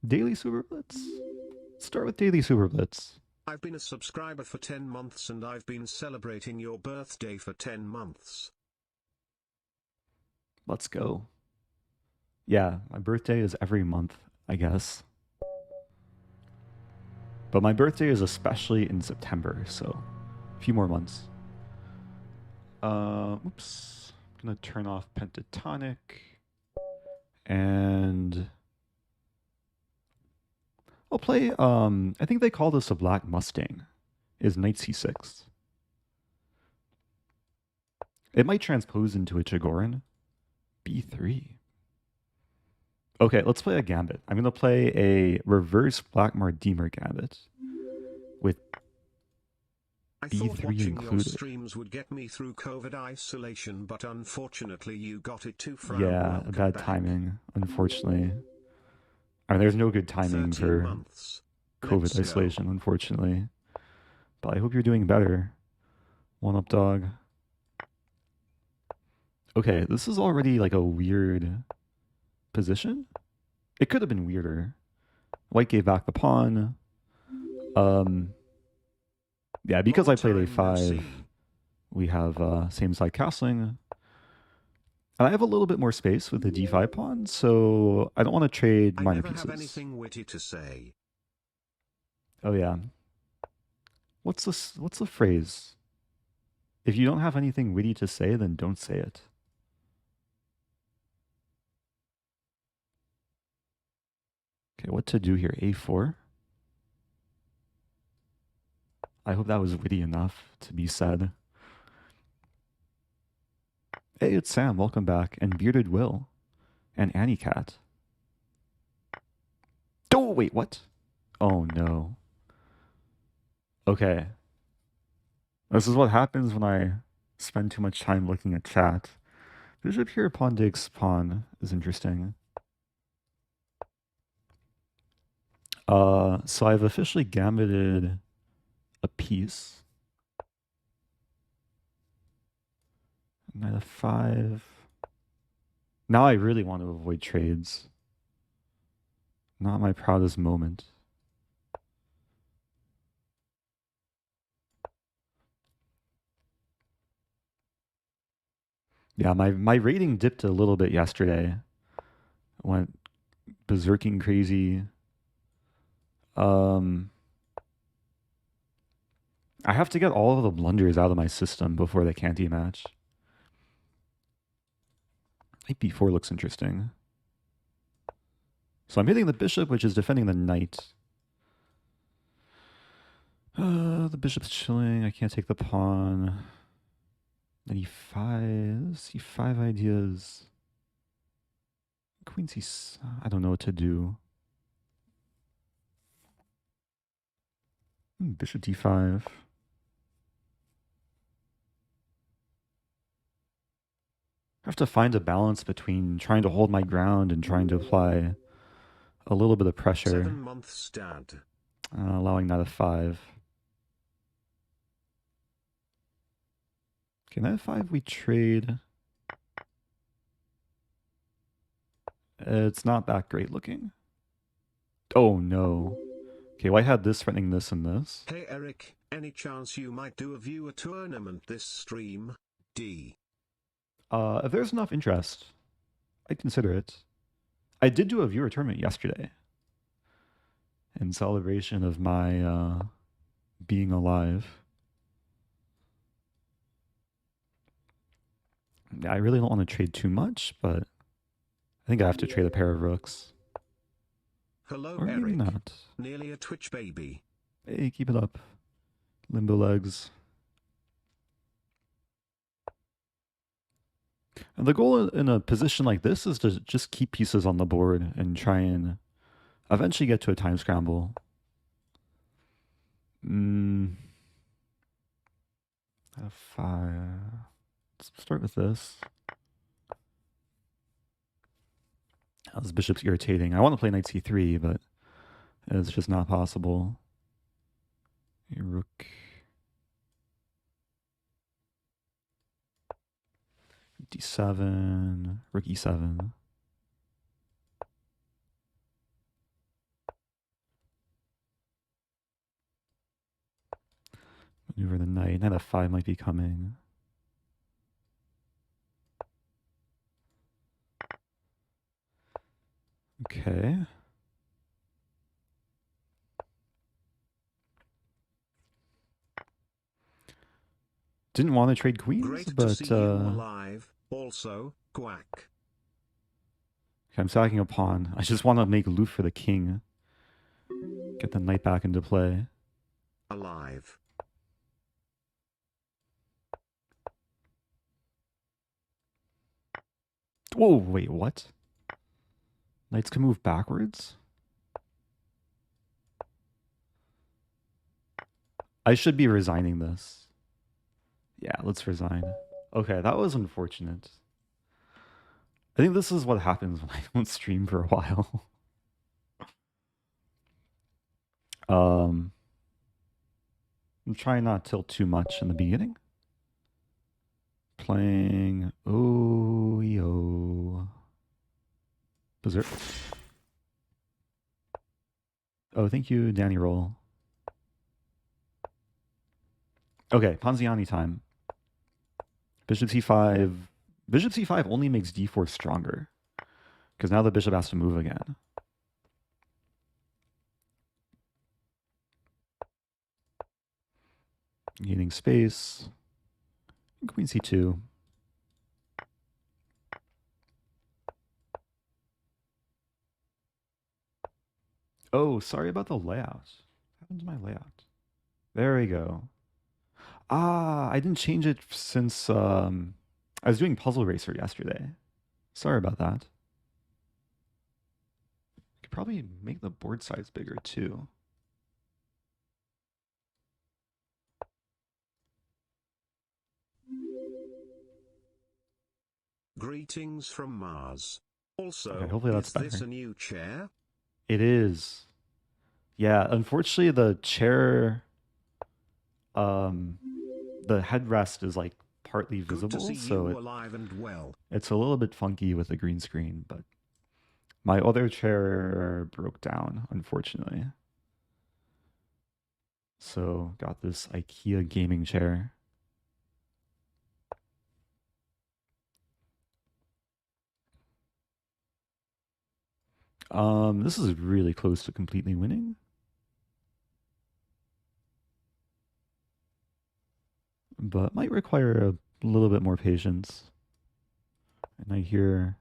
Daily Superblitz? Start with Daily Superblitz. I've been a subscriber for 10 months and I've been celebrating your birthday for 10 months. Let's go. Yeah, my birthday is every month, I guess. But my birthday is especially in September, so a few more months. Oops. I'm gonna turn off pentatonic. And I'll play, I think they call this a Black Mustang, is knight c6. It might transpose into a Chigorin. b3. Okay, let's play a gambit. I'm gonna play a reverse Black Mardimer gambit with I thought b3 watching your included. streams would get me through COVID isolation, but unfortunately you got it too. Yeah, Welcome bad back. timing, unfortunately. I mean, there's no good timing 13 for months. COVID Let's isolation, go. unfortunately. But I hope you're doing better. One up, dog. Okay, this is already like a weird position. It could have been weirder. White gave back the pawn. Yeah, because Long I played time no a5, see. we have same side castling. And I have a little bit more space with the d5 pawn, so I don't want to trade I minor never have pieces. anything witty to say. Oh yeah. What's this? What's the phrase? If you don't have anything witty to say, then don't say it. Okay, what to do here? a4? I hope that was witty enough to be said. Hey, it's Sam. Welcome back. And Bearded Will. And Annie Cat. Oh, wait, what? Oh, no. Okay. This is what happens when I spend too much time looking at chat. Bishop here, pawn takes pawn is interesting. So I've officially gambited a piece. Knight f5. Now I really want to avoid trades. Not my proudest moment. Yeah, my rating dipped a little bit yesterday. Went berserking crazy. Um, I have to get all of the blunders out of my system before the Canty match. Knight b4 looks interesting. So I'm hitting the bishop, which is defending the knight. The bishop's chilling. I can't take the pawn. Then e5. C5 ideas. Queen c. I don't know what to do. Bishop d5. I have to find a balance between trying to hold my ground and trying to apply a little bit of pressure. 7 months, Dad. Allowing knight f5. Okay, knight f5 we trade. It's not that great looking. Oh no. Okay, white had this threatening this and this. Hey Eric, any chance you might do a viewer tournament this stream? D. If there's enough interest, I'd consider it. I did do a viewer tournament yesterday in celebration of my being alive. I really don't want to trade too much, but I think I have to trade a pair of rooks. Hello Or maybe Eric. not. Nearly a Twitch baby. Hey, keep it up. Limbo legs. And the goal in a position like this is to just keep pieces on the board and try and eventually get to a time scramble. F5. Let's start with this. This bishop's irritating. I want to play knight c3, but it's just not possible. Rook d7, rook e7. Maneuver the knight. Knight f5 might be coming. Okay. Didn't want to trade queens, Great to but see you alive, also, quack. I'm sacking a pawn. I just want to make loot for the king. Get the knight back into play. Alive. Whoa, wait, what? Knights can move backwards? I should be resigning this. Yeah, let's resign. Okay, that was unfortunate. I think this is what happens when I don't stream for a while. I'm trying not to tilt too much in the beginning. Playing yo. Berserk. Oh, thank you, Danny Roll. Okay, Ponziani time. Bishop c5. Bishop c5 only makes d4 stronger. Because now the bishop has to move again. Gaining space. Queen c2. Oh, sorry about the layout. What happened to my layout? There we go. Ah, I didn't change it since I was doing Puzzle Racer yesterday. Sorry about that. Could probably make the board size bigger too. Greetings from Mars. Also, Okay, hopefully that's is this better. a new chair? It is. Yeah, unfortunately the chair the headrest is like partly Good to visible, see so you alive and well. it's a little bit funky with the green screen, but my other chair broke down, unfortunately. So got this IKEA gaming chair. This is really close to completely winning. But might require a little bit more patience. And I hear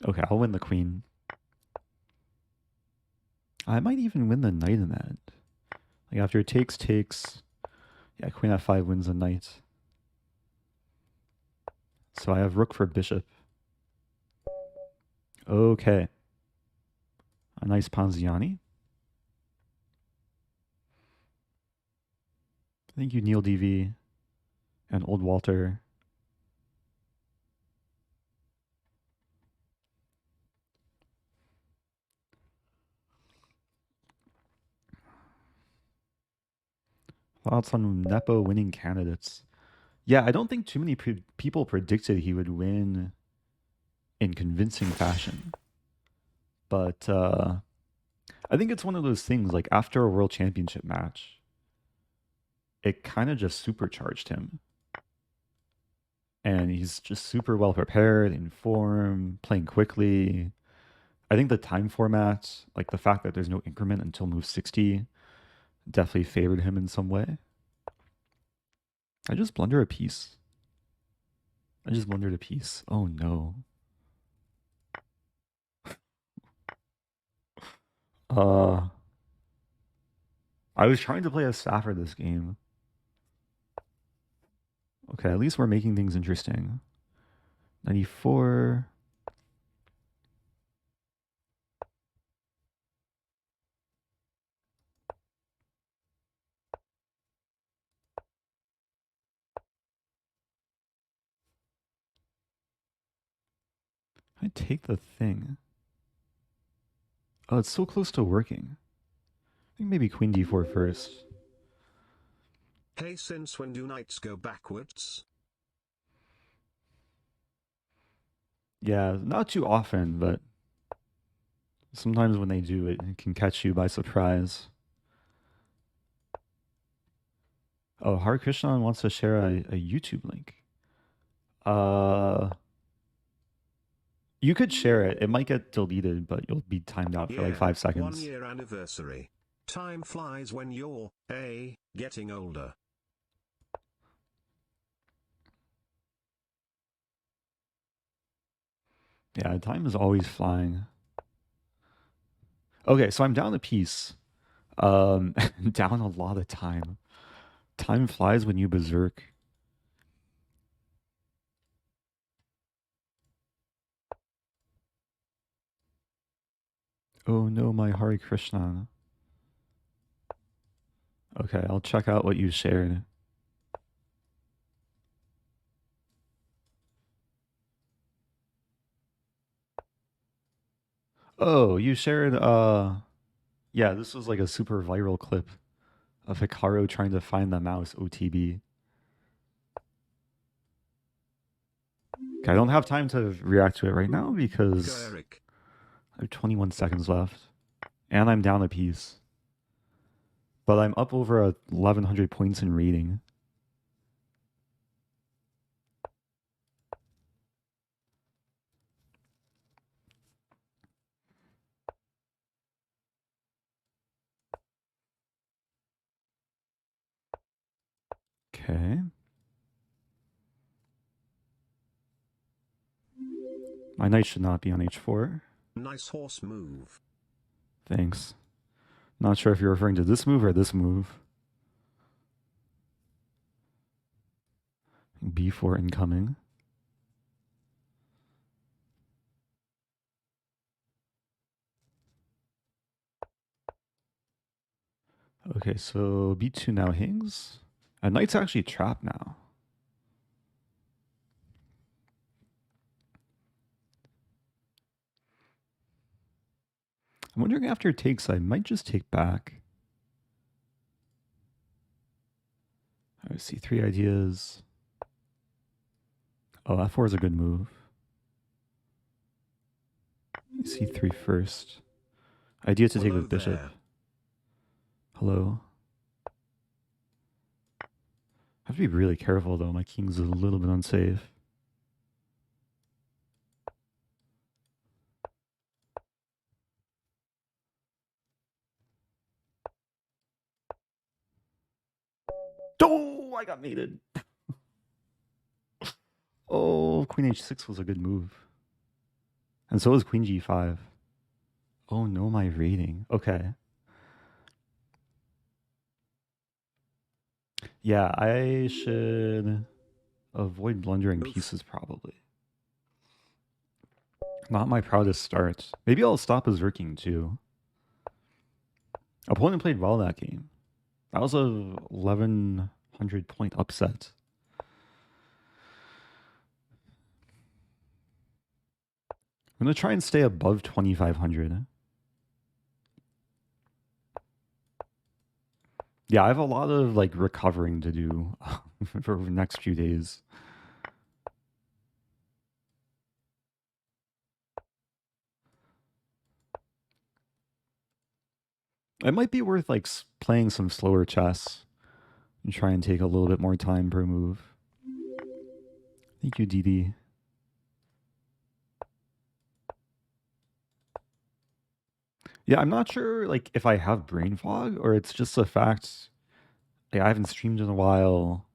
okay, I'll win the queen. I might even win the knight in that. Like after it takes, yeah, queen f5 wins the knight. So I have rook for bishop. Okay. A nice Ponziani. Thank you, Neil DV and Old Walter. Thoughts on Nepo winning candidates? Yeah, I don't think too many people predicted he would win in convincing fashion. But I think it's one of those things like after a world championship match, it kind of just supercharged him. And he's just super well prepared, in form, playing quickly. I think the time format, like the fact that there's no increment until move 60, definitely favored him in some way. I just blunder a piece. I just blundered a piece. Oh no. Uh, I was trying to play a Stafford this game. Okay, at least we're making things interesting. 94. I take the thing. Oh, it's so close to working. I think maybe queen d4 first. Hey, since when do knights go backwards? Yeah, not too often, but sometimes when they do, it can catch you by surprise. Oh, Hare Krishna wants to share a YouTube link. Uh, you could share it. It might get deleted, but you'll be timed out for like Yeah, 5 seconds. 1 year anniversary. Time flies when you're, getting older. Yeah, time is always flying. Okay, so I'm down a piece. Down a lot of time. Time flies when you berserk. Oh no, my Hare Krishna. Okay, I'll check out what you shared. Oh, you shared yeah, this was like a super viral clip of Hikaru trying to find the mouse OTB. Okay, I don't have time to react to it right now Go because Eric. I have 21 seconds left. And I'm down a piece. But I'm up over 1,100 points in rating. Okay. My knight should not be on h4. Nice horse move. Thanks. Not sure if you're referring to this move or this move. b4 incoming. Okay, so b2 now hangs. Knight's actually trapped now. I'm wondering after it takes, I might just take back. I see 3 ideas. Oh, f4 is a good move. c3 first. Idea to take Hello with bishop. there. Hello. I have to be really careful though. My king's a little bit unsafe. Oh, I got mated. Oh, queen h6 was a good move. And so was queen g5. Oh no, my rating. Okay. Yeah, I should avoid blundering pieces probably. Not my proudest start. Maybe I'll stop berserking too. Opponent played well that game. That was a 1,100 point upset. I'm gonna try and stay above 2,500. Yeah, I have a lot of like recovering to do for the next few days. It might be worth like playing some slower chess and try and take a little bit more time per move. Thank you, DD. Yeah, I'm not sure like if I have brain fog or it's just a fact. Like, I haven't streamed in a while.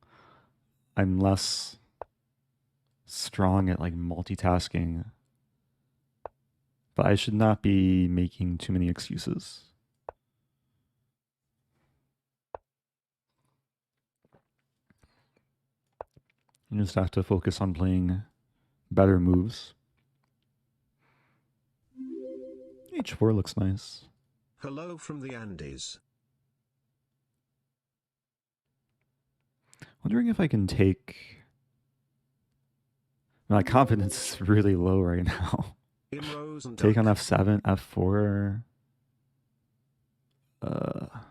I'm less strong at like multitasking, but I should not be making too many excuses. You just have to focus on playing better moves. h4 looks nice. Hello from the Andes. Wondering if I can take. My confidence is really low right now. In Rosen. Take on f7, f4. I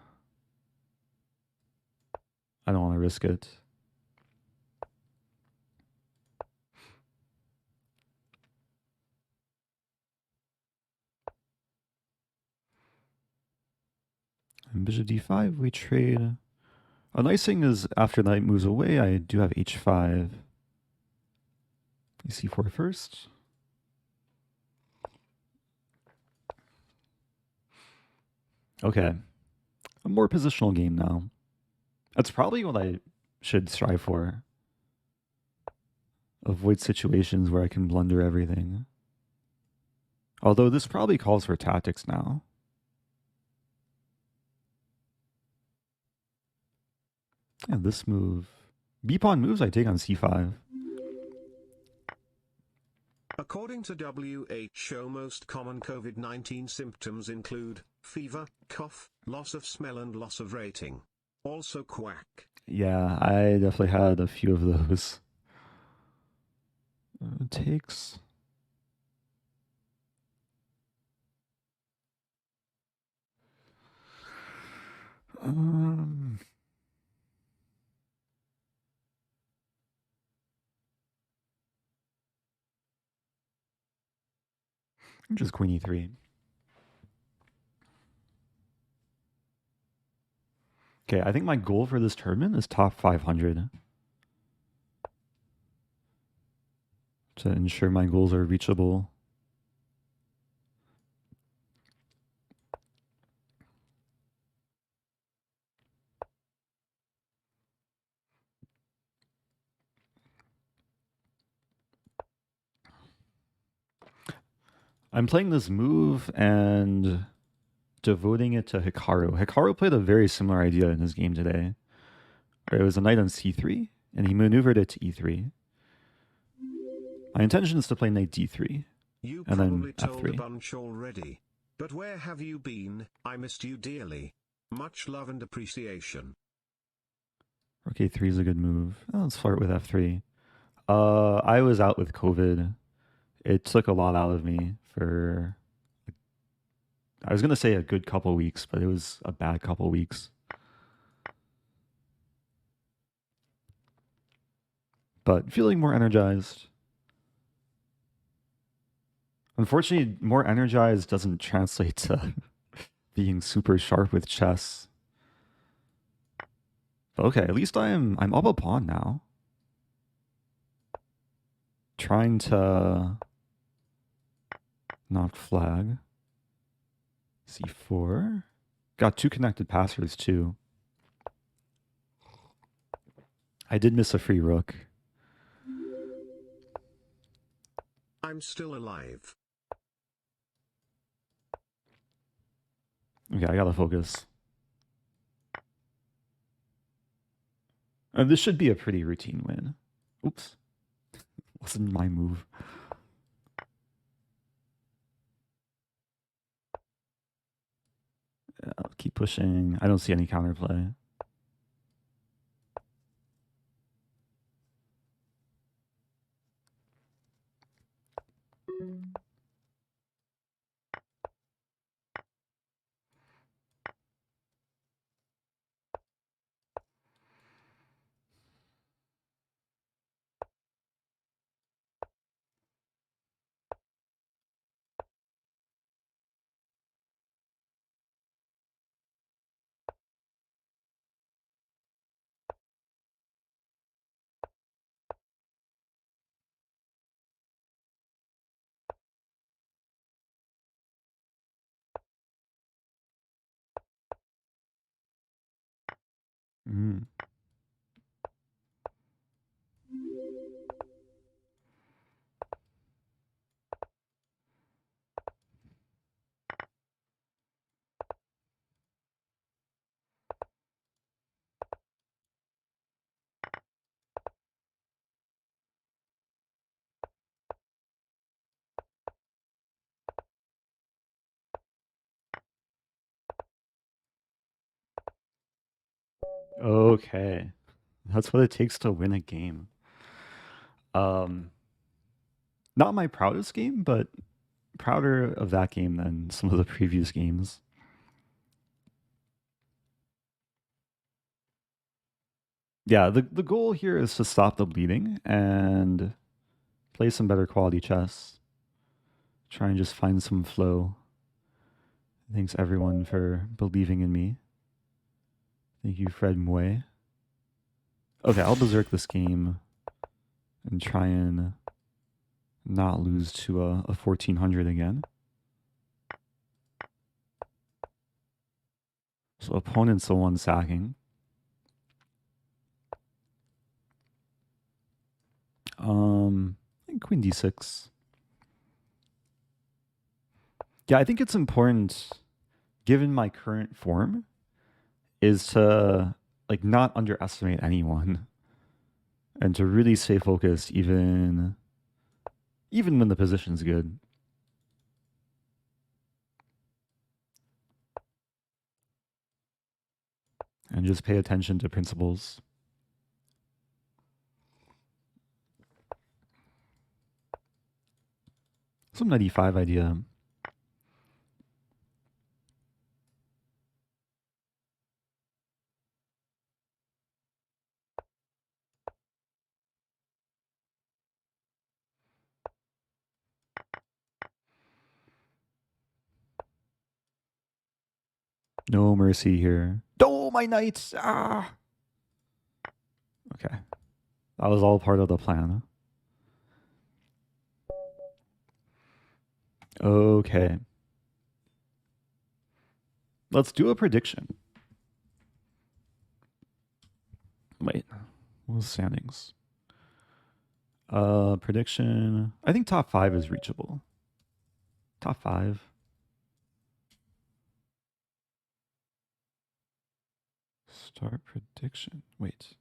don't want to risk it. bishop d5, we trade. A nice thing is after knight moves away, I do have h5. c4 first. Okay. A more positional game now. That's probably what I should strive for. Avoid situations where I can blunder everything. Although this probably calls for tactics now. And this move. B-pawn moves, I take on c5. According to WHO, most common COVID-19 symptoms include fever, cough, loss of smell and loss of rating. Also quack. Yeah, I definitely had a few of those. Takes. Just queen e3. Okay, I think my goal for this tournament is top 500. To ensure my goals are reachable. I'm playing this move and devoting it to Hikaru. Hikaru played a very similar idea in his game today. It was a knight on c3, and he maneuvered it to e3. My intention is to play knight d3, You and probably then told a f3. bunch already. But where have you been? I missed you dearly. Much love and appreciation. Rook a3 is a good move. Oh, let's flirt with f3. I was out with COVID. It took a lot out of me for, I was going to say a good couple weeks, but it was a bad couple weeks. But feeling more energized. Unfortunately, more energized doesn't translate to being super sharp with chess. But okay, at least I'm up a pawn now. Trying to knock flag. c4. Got two connected passers too. I did miss a free rook. I'm still alive. Okay, I gotta focus. This should be a pretty routine win. Oops. Wasn't my move. I'll keep pushing. I don't see any counterplay. Mm. Okay. That's what it takes to win a game. Not my proudest game, but prouder of that game than some of the previous games. Yeah, the goal here is to stop the bleeding and play some better quality chess. Try and just find some flow. Thanks everyone for believing in me. Thank you, Fred Mue. Okay, I'll berserk this game and try and not lose to a 1400 again. So opponent's the one sacking. I think Queen D6. Yeah, I think it's important, given my current form, is to like not underestimate anyone and to really stay focused even when the position's good. And just pay attention to principles. Some 95 idea. No mercy here. Oh, my knights! Ah! Okay. That was all part of the plan. Okay. Let's do a prediction. Wait. What was standings? Prediction. I think top 5 is reachable. Top 5. Start prediction. Wait.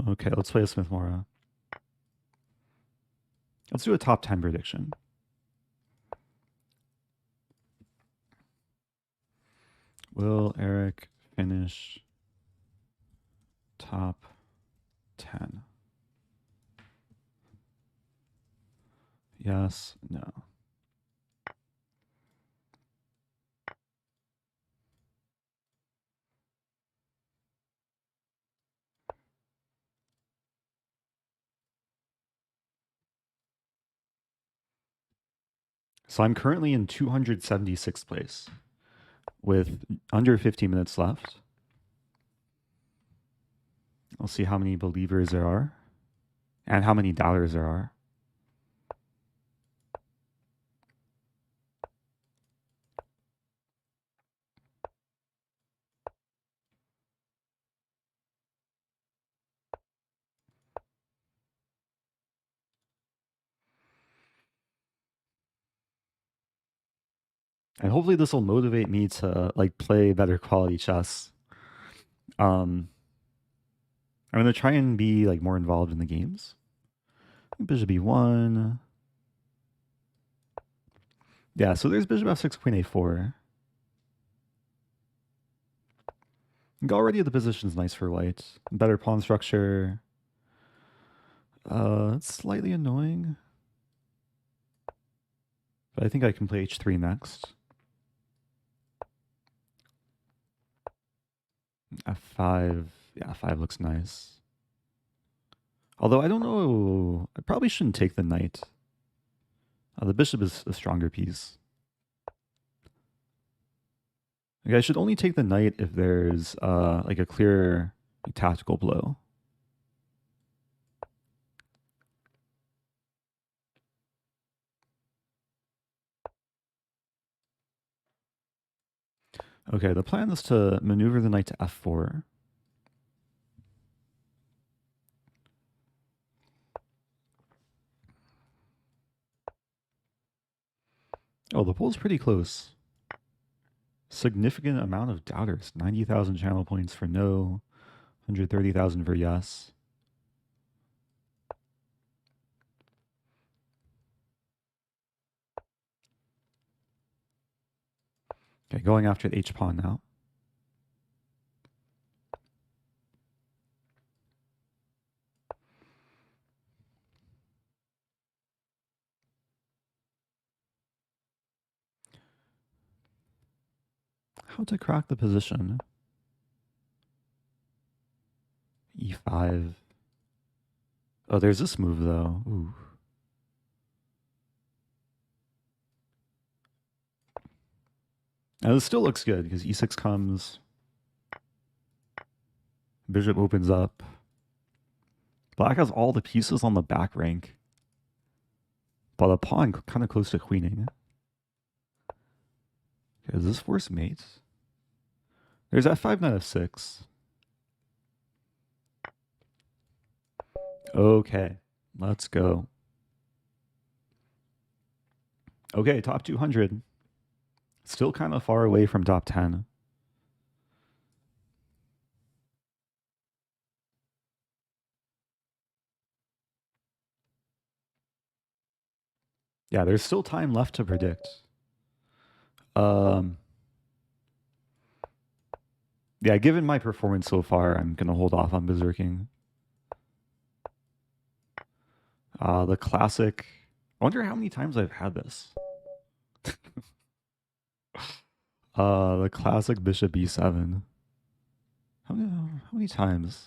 Okay, let's play a Smith Mora. Let's do a top 10 prediction. Will Eric finish top 10? Yes, no. So I'm currently in 276th place with under 50 minutes left. I'll see how many believers there are and how many doubters there are. And hopefully this will motivate me to like play better quality chess. I'm gonna try and be like more involved in the games. Bishop B1. Yeah, so there's Bishop F6, Queen A4. Already the position's nice for white. Better pawn structure. It's slightly annoying. But I think I can play H3 next. F5. Yeah, F5 looks nice. Although I don't know, I probably shouldn't take the knight. The bishop is a stronger piece. Like, I should only take the knight if there's like a clear tactical blow. Okay, the plan is to maneuver the knight to F4. Oh, the poll's pretty close. Significant amount of doubters. 90,000 channel points for no, 130,000 for yes. Okay, going after the H pawn now. How to crack the position? E5. Oh, there's this move though. Ooh. Now this still looks good because e6 comes, bishop opens up. Black has all the pieces on the back rank, but a pawn kind of close to queening. Okay, is this force mate? There's f5, knight f6. Okay, let's go. Okay, top 200. Still kind of far away from top 10. Yeah, there's still time left to predict. Yeah, given my performance so far, I'm going to hold off on berserking. The classic. I wonder how many times I've had this. The classic bishop e7. How many times?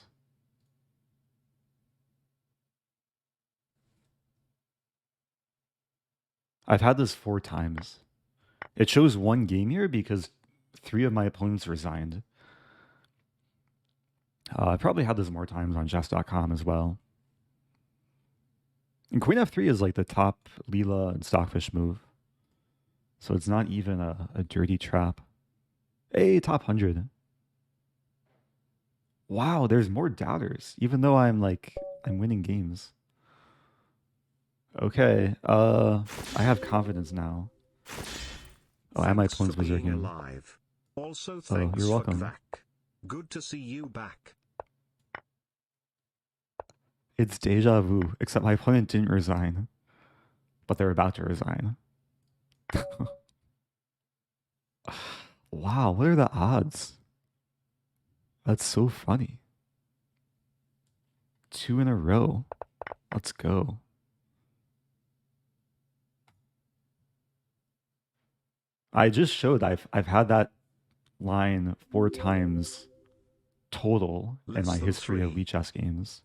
I've had this 4 times. It shows 1 game here because 3 of my opponents resigned. I probably had this more times on chess.com as well. And queen f3 is like the top Leela and Stockfish move. So it's not even a dirty trap. Hey, top 100. Wow, there's more doubters, even though I'm winning games. Okay, I have confidence now. Oh, and my opponent's berserking. Alive. Also, thanks you're welcome. Fuckvac. Good to see you back. It's deja vu, except my opponent didn't resign, but they're about to resign. Wow, what are the odds? That's so funny. 2 in a row. Let's go. I just showed I've had that line 4 times total in my history of Wii chess games.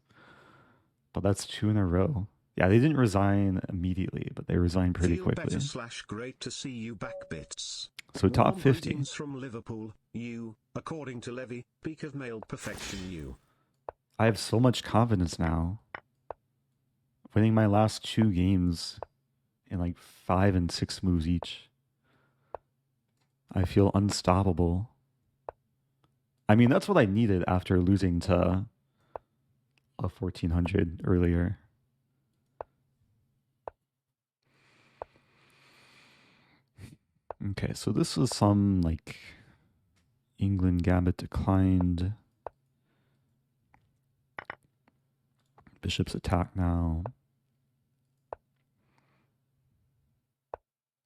But that's 2 in a row. Yeah, they didn't resign immediately, but they resigned pretty quickly. Great to see you back, bits. So top 50. From Liverpool, you, according to Levy, peak of male perfection, you. I have so much confidence now. Winning my last 2 games in like 5 and 6 moves each. I feel unstoppable. I mean, that's what I needed after losing to a 1400 earlier. Okay, so this is some like England gambit declined. Bishop's attack now.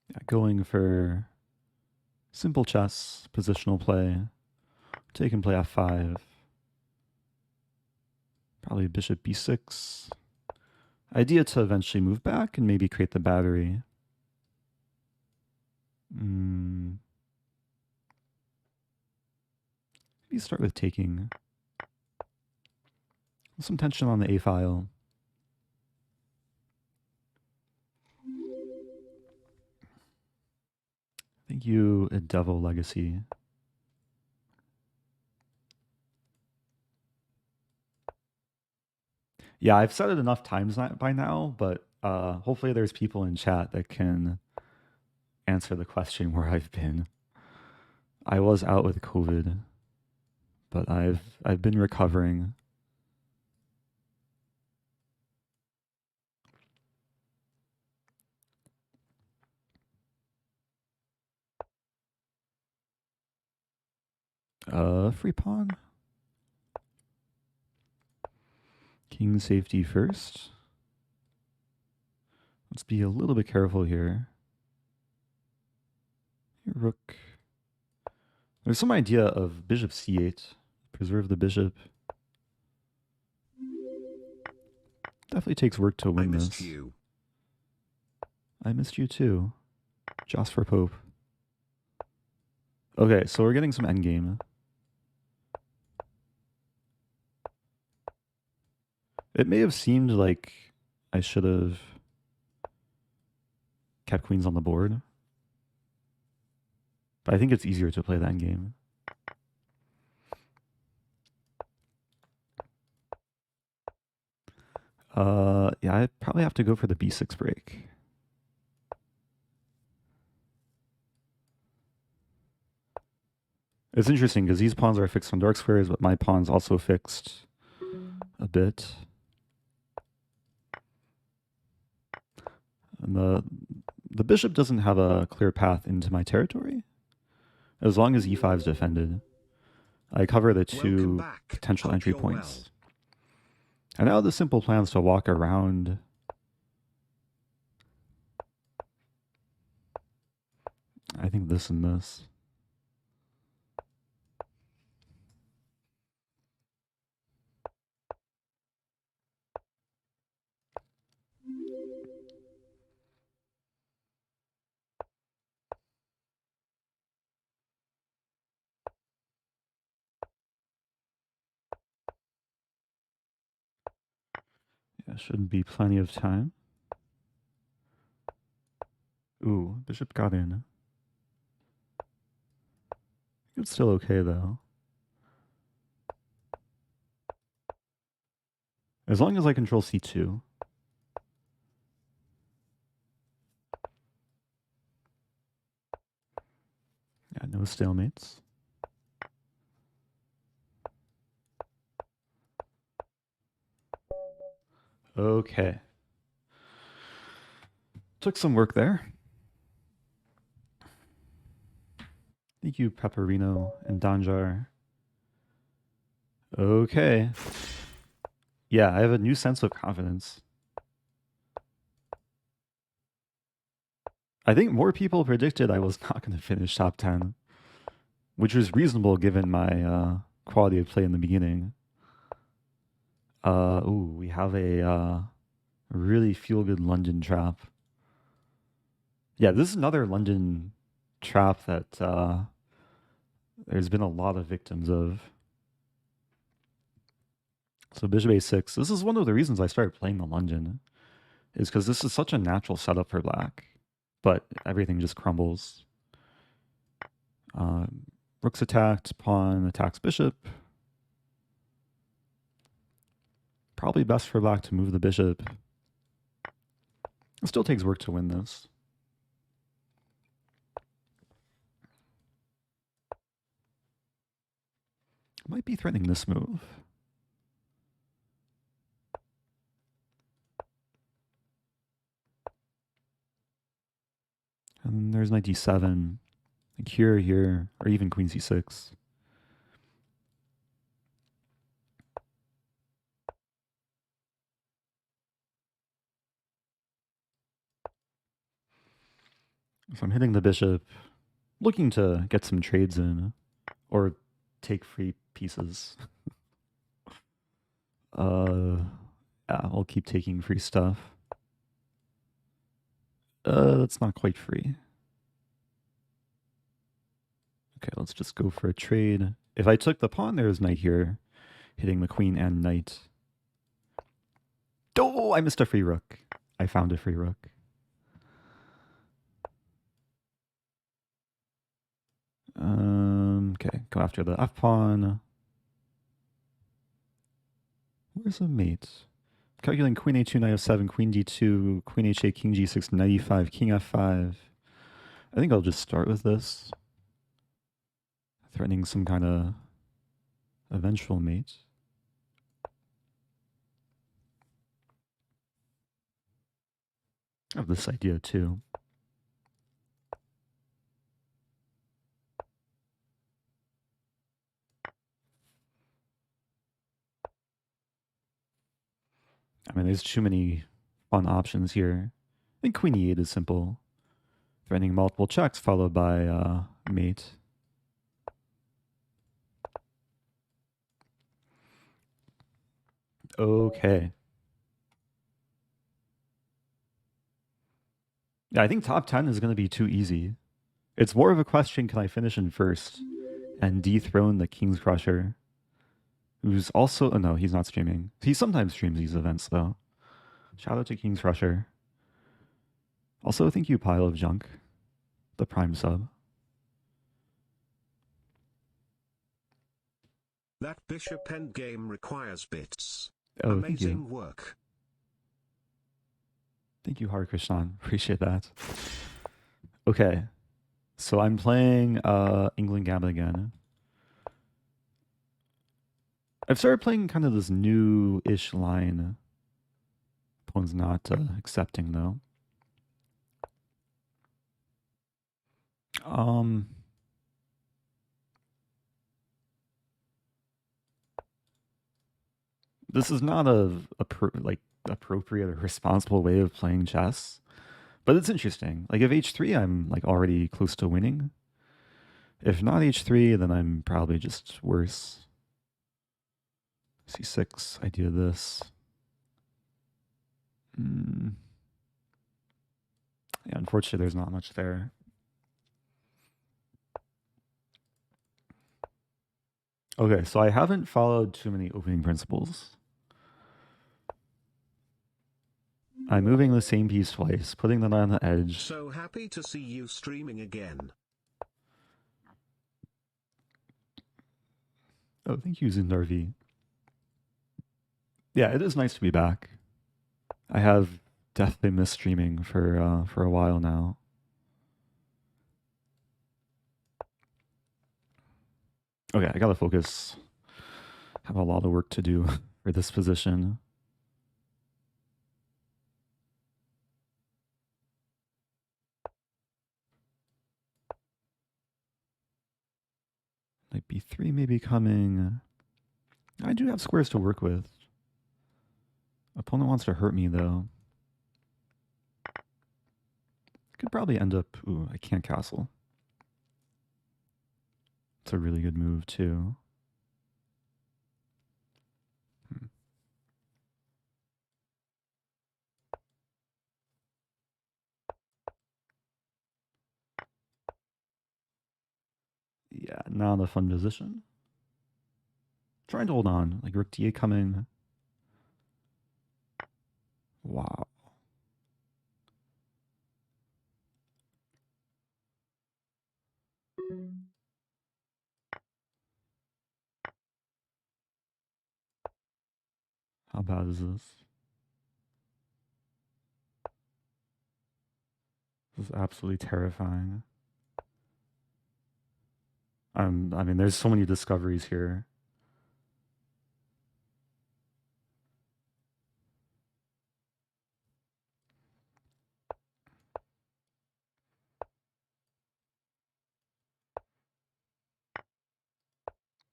Yeah, going for simple chess, positional play. Take and play f5. Probably bishop b6. Idea to eventually move back and maybe create the battery. Maybe start with taking. Some tension on the a file. Thank you, Devil Legacy. Yeah, I've said it enough times by now, but hopefully there's people in chat that can answer the question where I've been. I was out with COVID, but I've been recovering. Free pawn. King safety first. Let's be a little bit careful here. Rook. There's some idea of bishop c8. Preserve the bishop. Definitely takes work to win this. I missed you too. Just for Pope. Okay, so we're getting some endgame. It may have seemed like I should have kept queens on the board. But I think it's easier to play that game. Yeah, I'd probably have to go for the b6 break. It's interesting because these pawns are fixed on dark squares, but my pawn's also fixed a bit. And the bishop doesn't have a clear path into my territory. As long as e5 is defended, I cover the two potential entry points. And now the simple plan is to walk around. I think this and this. Yeah, shouldn't be plenty of time. Ooh, bishop got in. It's still okay though. As long as I control c2. Yeah, no stalemates. Okay. Took some work there. Thank you, Pepperino and Danjar. Okay. Yeah, I have a new sense of confidence. I think more people predicted I was not going to finish top 10, which was reasonable given my quality of play in the beginning. Ooh, we have a really feel-good London trap. Yeah, this is another London trap that there's been a lot of victims of. So bishop a6. This is one of the reasons I started playing the London, is because this is such a natural setup for black, but everything just crumbles. Rook's attacked, pawn attacks bishop. Probably best for black to move the bishop. It still takes work to win this. Might be threatening this move. And there's knight d7. Like here, or even queen c6. So I'm hitting the bishop, looking to get some trades in, or take free pieces. Yeah, I'll keep taking free stuff. That's not quite free. Okay, let's just go for a trade. If I took the pawn, there's knight here, hitting the queen and knight. Oh, I missed a free rook. I found a free rook. Okay, go after the f pawn. Where's the mate? Calculating queen a2, knight f7, queen d2, queen h8, king g6, knight e5, king f5. I think I'll just start with this. Threatening some kind of eventual mate. I have this idea too. I mean, there's too many fun options here. I think queen e8 is simple. Threatening multiple checks followed by mate. Okay. Yeah, I think top 10 is going to be too easy. It's more of a question, can I finish in first and dethrone the King's Crusher, who's also... Oh, no, he's not streaming. He sometimes streams these events, though. Shout out to King's Crusher. Also, thank you, Pile of Junk, the Prime sub. That bishop endgame requires bits. Oh, thank you. Amazing work. Thank you, Hare Krishnan. Appreciate that. Okay. So I'm playing England Gambit again. I've started playing kind of this new-ish line. Opponent's not accepting though. Um, this is not like appropriate or responsible way of playing chess, but it's interesting. Like if h3, I'm like already close to winning. If not h3, then I'm probably just worse. c6, I do this. Yeah, unfortunately, there's not much there. Okay, so I haven't followed too many opening principles. I'm moving the same piece twice, putting the knight on the edge. So happy to see you streaming again. Oh, thank you, Zindarvi. Yeah, it is nice to be back. I have definitely missed streaming for a while now. Okay, I gotta focus. Have a lot of work to do for this position. Knight b3 may be coming. I do have squares to work with. Opponent wants to hurt me though. Could probably end up. Ooh, I can't castle. It's a really good move too. Yeah, not a fun position. Trying to hold on. Like rook d8 coming. Wow. How bad is this? This is absolutely terrifying. I mean, there's so many discoveries here.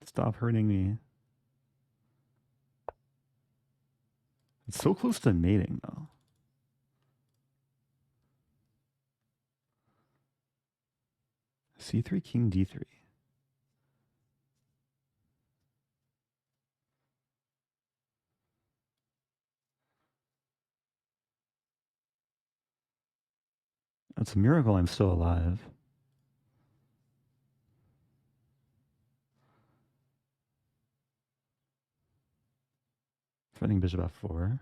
Stop hurting me. It's so close to mating, though. c3, king d3. It's a miracle I'm still alive. Threatening bishop f4.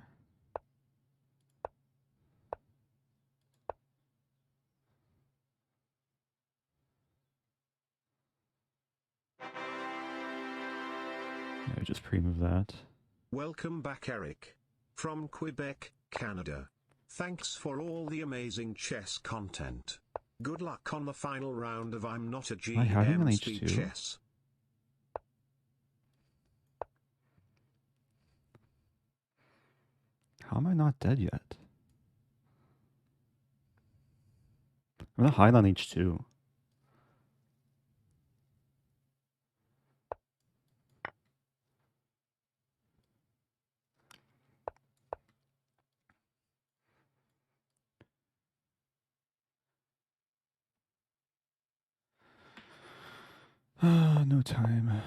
I just pre-move that. Welcome back, Eric. From Quebec, Canada. Thanks for all the amazing chess content. Good luck on the final round of I'm Not a Am I having an GM Speed h2? Chess. How am I not dead yet? I'm gonna hide on h2. No time.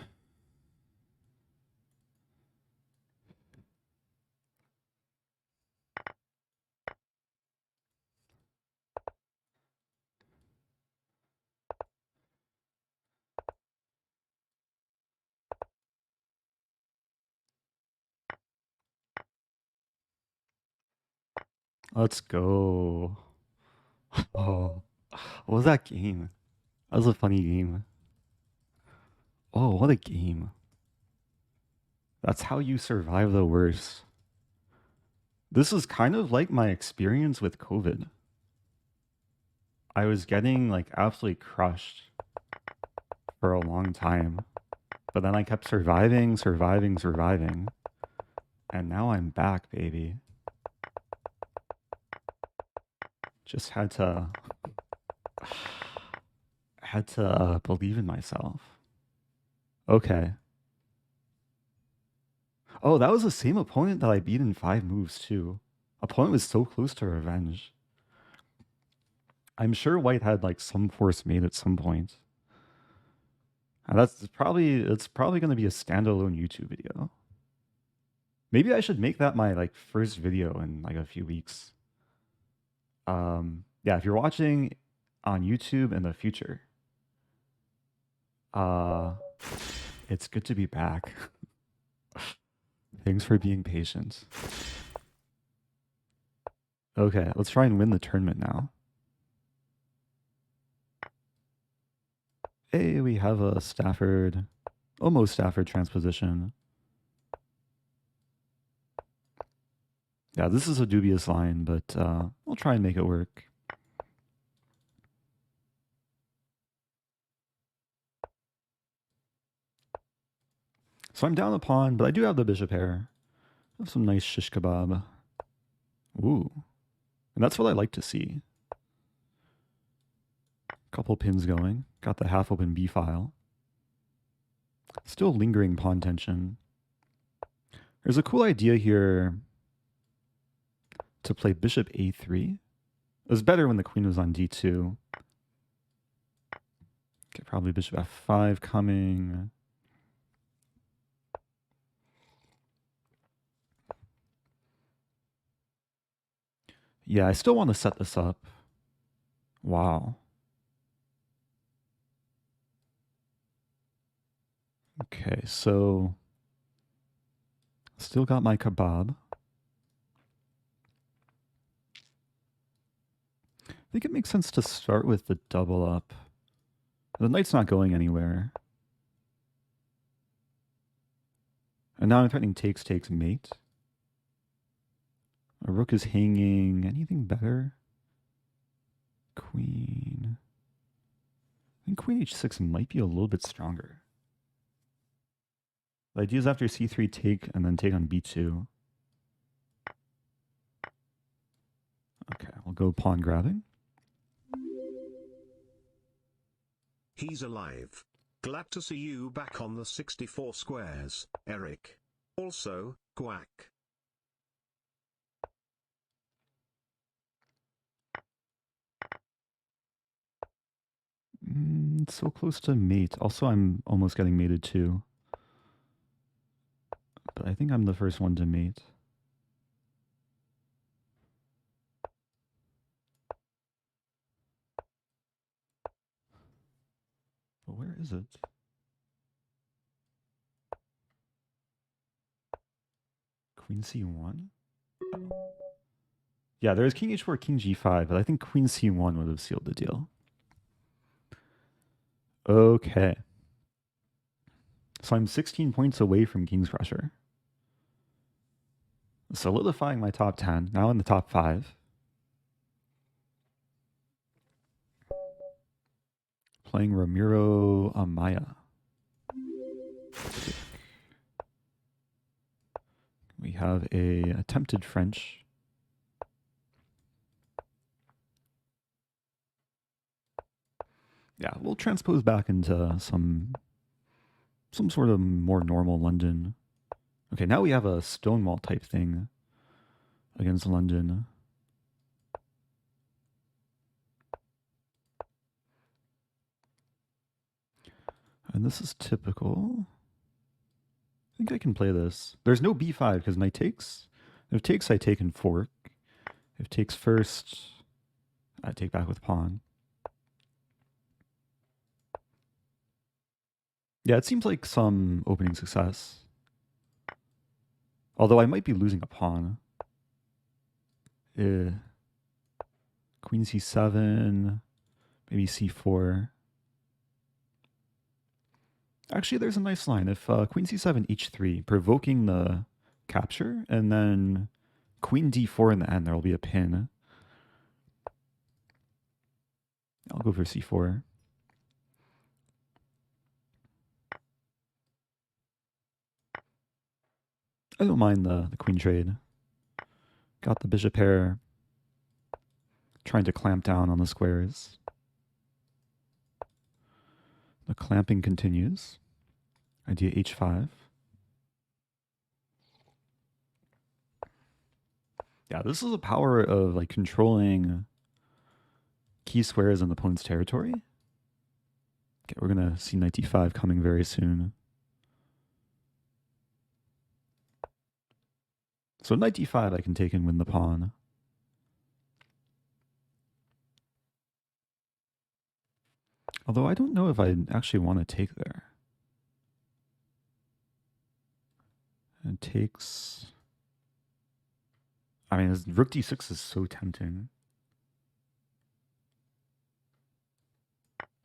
Let's go. Oh, what was that game? That was a funny game. Oh, what a game. That's how you survive the worst. This is kind of like my experience with COVID. I was getting like absolutely crushed for a long time, but then I kept surviving, and now I'm back, baby. Just had to believe in myself. Okay. Oh, that was the same opponent that I beat in 5 moves too. Opponent was so close to revenge. I'm sure White had like some force made at some point. And it's probably going to be a standalone YouTube video. Maybe I should make that my like first video in like a few weeks. Yeah, if you're watching on YouTube in the future, it's good to be back. Thanks for being patient. Okay, let's try and win the tournament now. Hey, we have a Stafford, almost Stafford transposition. Yeah, this is a dubious line, but we'll try and make it work. So I'm down the pawn, but I do have the bishop pair. I have some nice shish kebab. Ooh. And that's what I like to see. Couple pins going. Got the half open B file. Still lingering pawn tension. There's a cool idea here to play bishop A3. It was better when the queen was on D2. Okay, probably bishop F5 coming. Yeah, I still want to set this up. Wow. Okay, so still got my kebab. I think it makes sense to start with the double up. The knight's not going anywhere. And now I'm threatening takes, mate. A rook is hanging. Anything better? Queen. I think queen h6 might be a little bit stronger. The idea is after c3 take and then take on b2. Okay, we'll go pawn grabbing. He's alive. Glad to see you back on the 64 squares, Eric. Also, quack. It's so close to mate. Also, I'm almost getting mated too. But I think I'm the first one to mate. But where is it? Queen c1? Yeah, there's king h4, king g5, but I think queen c1 would have sealed the deal. Okay. So I'm 16 points away from king's pressure. Solidifying my top 10, now in the top 5. Playing Ramiro Amaya. We have a attempted French. Yeah, we'll transpose back into some sort of more normal London. Okay, now we have a Stonewall type thing against London. And this is typical. I think I can play this. There's no b5 because knight takes. If takes, I take and fork. If takes first, I take back with pawn. Yeah, it seems like some opening success. Although I might be losing a pawn. Queen c7, maybe c4. Actually, there's a nice line. If queen c7 h3, provoking the capture, and then queen d4 in the end, there will be a pin. I'll go for c4. I don't mind the queen trade. Got the bishop pair. Trying to clamp down on the squares. The clamping continues. Idea h5. Yeah, this is the power of like controlling key squares in the opponent's territory. Okay, we're gonna see knight d5 coming very soon. So knight d5 I can take and win the pawn. Although I don't know if I actually want to take there. It takes... I mean, rook d6 is so tempting.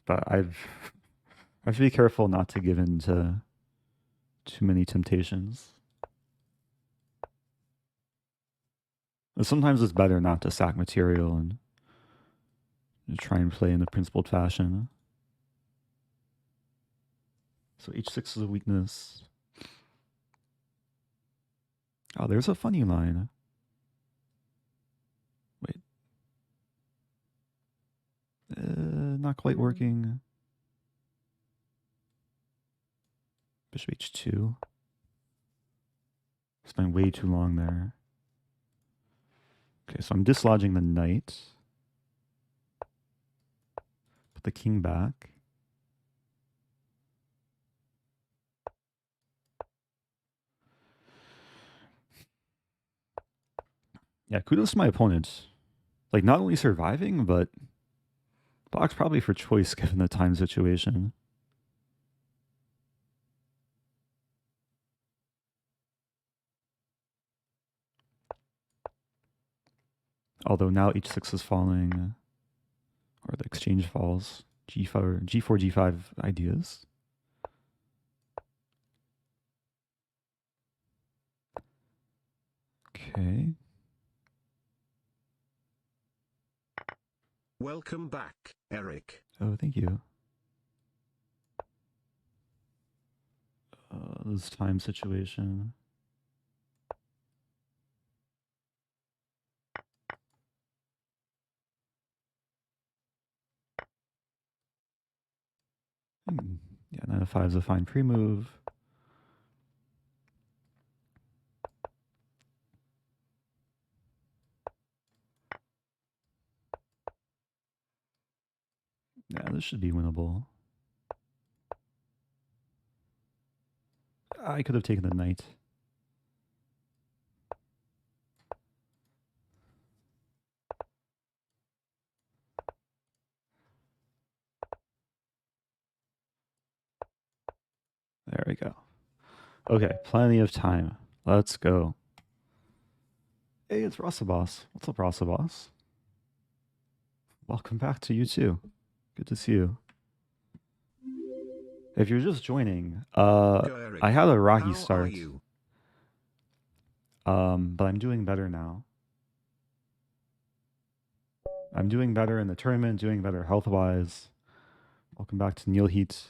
But I have to be careful not to give in to too many temptations. But sometimes it's better not to sack material and try and play in a principled fashion. So h6 is a weakness. Oh, there's a funny line. Wait. Not quite working. Bishop h2. Spent way too long there. Okay, so I'm dislodging the knight. Put the king back. Yeah, kudos to my opponent. Like, not only surviving, but blocks probably for choice given the time situation. Although now h6 is falling, or the exchange falls. G4, G5 ideas. Okay. Welcome back, Eric. Oh, thank you. This time situation. Yeah, knight f5 is a fine pre-move. Yeah, this should be winnable. I could have taken the knight. There we go. Okay, plenty of time. Let's go. Hey, it's Boss. What's up, Boss? Welcome back to you too. Good to see you. If you're just joining, I had a rocky start. But I'm doing better now. I'm doing better in the tournament, doing better health-wise. Welcome back to Neil Heat.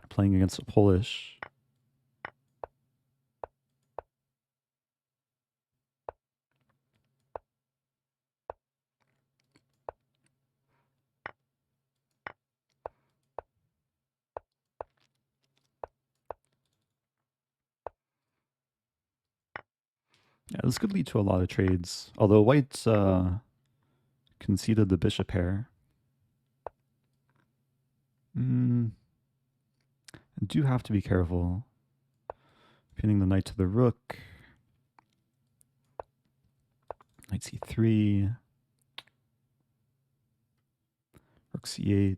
Playing against a Polish. Yeah, this could lead to a lot of trades. Although White's conceded the bishop pair. I do have to be careful. Pinning the knight to the rook. Knight c3. Rook c8.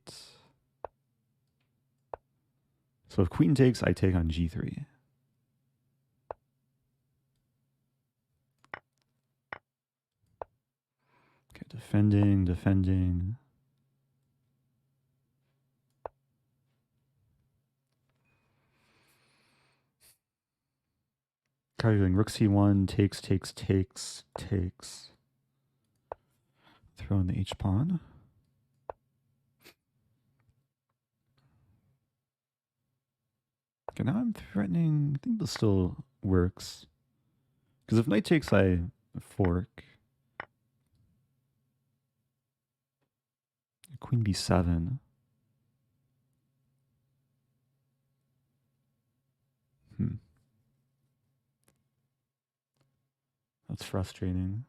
So if queen takes, I take on g3. Okay, defending. Calculating rook c1, takes. Throw in the h pawn. Okay, now I'm threatening. I think this still works. Because if knight takes, I fork. Queen b7. That's frustrating.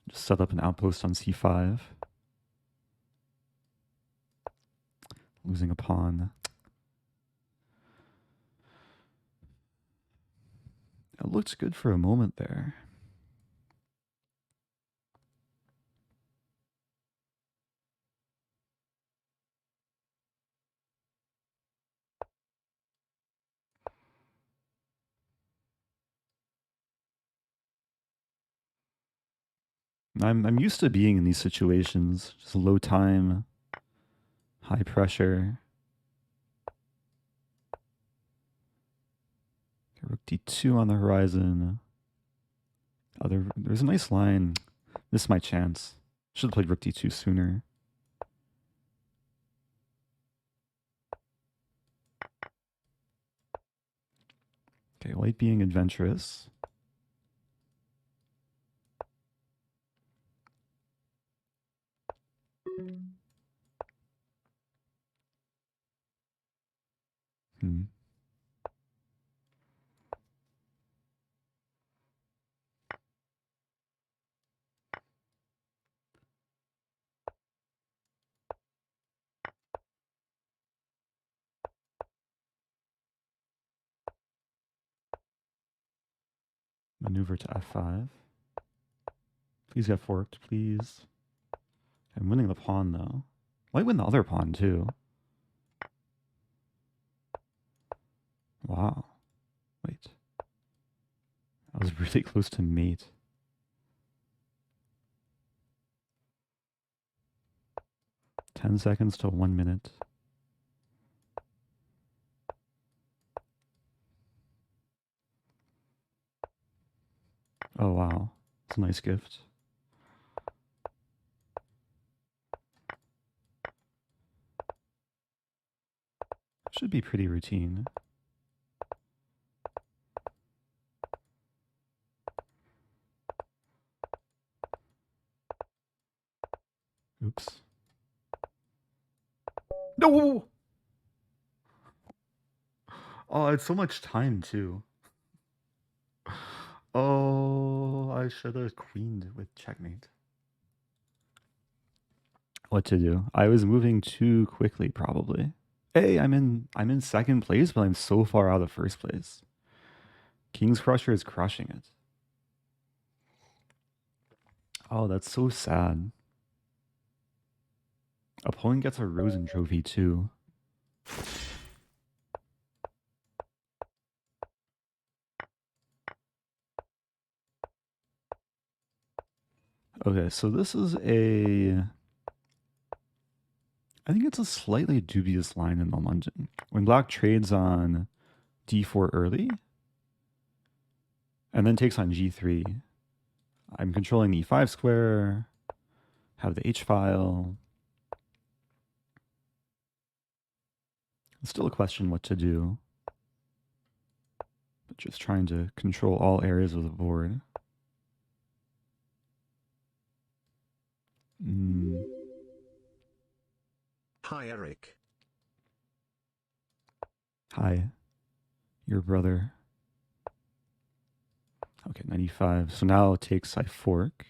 Just set up an outpost on c5. Losing a pawn. It looked good for a moment there. I'm used to being in these situations. Just low time, high pressure. Rook d2 on the horizon. Oh, there's a nice line. Missed my chance. Should have played rook d2 sooner. Okay, white being adventurous. Maneuver to f5. Please get forked, please. I'm winning the pawn, though. Might win the other pawn, too. Wow. Wait. I was really close to mate. Ten seconds to 1 minute. Oh, wow. It's a nice gift. Should be pretty routine. Oops. No! Oh, it's so much time, too. Oh, I should have queened with checkmate. What to do? I was moving too quickly, probably. Hey, I'm in second place, but I'm so far out of first place. King's Crusher is crushing it. Oh, that's so sad. Opponent gets a Rosen trophy too. Okay, so this is I think it's a slightly dubious line in the London. When black trades on d4 early, and then takes on g3, I'm controlling the e5 square, have the h-file. It's still a question what to do, but just trying to control all areas of the board. Hi, Eric. Hi, your brother. Okay, 95. So now it takes I fork.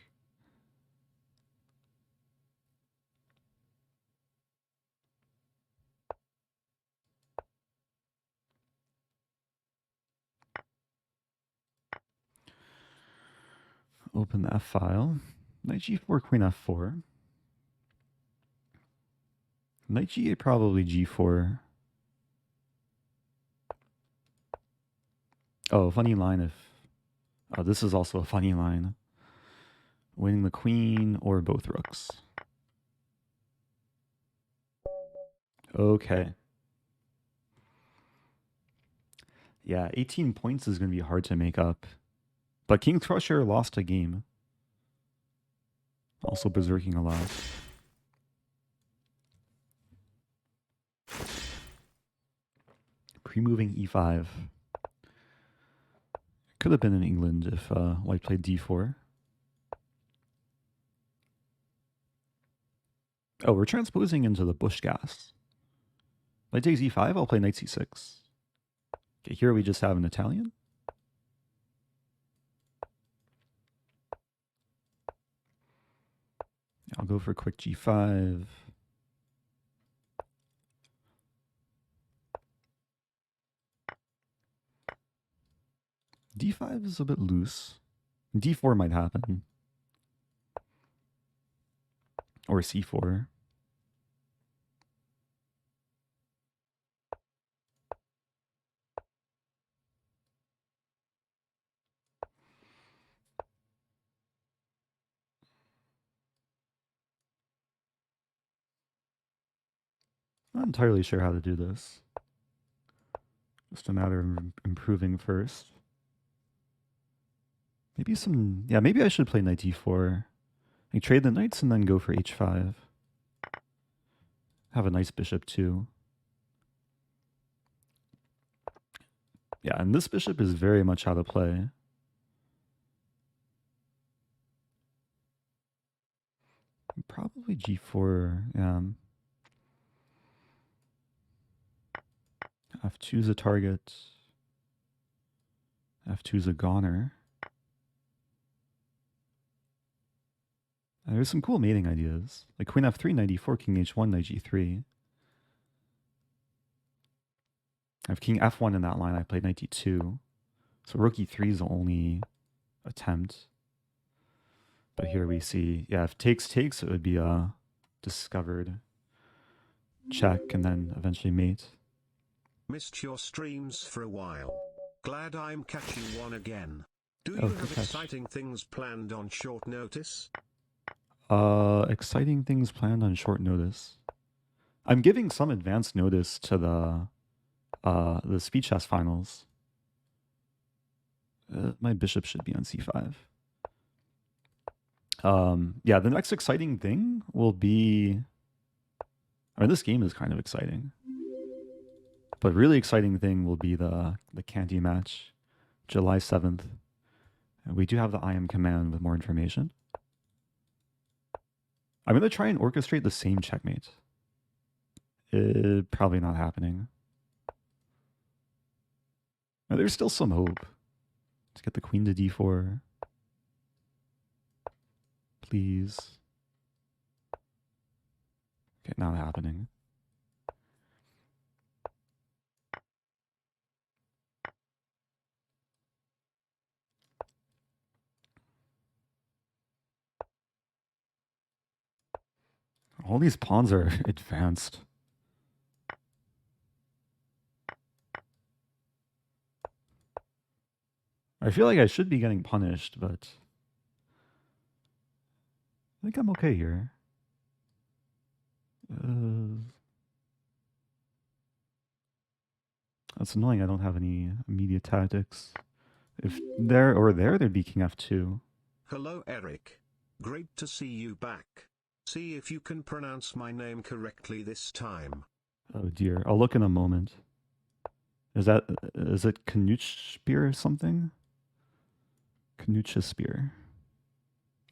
Open the F file. Knight g4, queen f4. Knight g8, probably g4. Oh, funny line if... Oh, this is also a funny line. Winning the queen or both rooks. Okay. Yeah, 18 points is going to be hard to make up. But King Crusher lost a game. Also berserking a lot. Pre-moving e5. Could have been in England if white played d4. Oh, we're transposing into the bush gas. White takes e5, I'll play knight c6. Okay, here we just have an Italian. I'll go for quick g5. d5 is a bit loose. d4 might happen. Or c4. Not entirely sure how to do this. Just a matter of improving first. Maybe maybe I should play knight d4. I trade the knights and then go for h5. Have a nice bishop too. Yeah, and this bishop is very much how to play. Probably g4, f2 is a target. f2 is a goner. There's some cool mating ideas. Like queen f3, knight e4, king h1, knight g3. I have king f1 in that line. I played knight d2. So rook e3 is the only attempt. But here we see, yeah, if takes, it would be a discovered check and then eventually mate. Missed your streams for a while. Glad I'm catching one again. Do you have exciting things planned on short notice? Exciting things planned on short notice. I'm giving some advance notice to the speed chess finals. My bishop should be on c5. Yeah, the next exciting thing will be... I mean, this game is kind of exciting. But really exciting thing will be the Candy match, July 7th. And we do have the IM command with more information. I'm going to try and orchestrate the same checkmate. Probably not happening. Now, there's still some hope. Let's get the queen to d4. Please. Okay, not happening. All these pawns are advanced. I feel like I should be getting punished, but I think I'm okay here. That's annoying. I don't have any immediate tactics. If there or there, there'd be king f2. Hello, Eric. Great to see you back. See if you can pronounce my name correctly this time. Oh dear. I'll look in a moment. Is it Knutspear or something? Knutspear.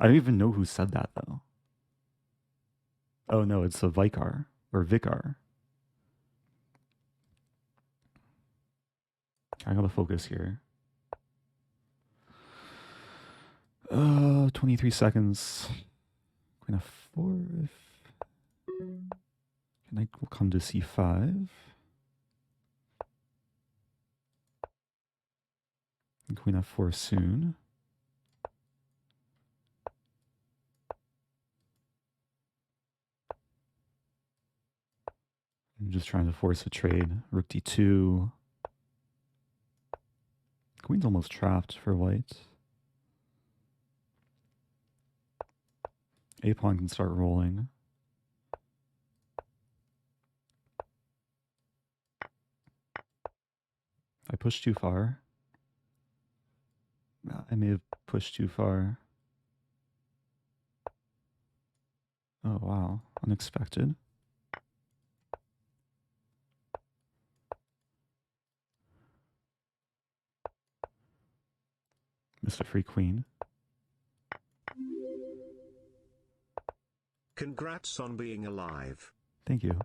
I don't even know who said that though. Oh no, it's a Vicar or Vicar. I gotta focus here. 23 seconds. Queen f4. Knight will come to c5. And queen f4 soon. I'm just trying to force a trade. Rook d2. Queen's almost trapped for white. A pawn can start rolling. I pushed too far. I may have pushed too far. Oh, wow. Unexpected. Missed a free queen. Congrats on being alive. Thank you.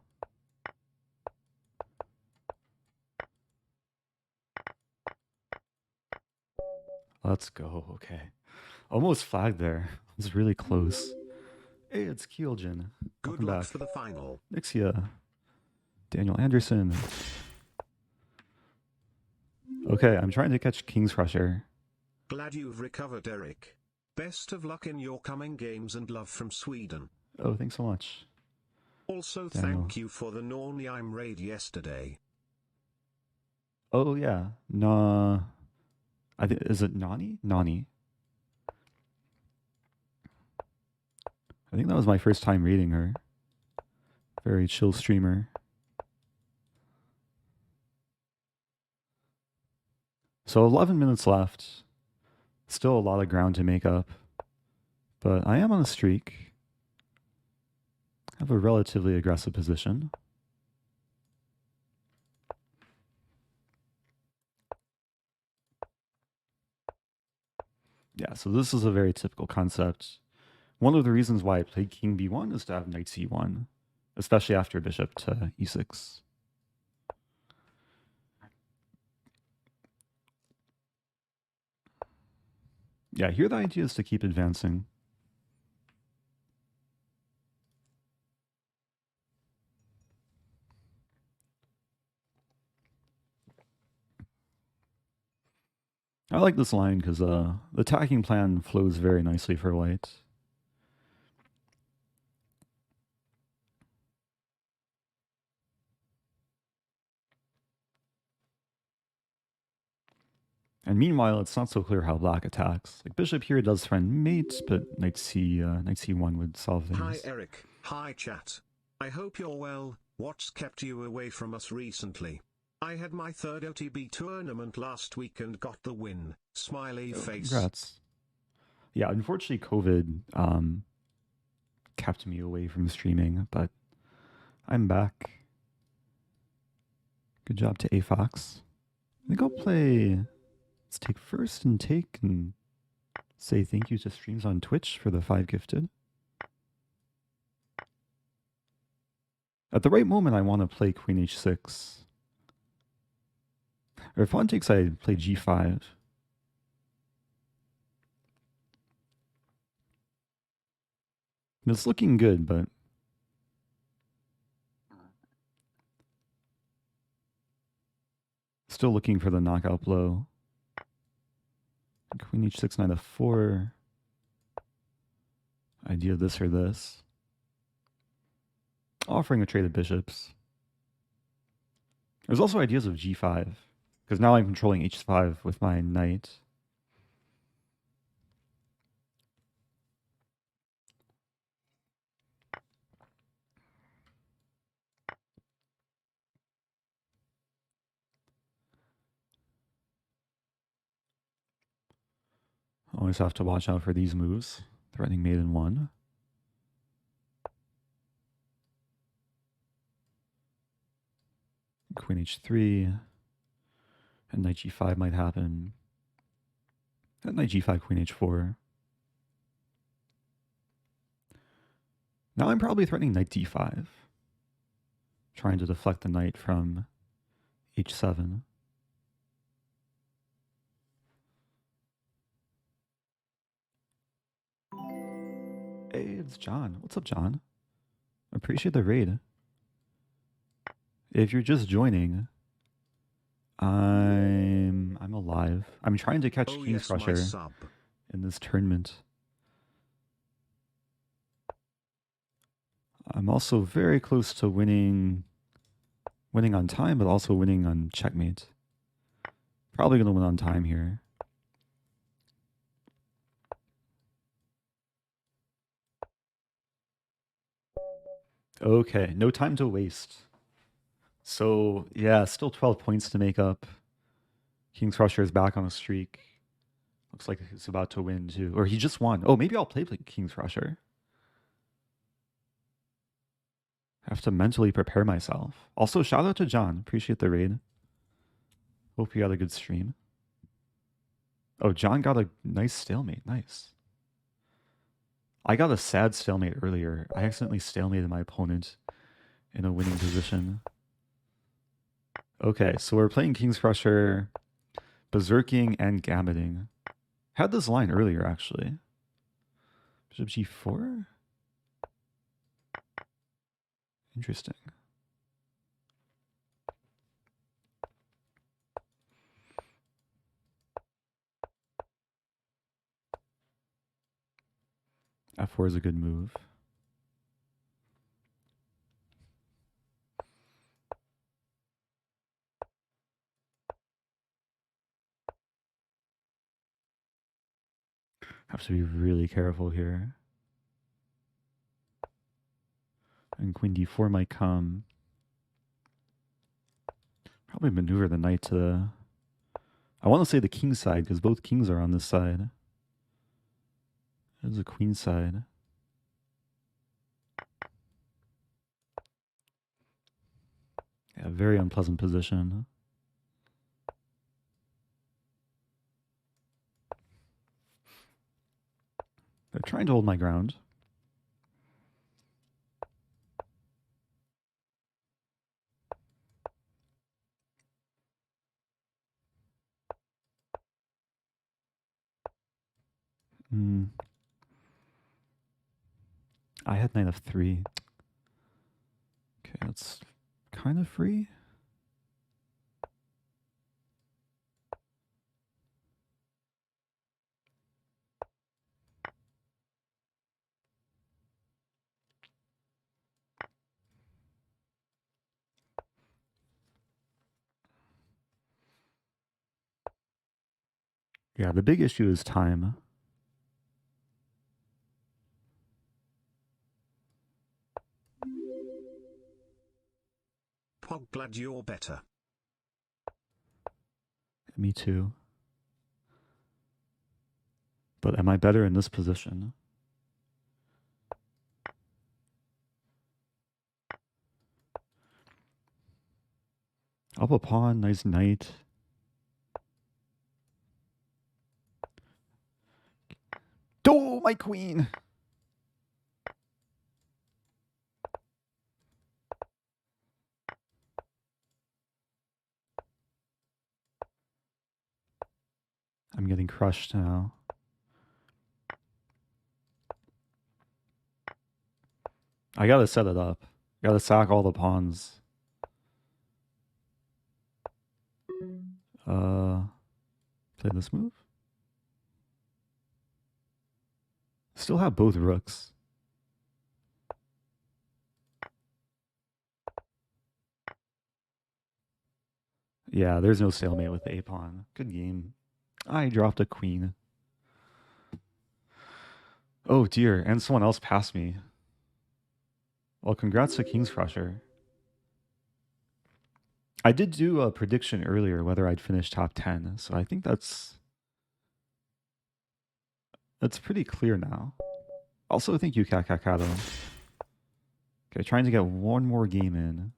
Let's go. Okay. Almost flagged there. It was really close. Hey, it's Keeljan. Good Welcome luck back. for the final. Nixia. Daniel Anderson. Okay, I'm trying to catch King's Crusher. Glad you've recovered, Eric. Best of luck in your coming games and love from Sweden. Oh, thanks so much. Also, Daniel. thank you for the Nornheim raid yesterday. Oh, yeah. Nah. Is it Nani? Nani. I think that was my first time reading her. Very chill streamer. So 11 minutes left. Still a lot of ground to make up. But I am on a streak. I have a relatively aggressive position. Yeah, so this is a very typical concept. One of the reasons why I played King B1 is to have Knight C1, especially after Bishop to E6. Yeah, here the idea is to keep advancing. I like this line because the attacking plan flows very nicely for white. And meanwhile, it's not so clear how black attacks. Like Bishop here does threaten mate, but Knight C1 would solve things. Hi Eric, hi chat. I hope you're well. What's kept you away from us recently? I had my third OTB tournament last week and got the win. Smiley face. Congrats. Yeah, unfortunately COVID kept me away from streaming, but I'm back. Good job to A-Fox. I think I'll play... Let's take first and take and say thank you to streams on Twitch for the 5 gifted. At the right moment, I want to play Queen H6. Or if pawn takes, I play G5. And it's looking good, but... Still looking for the knockout blow. Queen H6, Knight F4. Idea this or this. Offering a trade of bishops. There's also ideas of G5, because now I'm controlling H5 with my knight. Always have to watch out for these moves. Threatening mate in 1. Queen H3. And Knight G5 might happen. And Knight G5, Queen H4. Now I'm probably threatening Knight D5. Trying to deflect the knight from H7. Hey, it's John. What's up, John? Appreciate the raid. If you're just joining, I'm alive. I'm trying to catch King's Crusher in this tournament. I'm also very close to winning on time, but also winning on checkmate. Probably going to win on time here. Okay, no time to waste. So, yeah, still 12 points to make up. King's Crusher is back on a streak. Looks like he's about to win too. Or he just won. Oh, maybe I'll play King's Crusher. Have to mentally prepare myself. Also, shout out to John. Appreciate the raid. Hope you had a good stream. Oh, John got a nice stalemate. Nice. I got a sad stalemate earlier. I accidentally stalemated my opponent in a winning position. Okay, so we're playing King's Crusher, Berserking, and Gammoning. Had this line earlier, actually. Bishop g4? Interesting. f4 is a good move. Have to be really careful here. And queen d4 might come. Probably maneuver the knight to the... I want to say the king side, because both kings are on this side. There's a queen side. Yeah, very unpleasant position. They're trying to hold my ground. I had knight f3. Okay, that's kind of free. Yeah, the big issue is time. Pog, glad you're better. Me too. But am I better in this position? Up a pawn, nice knight. Oh, my queen! I'm getting crushed now. I gotta set it up. Gotta sack all the pawns. Play this move. Still have both rooks. Yeah, there's no stalemate with the a-pawn. Good game. I dropped a queen. Oh dear, and someone else passed me. Well, congrats to King's Crusher. I did do a prediction earlier whether I'd finish top 10, so I think that's pretty clear now. Also, thank you, Kakakato. Okay, trying to get one more game in.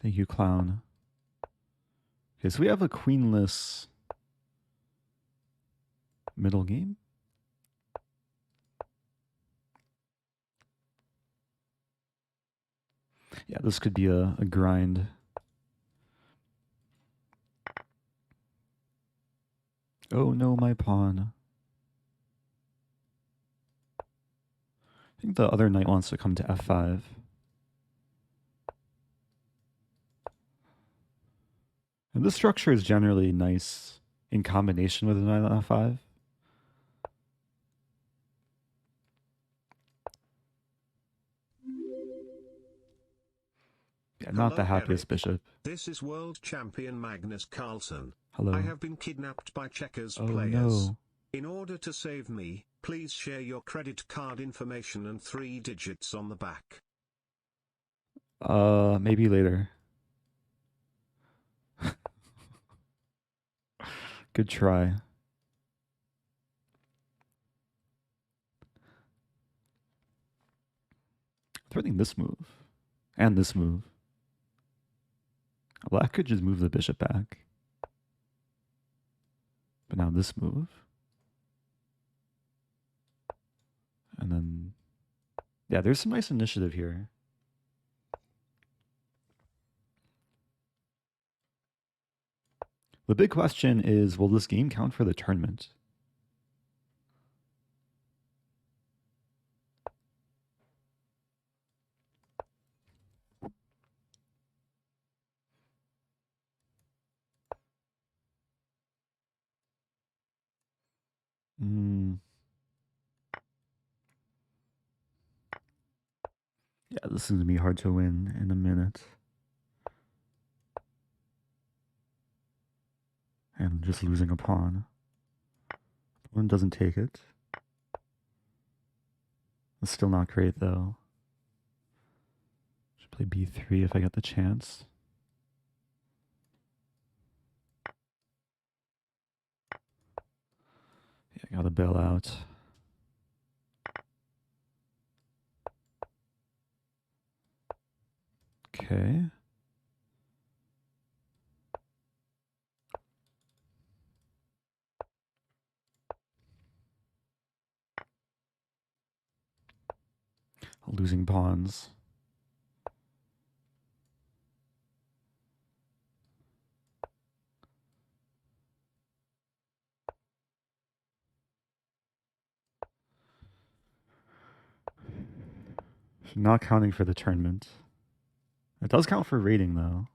Thank you, Clown. Okay, so we have a queenless middle game. Yeah, this could be a grind. Oh no, my pawn. I think the other knight wants to come to f5. And this structure is generally nice in combination with a knight on f5. Yeah, not the Hello, happiest Eric. bishop. This is world champion Magnus Carlsen. Hello. I have been kidnapped by checkers Oh players. no. In order to save me, please share your credit card information and 3 digits on the back. Maybe later. Good try. Threatening this move. And this move. Black could just move the bishop back. But now this move. And then... yeah, there's some nice initiative here. The big question is, will this game count for the tournament? Yeah, this is going to be hard to win in a minute. And just losing a pawn. One doesn't take it. It's still not great though. Should play b3 if I get the chance. Yeah, gotta bail out. Okay. Losing pawns. Not counting for the tournament. It does count for rating though.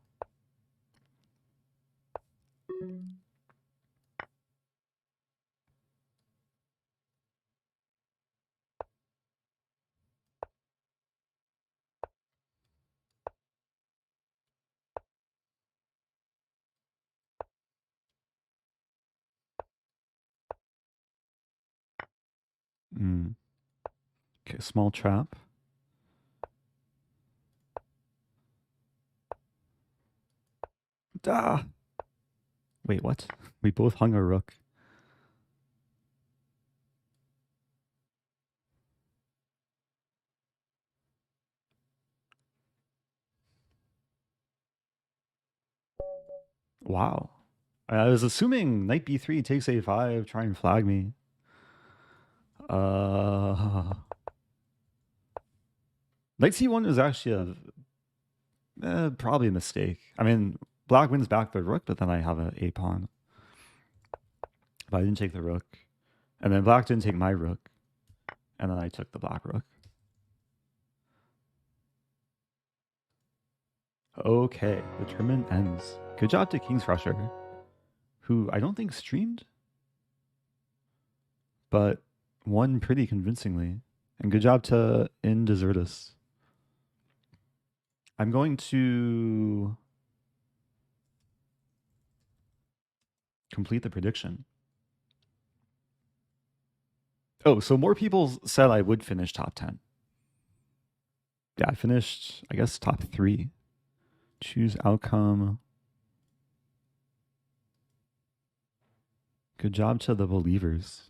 Okay, small trap. Ah! Wait, what? We both hung a rook. Wow. I was assuming knight b3 takes a5, try and flag me. Knight c1 is actually probably a mistake. I mean, black wins back the rook, but then I have a pawn. But I didn't take the rook. And then black didn't take my rook. And then I took the black rook. Okay, the tournament ends. Good job to King's Crusher, who I don't think streamed, but won pretty convincingly. And good job to Indesertus. I'm going to complete the prediction. Oh, so more people said I would finish top 10. Yeah, I finished, I guess, top 3. Choose outcome. Good job to the believers.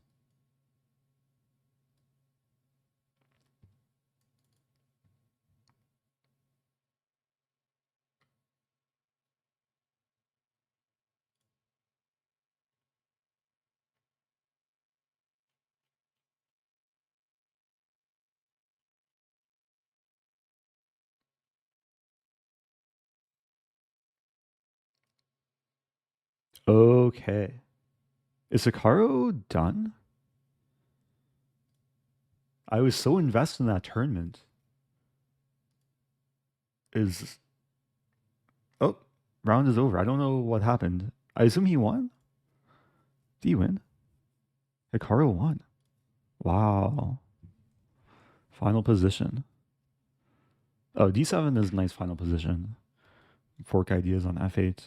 Okay. Is Hikaru done? I was so invested in that tournament. Oh, round is over. I don't know what happened. I assume he won? Did he win? Hikaru won. Wow. Final position. Oh, d7 is a nice final position. Fork ideas on f8.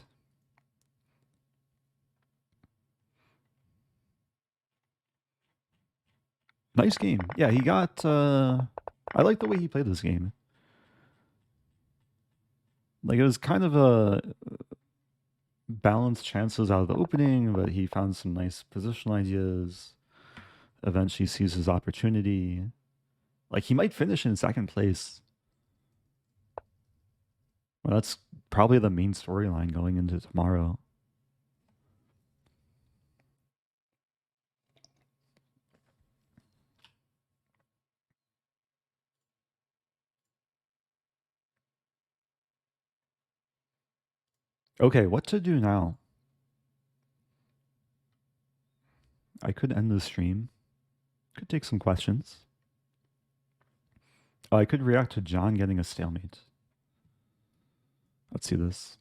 Nice game. Yeah, he got... I like the way he played this game. Like, it was kind of a balanced chances out of the opening, but he found some nice positional ideas. Eventually sees his opportunity. Like, he might finish in second place. Well, that's probably the main storyline going into tomorrow. Okay, what to do now? I could end the stream. Could take some questions. I could react to John getting a stalemate. Let's see this.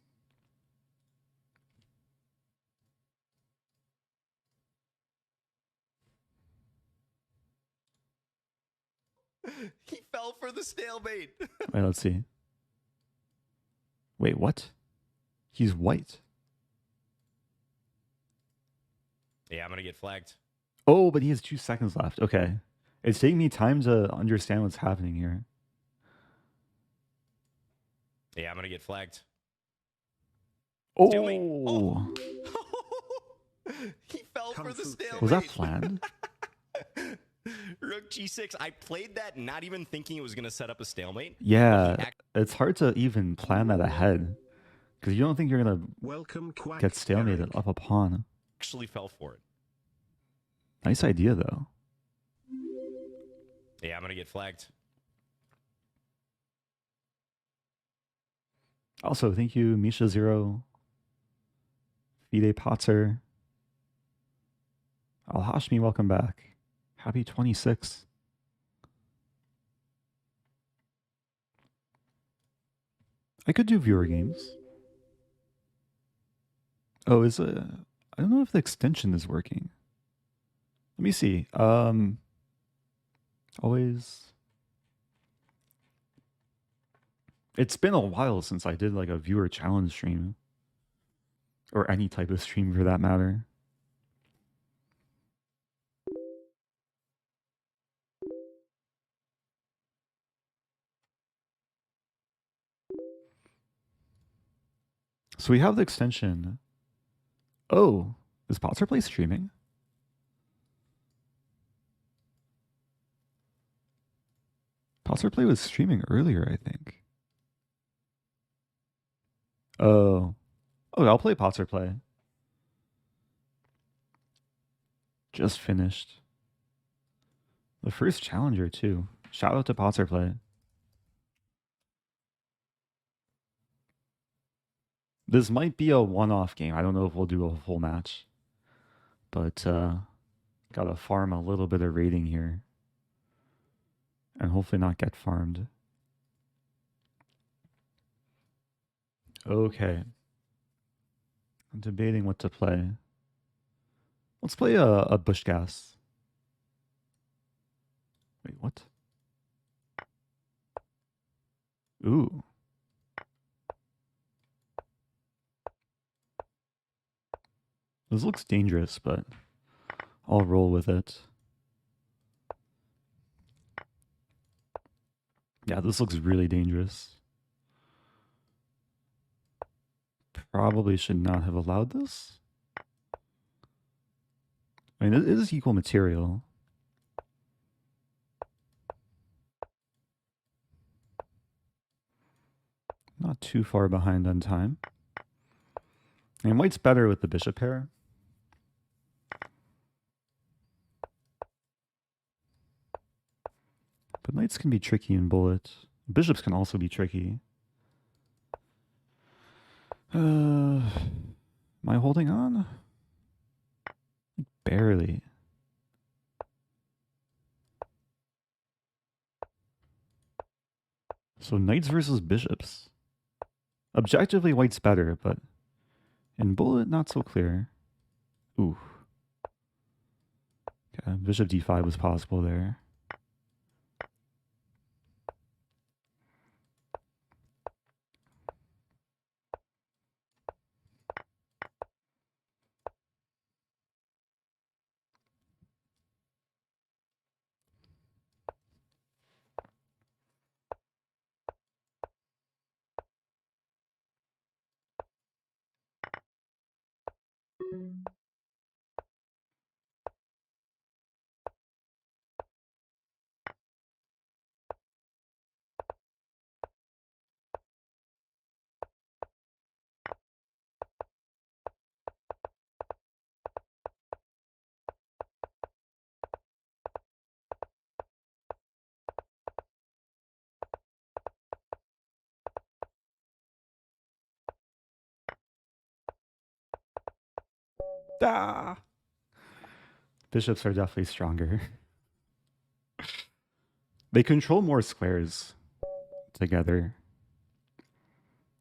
He fell for the stalemate. Wait, let's see. Wait, what? He's white. Yeah, I'm going to get flagged. Oh, but he has 2 seconds left. Okay. It's taking me time to understand what's happening here. Yeah, I'm going to get flagged. Oh! He fell for the stalemate. Was that planned? Rook G6. I played that not even thinking it was going to set up a stalemate. Yeah, it's hard to even plan that ahead. Because you don't think you're going to get stalemated up a pawn. Actually fell for it. Nice idea, though. Yeah, I'm going to get flagged. Also, thank you, Misha Zero, Fide Potzer, Al Hashmi, welcome back. Happy 26. I could do viewer games. Oh, I don't know if the extension is working. Let me see. Always. It's been a while since I did like a viewer challenge stream. Or any type of stream for that matter. So we have the extension. Oh, is Potzer Play streaming? Potzer Play was streaming earlier, I think. Oh, I'll play Potzer Play. Just finished. The first challenger, too. Shout out to Potzer Play. This might be a one-off game. I don't know if we'll do a full match. But, gotta farm a little bit of rating here. And hopefully not get farmed. Okay. I'm debating what to play. Let's play a bush gas. Wait, what? Ooh. This looks dangerous, but I'll roll with it. Yeah, this looks really dangerous. Probably should not have allowed this. I mean, it is equal material. Not too far behind on time. And white's better with the bishop pair. But knights can be tricky in bullet. Bishops can also be tricky. Am I holding on? Barely. So knights versus bishops. Objectively, white's better, but in bullet, not so clear. Ooh. Okay, bishop d5 was possible there. Ah! Bishops are definitely stronger. They control more squares together.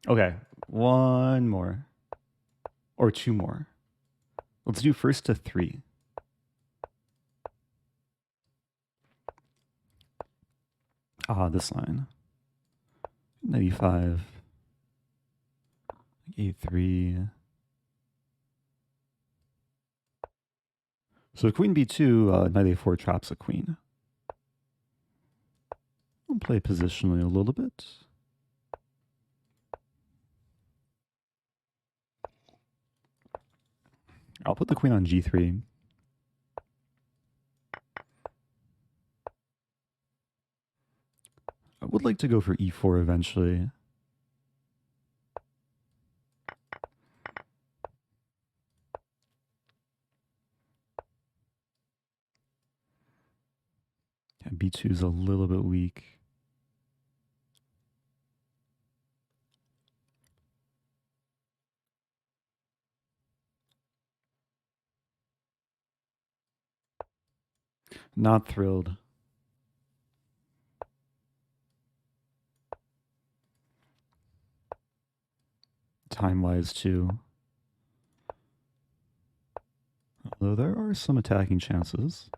Okay, one more. Or two more. Let's do first to 3. This line. 95. A3. So queen b2, knight a4 traps a queen. I'll play positionally a little bit. I'll put the queen on g3. I would like to go for e4 eventually. Yeah, b2 is a little bit weak. Not thrilled. Time-wise, too. Although there are some attacking chances.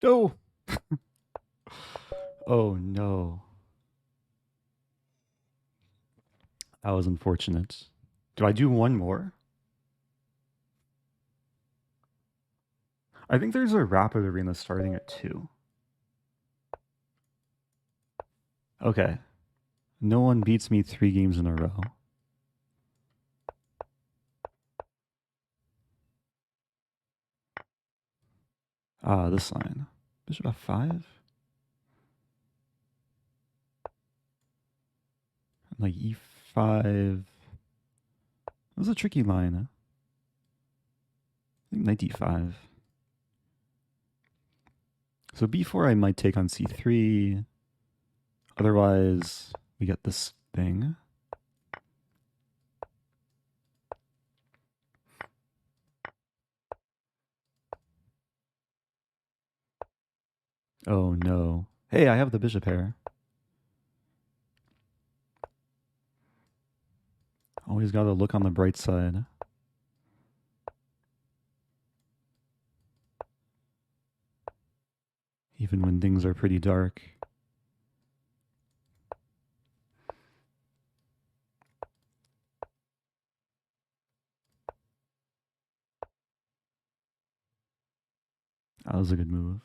Oh! Oh, no. That was unfortunate. Do I do one more? I think there's a rapid arena starting at 2. Okay. No one beats me 3 games in a row. This line. Bishop f5? Like e5. That was a tricky line. I think knight d5. So b4 I might take on c3. Otherwise, we get this thing. Oh no. Hey, I have the bishop pair. Always gotta look on the bright side. Even when things are pretty dark. That was a good move.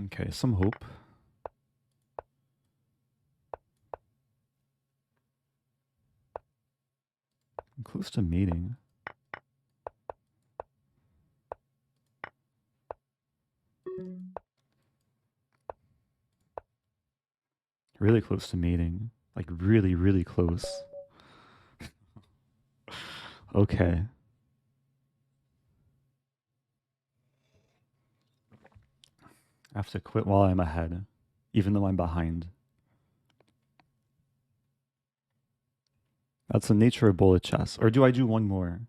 Okay, some hope. I'm close to mating. Really close to mating. Like really, really close. Okay. I have to quit while I'm ahead, even though I'm behind. That's the nature of bullet chess. Or do I do one more?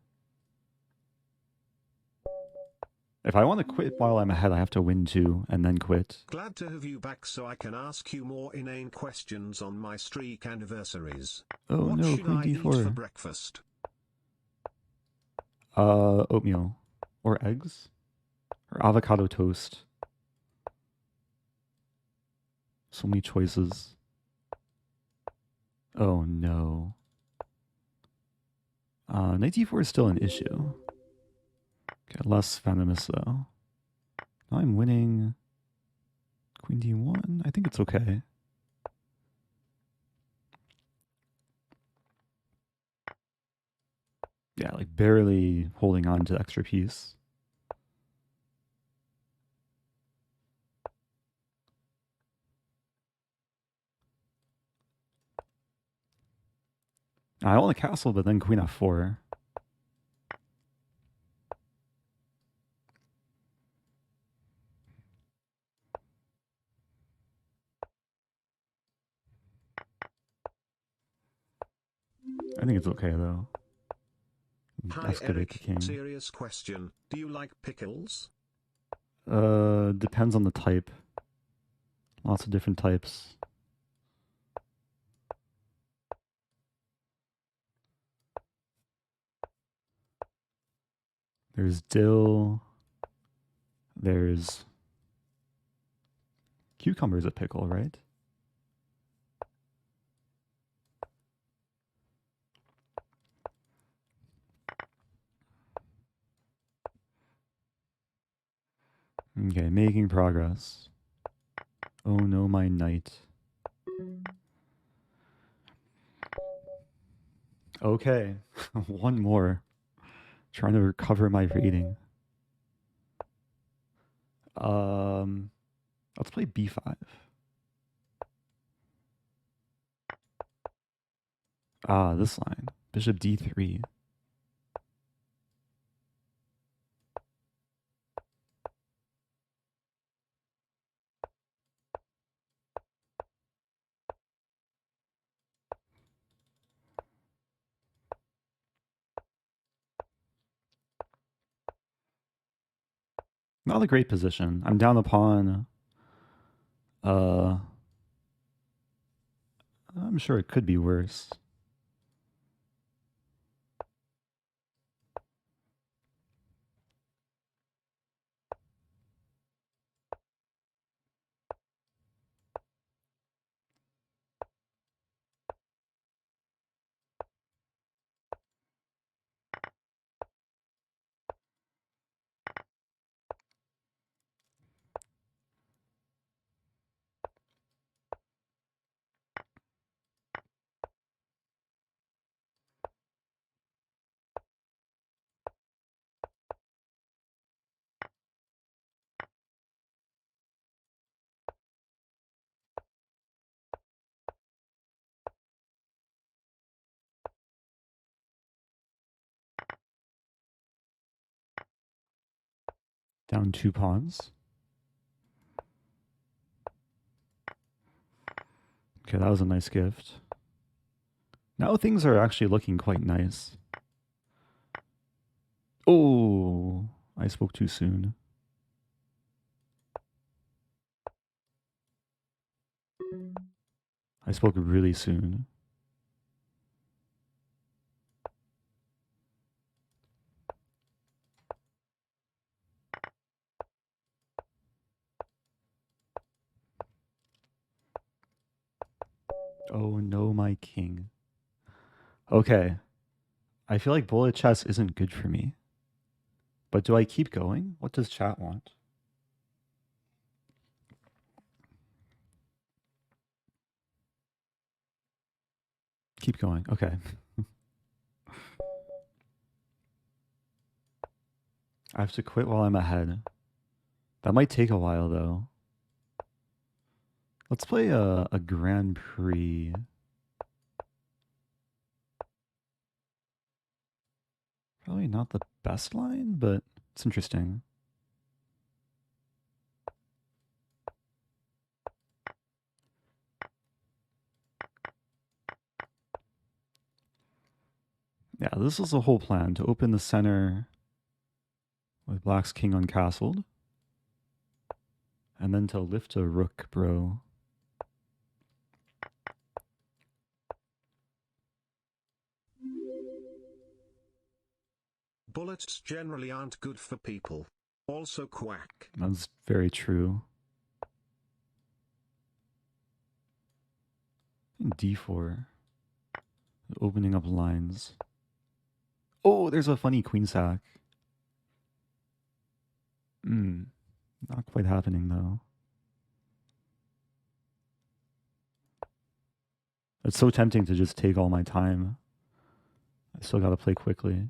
If I want to quit while I'm ahead, I have to win 2 and then quit. Glad to have you back so I can ask you more inane questions on my streak anniversaries. Oh What no, should queen I eat for d4. breakfast? Oatmeal. Or eggs? Or avocado toast. So many choices. Oh no. Knight d4 is still an issue. Okay, less venomous though. Now I'm winning. Queen d1. I think it's okay. Yeah, like barely holding on to the extra piece. I want a castle, but then queen f4. I think it's okay though. Hi Excavate the Eric, king. serious question. Do you like pickles? Depends on the type. Lots of different types. There's dill. There's cucumber's a pickle, right? Okay, making progress. Oh no, my knight. Okay, one more. Trying to recover my rating. Let's play b5. Ah, this line. Bishop d3. Not a great position. I'm down a pawn. I'm sure it could be worse. Down 2 pawns. Okay, that was a nice gift. Now things are actually looking quite nice. Oh, I spoke too soon. I spoke really soon. Oh no, my king. Okay. I feel like bullet chess isn't good for me. But do I keep going? What does chat want? Keep going. Okay. I have to quit while I'm ahead. That might take a while though. Let's play a Grand Prix. Probably not the best line, but it's interesting. this was the whole plan, to open the center with black's king uncastled. And then to lift a rook, bro. Bullets generally aren't good for people. Also quack. That's very true. D4. Opening up lines. Oh, there's a funny queen sack. Not quite happening though. It's so tempting to just take all my time. I still gotta play quickly.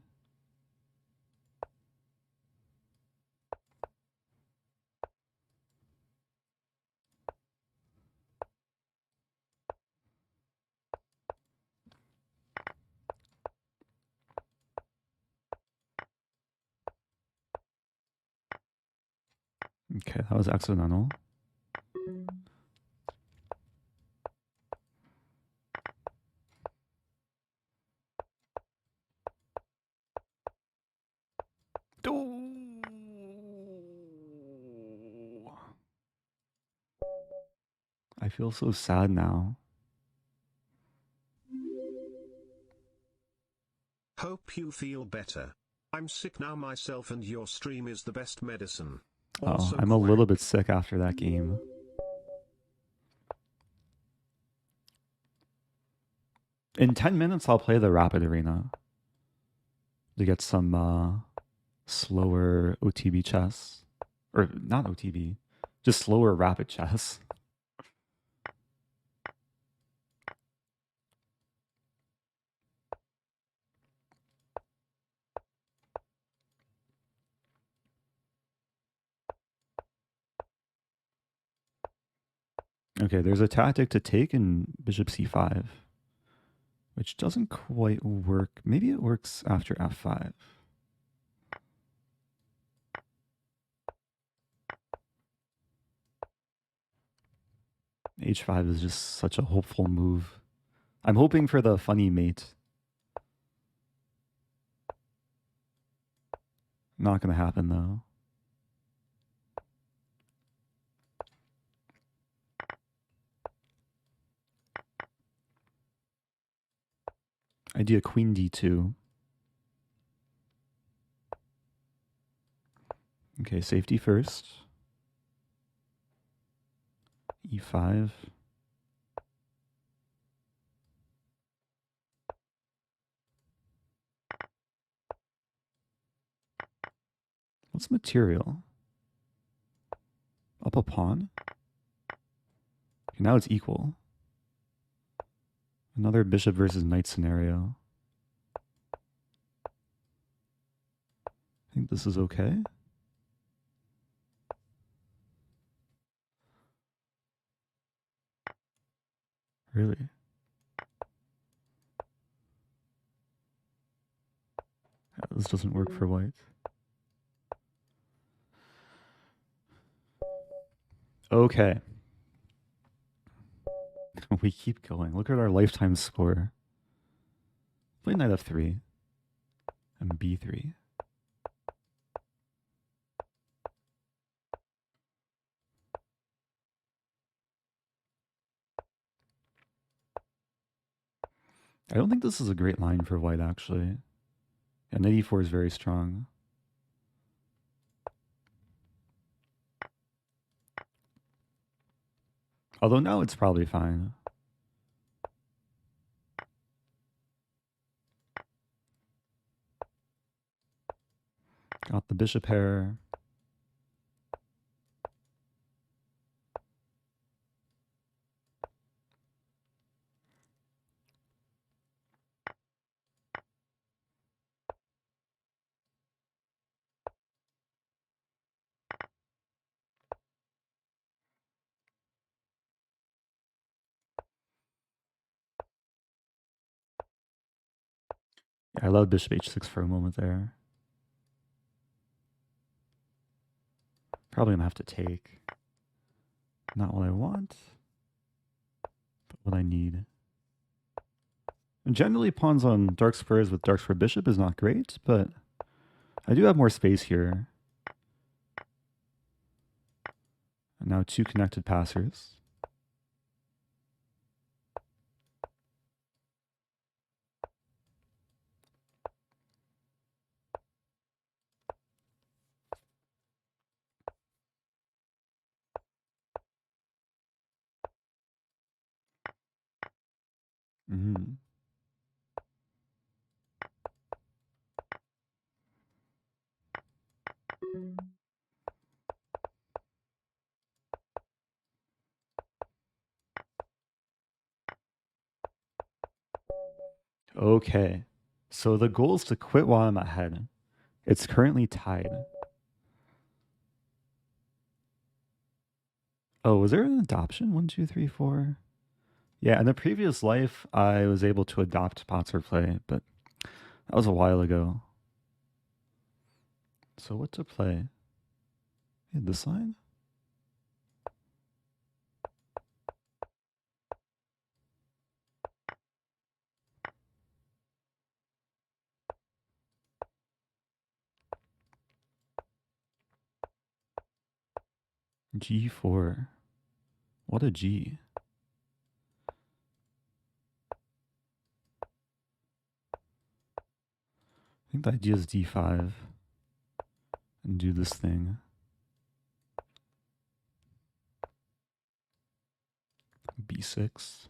Okay, that was accidental. I feel so sad now. Hope you feel better. I'm sick now myself and your stream is the best medicine. Oh, Also I'm a quack. little bit sick after that game. In 10 minutes, I'll play the Rapid Arena to get some slower OTB chess. Or not OTB, just slower rapid chess. Okay, there's a tactic to take in bishop c5, which doesn't quite work. Maybe it works after f5. h5 is just such a hopeful move. I'm hoping for the funny mate. Not going to happen, though. Idea queen d2. Okay, safety first. e5. What's material? Up a pawn? Okay, now it's equal. Another bishop versus knight scenario. I think this is okay. Really? Yeah, this doesn't work for white. Okay. We keep going. Look at our lifetime score. Play knight f3 and b3. I don't think this is a great line for white, actually. Yeah, knight e4 is very strong. Although now it's probably fine. Got the bishop pair. Yeah, I love bishop h6 for a moment there. Probably gonna have to take. Not what I want, but what I need. And generally, pawns on dark squares with dark square bishop is not great, but I do have more space here. And now 2 connected passers. Mm-hmm. Okay. So the goal is to quit while I'm ahead. It's currently tied. Oh, was there an adoption? 1, 2, 3, 4. Yeah, in the previous life, I was able to adopt Potser play, but that was a while ago. So what to play? Yeah, this line? G4. What a G. I think the idea is D5 and do this thing. B6.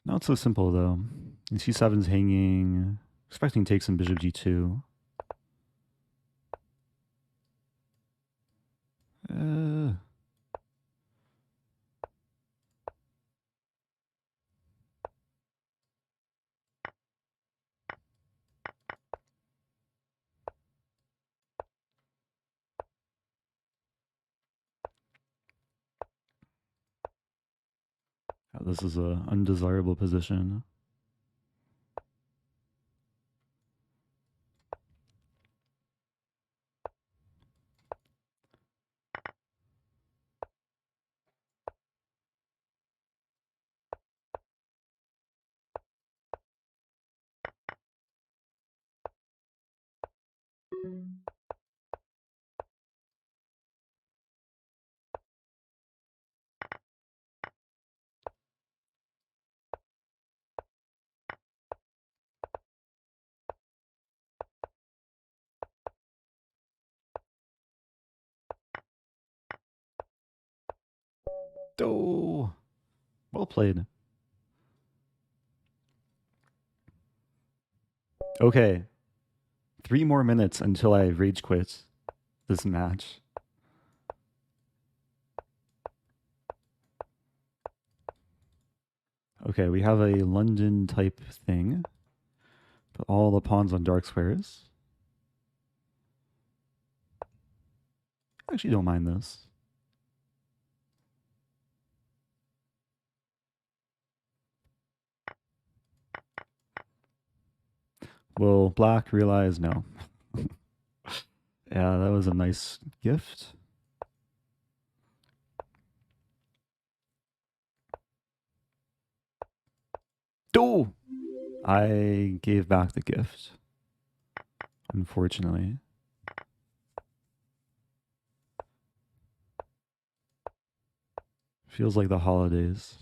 Not so simple though. And C7's hanging. Expecting takes in bishop G2. Uh, this is a undesirable position. Oh, well played. Okay, 3 more minutes until I rage quit this match. Okay, we have a London type thing. Put all the pawns on dark squares. I actually don't mind this. Will black realize no? Yeah, that was a nice gift. Oh! I gave back the gift. Unfortunately. Feels like the holidays.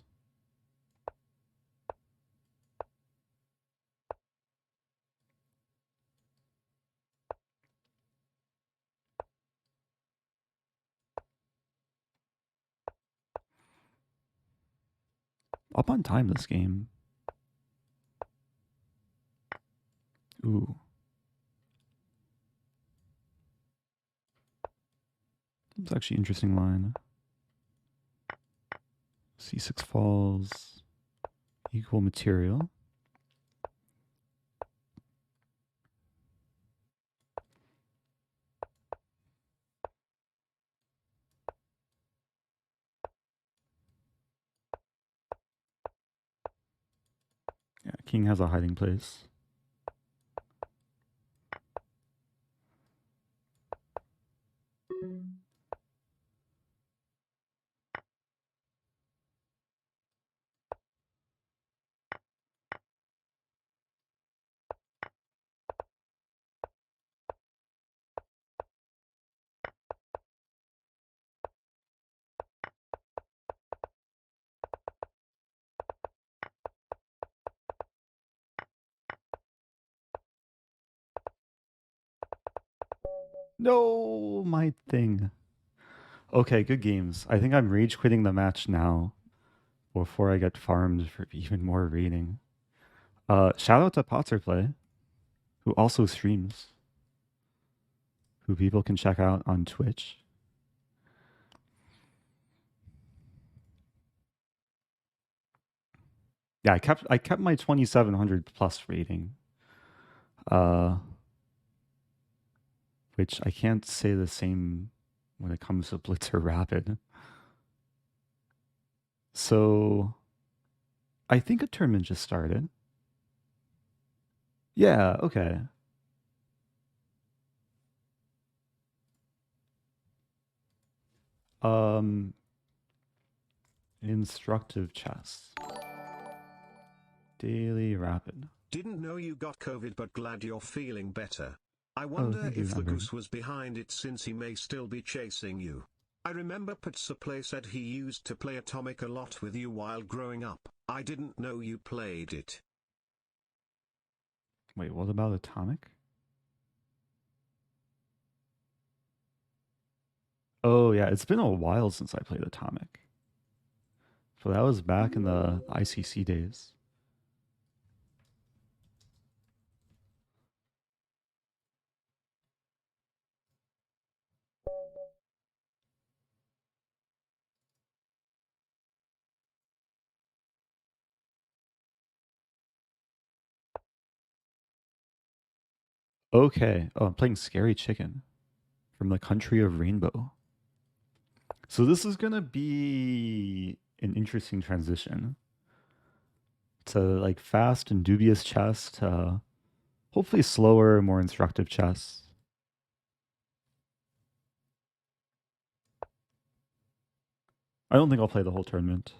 Up on time this game. Ooh. It's actually an interesting line. C6 falls. Equal material. king has a hiding place. No, my thing. Okay, good games. I think I'm rage quitting the match now before I get farmed for even more rating. Shout out to Potterplay, who also streams, who people can check out on Twitch. Yeah, I kept my 2700 plus rating. Which I can't say the same when it comes to Blitz or Rapid. So I think a tournament just started. Yeah, okay. Instructive chess. Daily Rapid. Didn't know you got COVID, but glad you're feeling better. I Oh, wonder thank you, if the Amber. goose was behind it, since he may still be chasing you. I remember Patsaplay said he used to play Atomic a lot with you while growing up. I didn't know you played it. Wait, what about Atomic? Oh, yeah, it's been a while since I played Atomic. So that was back in the ICC days. Okay. Oh, I'm playing Scary Chicken from the Country of Rainbow. So this is gonna be an interesting transition to like fast and dubious chess to hopefully slower, more instructive chess. I don't think I'll play the whole tournament.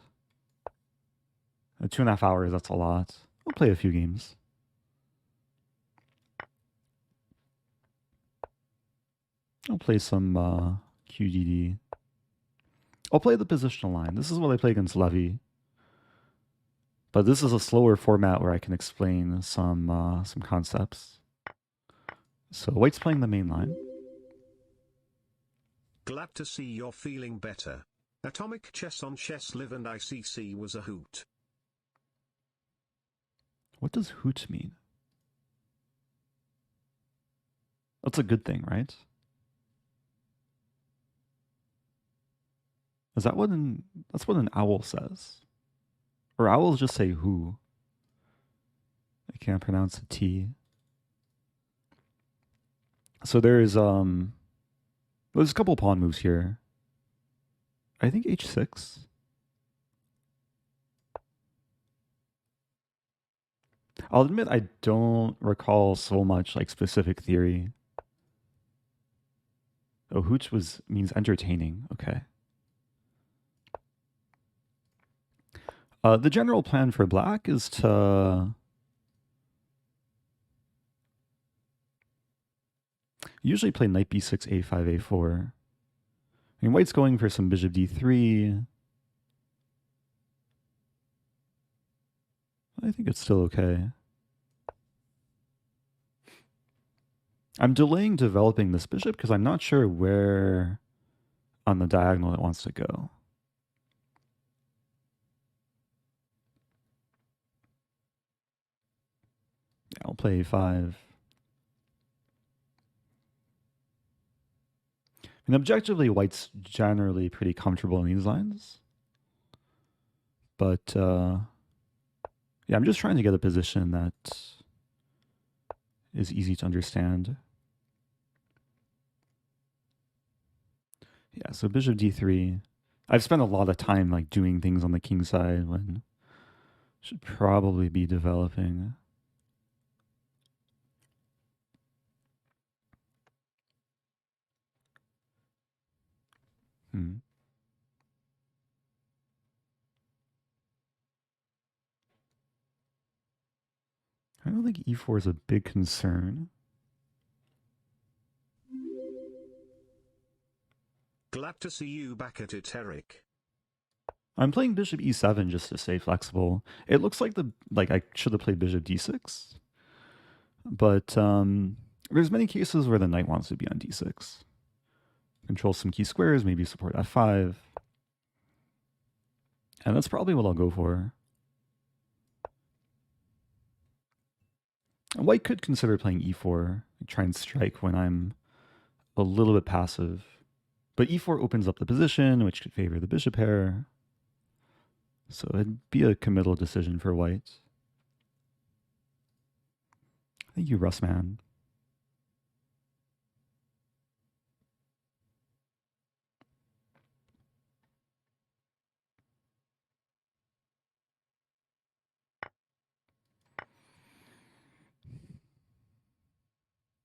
2.5 hours, that's a lot. I'll play a few games. I'll play some QDD. I'll play the positional line. This is what I play against Levy. But this is a slower format where I can explain some concepts. So White's playing the main line. Glad to see you're feeling better. Atomic chess on Chess Live and ICC was a hoot. What does hoot mean? That's a good thing, right? Is that that's what an owl says? Or owls just say who? I can't pronounce the T. So there's a couple pawn moves here. I think h6. I'll admit I don't recall so much like specific theory. Oh, hooch means entertaining. Okay. The general plan for black is to usually play knight b6, a5, a4. I mean, white's going for some bishop d3. I think it's still okay. I'm delaying developing this bishop because I'm not sure where on the diagonal it wants to go. Yeah, I'll play a5. And objectively, white's generally pretty comfortable in these lines. But yeah, I'm just trying to get a position that is easy to understand. Yeah, so bishop d3. I've spent a lot of time like doing things on the king side when Should probably be developing. Hmm. I don't think e4 is a big concern. Glad to see you back at it, Eric. I'm playing bishop e7 just to stay flexible. It looks like I should have played bishop d6, but there's many cases where the knight wants to be on d6. Control some key squares, maybe support f5, and that's probably what I'll go for. White could consider playing e4, try and strike when I'm a little bit passive, but e4 opens up the position, which could favor the bishop pair. So it'd be a committal decision for white. Thank you, Russman.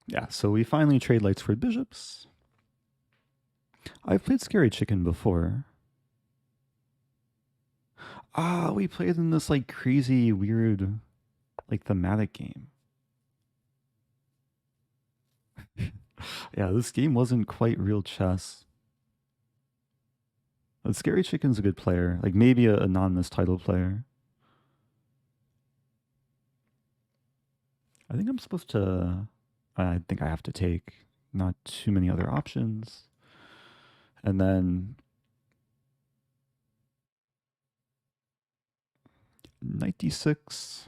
Yeah, so we finally trade lights for bishops. I've played Scary Chicken before. Ah, we played in this like crazy, weird, like thematic game. Yeah, this game wasn't quite real chess. But Scary Chicken's a good player, like maybe an anonymous title player. I think I'm supposed to. I think I have to take not too many other options. And then knight d6.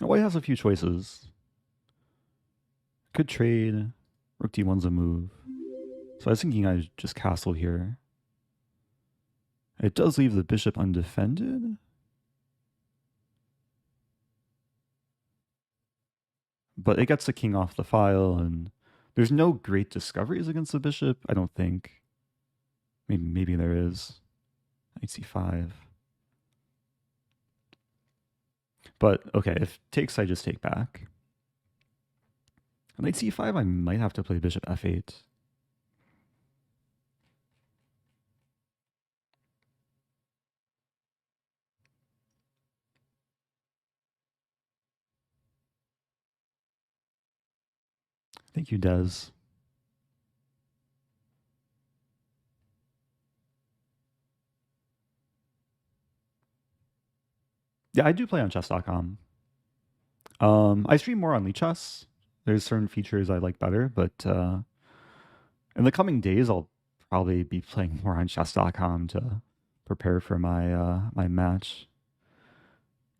White has a few choices. Could trade. Rook d1's a move. So I was thinking I just castle here. It does leave the bishop undefended. But it gets the king off the file, and there's no great discoveries against the bishop, I don't think. Maybe there is. Knight c5. But okay, if takes, I just take back. Knight c5, I might have to play bishop f8. Thank you, Des. Yeah, I do play on chess.com. I stream more on Chess. There's certain features I like better, but in the coming days, I'll probably be playing more on chess.com to prepare for my match,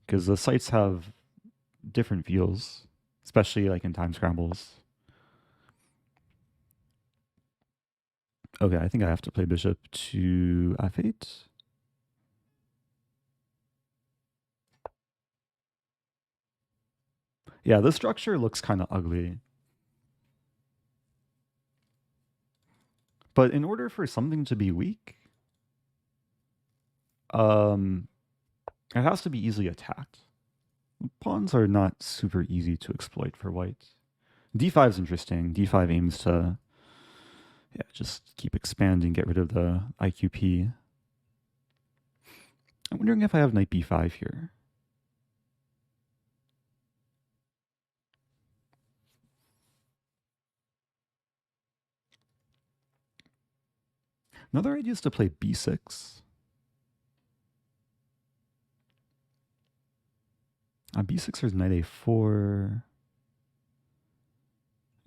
because the sites have different feels, especially like in time scrambles. Okay, I think I have to play bishop to f8. Yeah, this structure looks kind of ugly. But in order for something to be weak, it has to be easily attacked. Pawns are not super easy to exploit for white. d5 is interesting. d5 aims to just keep expanding, get rid of the IQP. I'm wondering if I have knight b5 here. Another idea is to play b6. On b6, there's knight a4,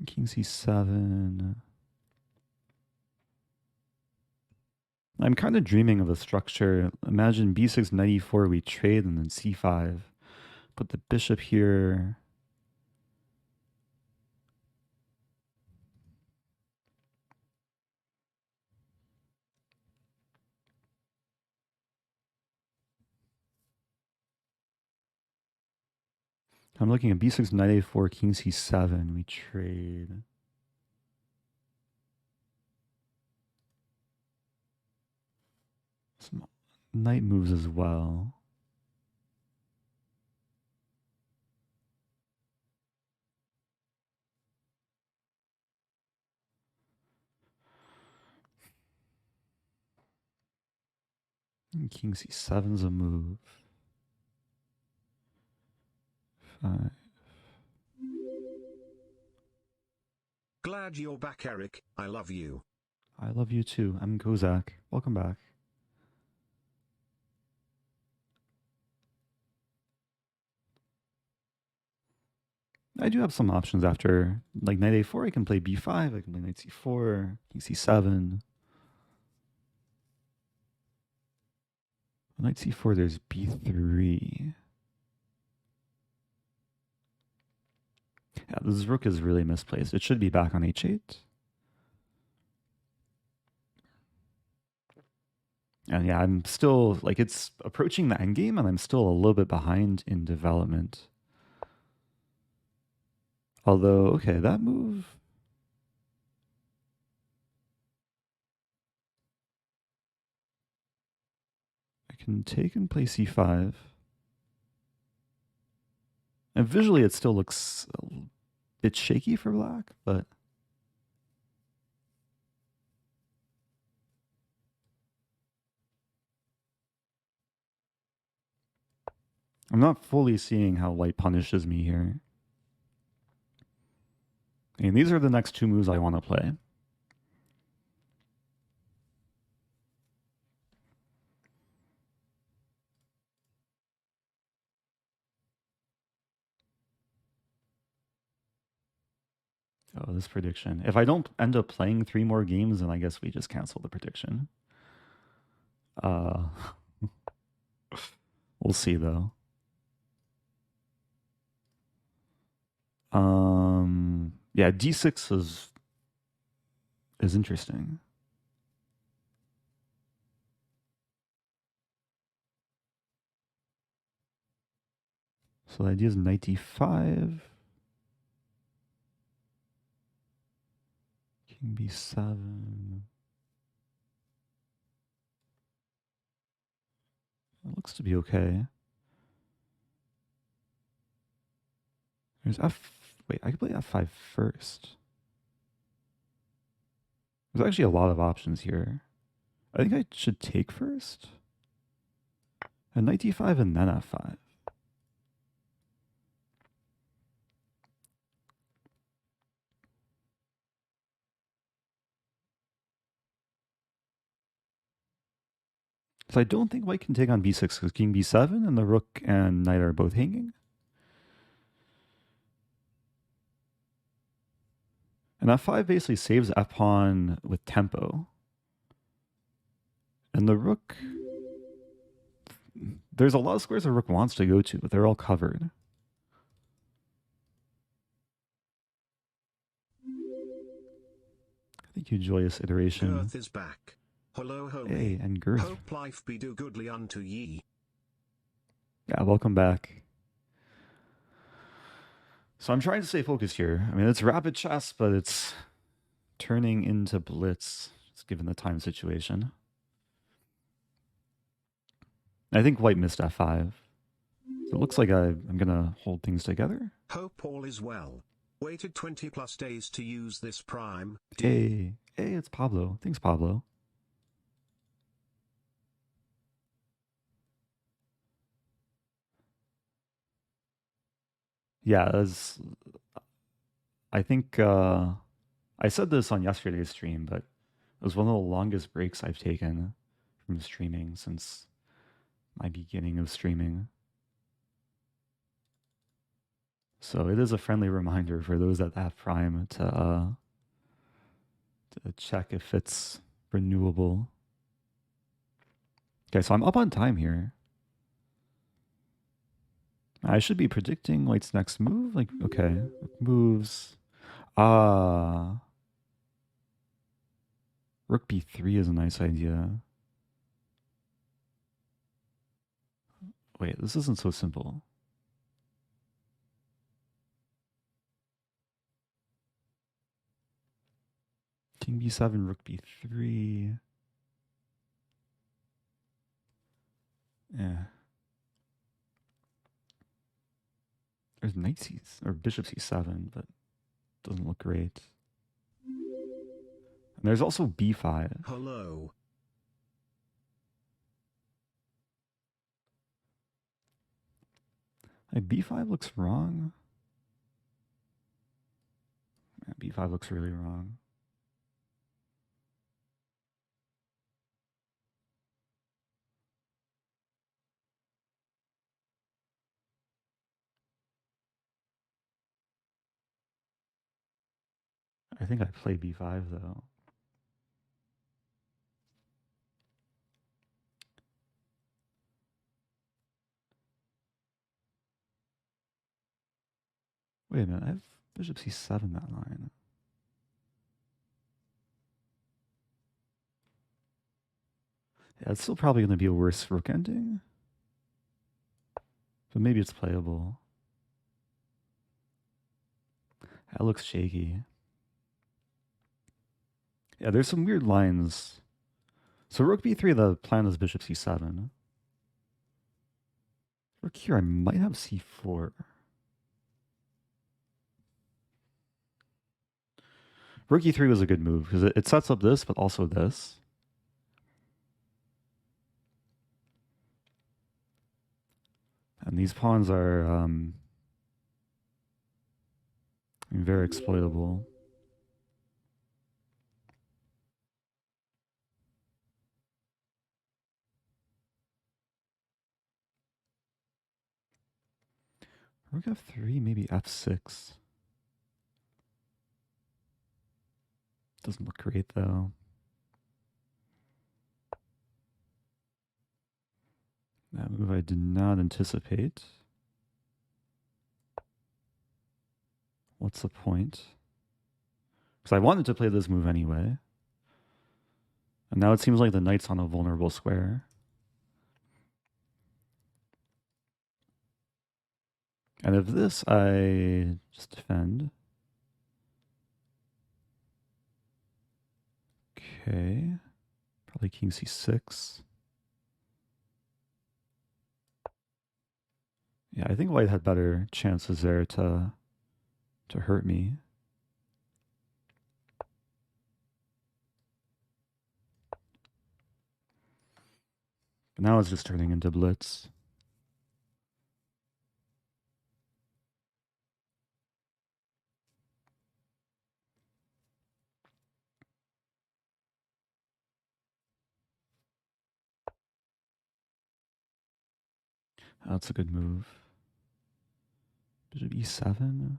king c7. I'm kind of dreaming of a structure. Imagine b6, knight e4, we trade, and then c5. Put the bishop here. I'm looking at b6, knight a4, king c7. We trade. Some knight moves as well. And king c7's a move. 5. Glad you're back, Eric. I love you. I love you too. I'm Kozak. Welcome back. I do have some options after, like knight a4. I can play b5. I can play knight c4, king c7. Knight c4. There's b3. Yeah, this rook is really misplaced. It should be back on h8. And yeah, I'm still, like, it's approaching the endgame, and I'm still a little bit behind in development. Although, okay, that move... I can take and play c5. And visually, it still looks a bit shaky for black, but... I'm not fully seeing how white punishes me here. And these are the next two moves I want to play. Oh, this prediction. If I don't end up playing 3 more games, then I guess we just cancel the prediction. We'll see though. Yeah, d6 is interesting. So the idea is knight d5. King b7. It looks to be okay. There's f... Wait, I could play f5 first. There's actually a lot of options here. I think I should take first. And knight d5 and then f5. So I don't think white can take on b6 because king b7 and the rook and knight are both hanging. And f5 basically saves f pawn with tempo. And the rook... There's a lot of squares the rook wants to go to, but they're all covered. Thank you, Joyous Iteration. Girth is back. Hello, homie. Hey, and Girth. Hope life be do goodly unto ye. Yeah, welcome back. So I'm trying to stay focused here. I mean, it's rapid chess, but it's turning into blitz, just given the time situation. I think white missed f5. So it looks like I'm going to hold things together. Hope all is well. Waited 20 plus days to use this prime. Hey, it's Pablo. Thanks, Pablo. Yeah, as I think I said this on yesterday's stream, but it was one of the longest breaks I've taken from streaming since my beginning of streaming. So it is a friendly reminder for those that have Prime to check if it's renewable. Okay, so I'm up on time here. I should be predicting white's next move. Like, okay, moves. Rook b3 is a nice idea. Wait, this isn't so simple. e7, rook b3. Yeah. There's knight c or bishop c7, but doesn't look great. And there's also b5. Hello. Like b5 looks wrong. Yeah, b5 looks really wrong. I think I play b5 though. Wait a minute, I have bishop c7 that line. Yeah, it's still probably going to be a worse rook ending. But maybe it's playable. That looks shaky. Yeah, there's some weird lines. So rook b3, the plan is bishop c7. Rook here, I might have c4. Rook e3 was a good move because it sets up this, but also this. And these pawns are very exploitable. Rook f3, maybe f6. Doesn't look great though. That move I did not anticipate. What's the point? Because I wanted to play this move anyway. And now it seems like the knight's on a vulnerable square. And if this, I just defend. Okay. Probably king c6. Yeah, I think white had better chances there to hurt me. But now it's just turning into blitz. That's a good move. Bishop e7.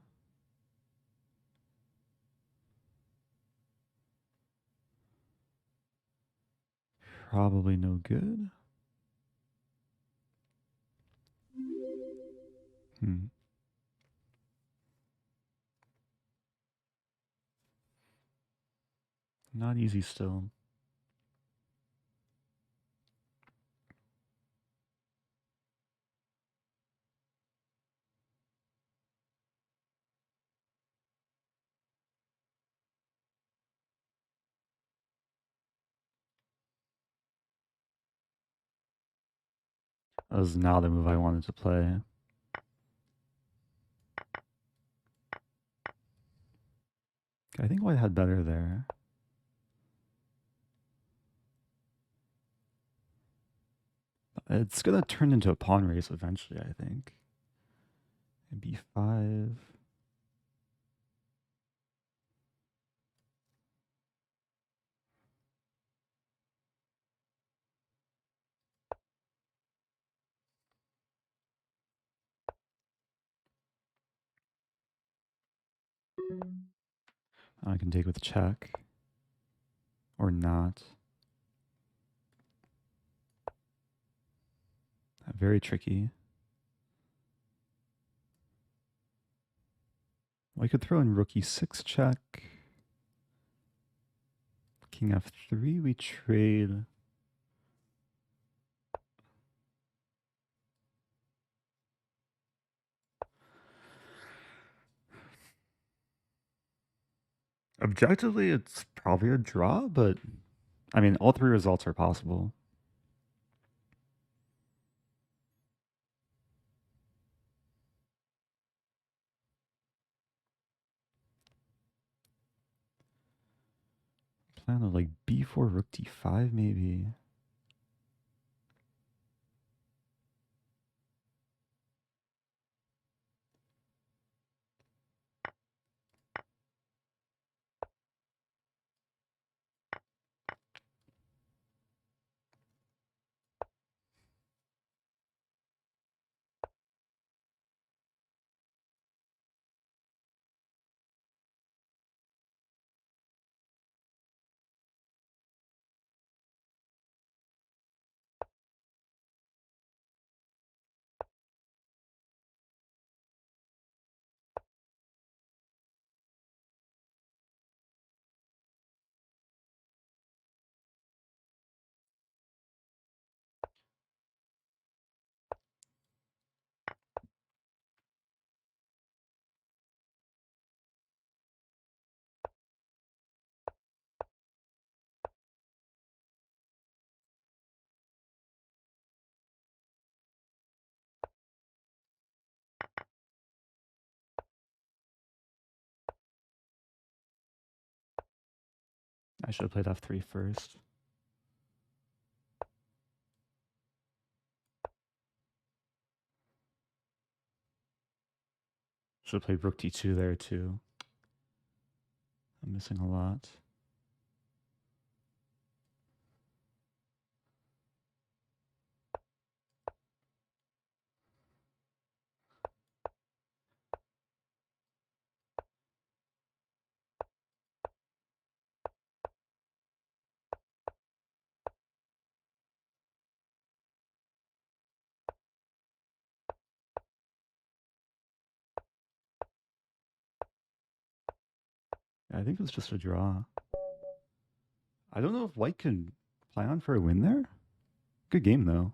Probably no good. Not easy still. That was not the move I wanted to play. I think white had better there. It's going to turn into a pawn race eventually, I think. And b5. I can take with check. Or not. Very tricky. Well, I could throw in rook e6 check. King f3, we trade. Objectively, it's probably a draw, but I mean, all three results are possible. Plan of like b4, rook d5, maybe. I should have played f3 first. Should have played rook d2 there too. I'm missing a lot. I think it's just a draw. I don't know if white can plan for a win there. Good game though.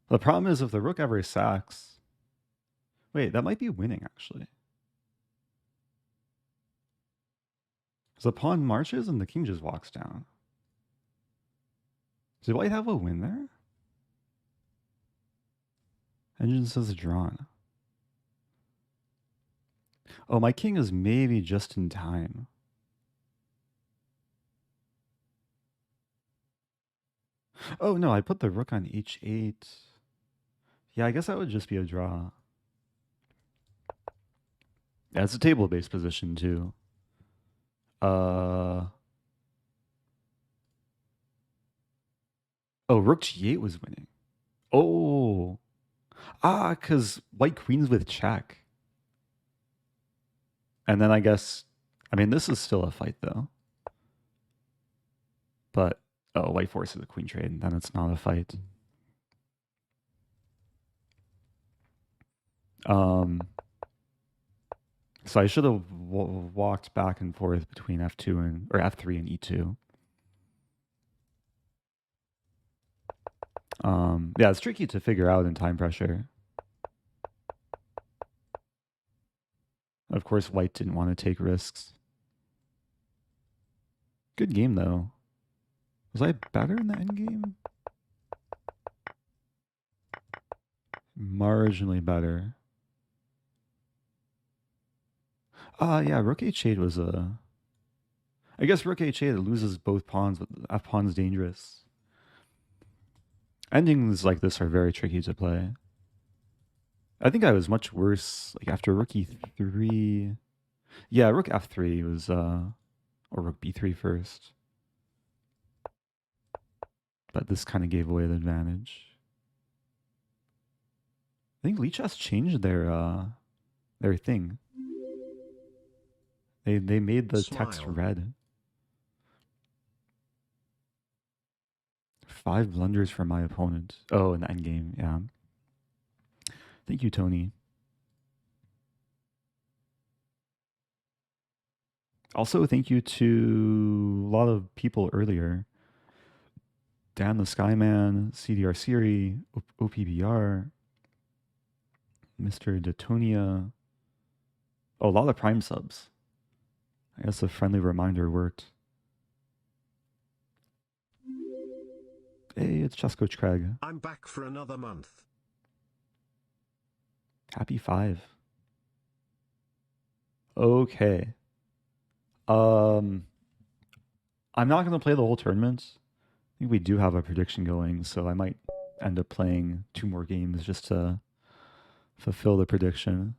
The problem is if the rook ever sacks. Wait, that might be winning actually. Because the pawn marches and the king just walks down. Did white have a win there? Engine says drawn. Oh, my king is maybe just in time. Oh no, I put the rook on h8. Yeah, I guess that would just be a draw. Yeah, it's a table-based position too. Oh, rook g8 was winning. Oh. Because white queens with check. And then I guess, I mean, this is still a fight though. But, oh, white forces a queen trade, and then it's not a fight. So I should have walked back and forth between f2 or f3 and e2. Yeah, it's tricky to figure out in time pressure. Of course, white didn't want to take risks. Good game, though. Was I better in the endgame? Marginally better. Yeah, rook h8 was a... I guess rook h8 loses both pawns, but f pawn's dangerous. Endings like this are very tricky to play. I think I was much worse like after rook e3. Yeah, rook f3 was or rook b3 first. But this kind of gave away the advantage. I think Lichess changed their thing. They made the text red. 5 blunders from my opponent. Oh, in the endgame, yeah. Thank you, Tony. Also, thank you to a lot of people earlier. Dan the Skyman, CDR Siri, OPBR, Mr. Detonia, Oh, a lot of Prime subs. I guess a friendly reminder worked. Hey, it's Chess Coach Craig. I'm back for another month. Happy 5. Okay. I'm not going to play the whole tournament. I think we do have a prediction going, so I might end up playing 2 more games just to fulfill the prediction.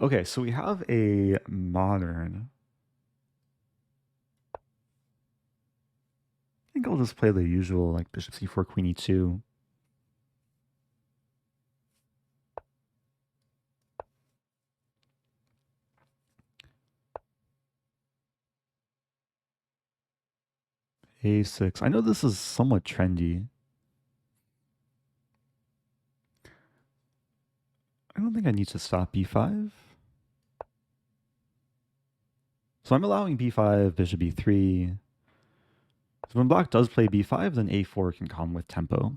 Okay, so we have a modern. I think I'll just play the usual, like bishop c4, queen e2. a6. I know this is somewhat trendy. I don't think I need to stop b5. So I'm allowing b5, bishop b3. So when black does play b5, then a4 can come with tempo.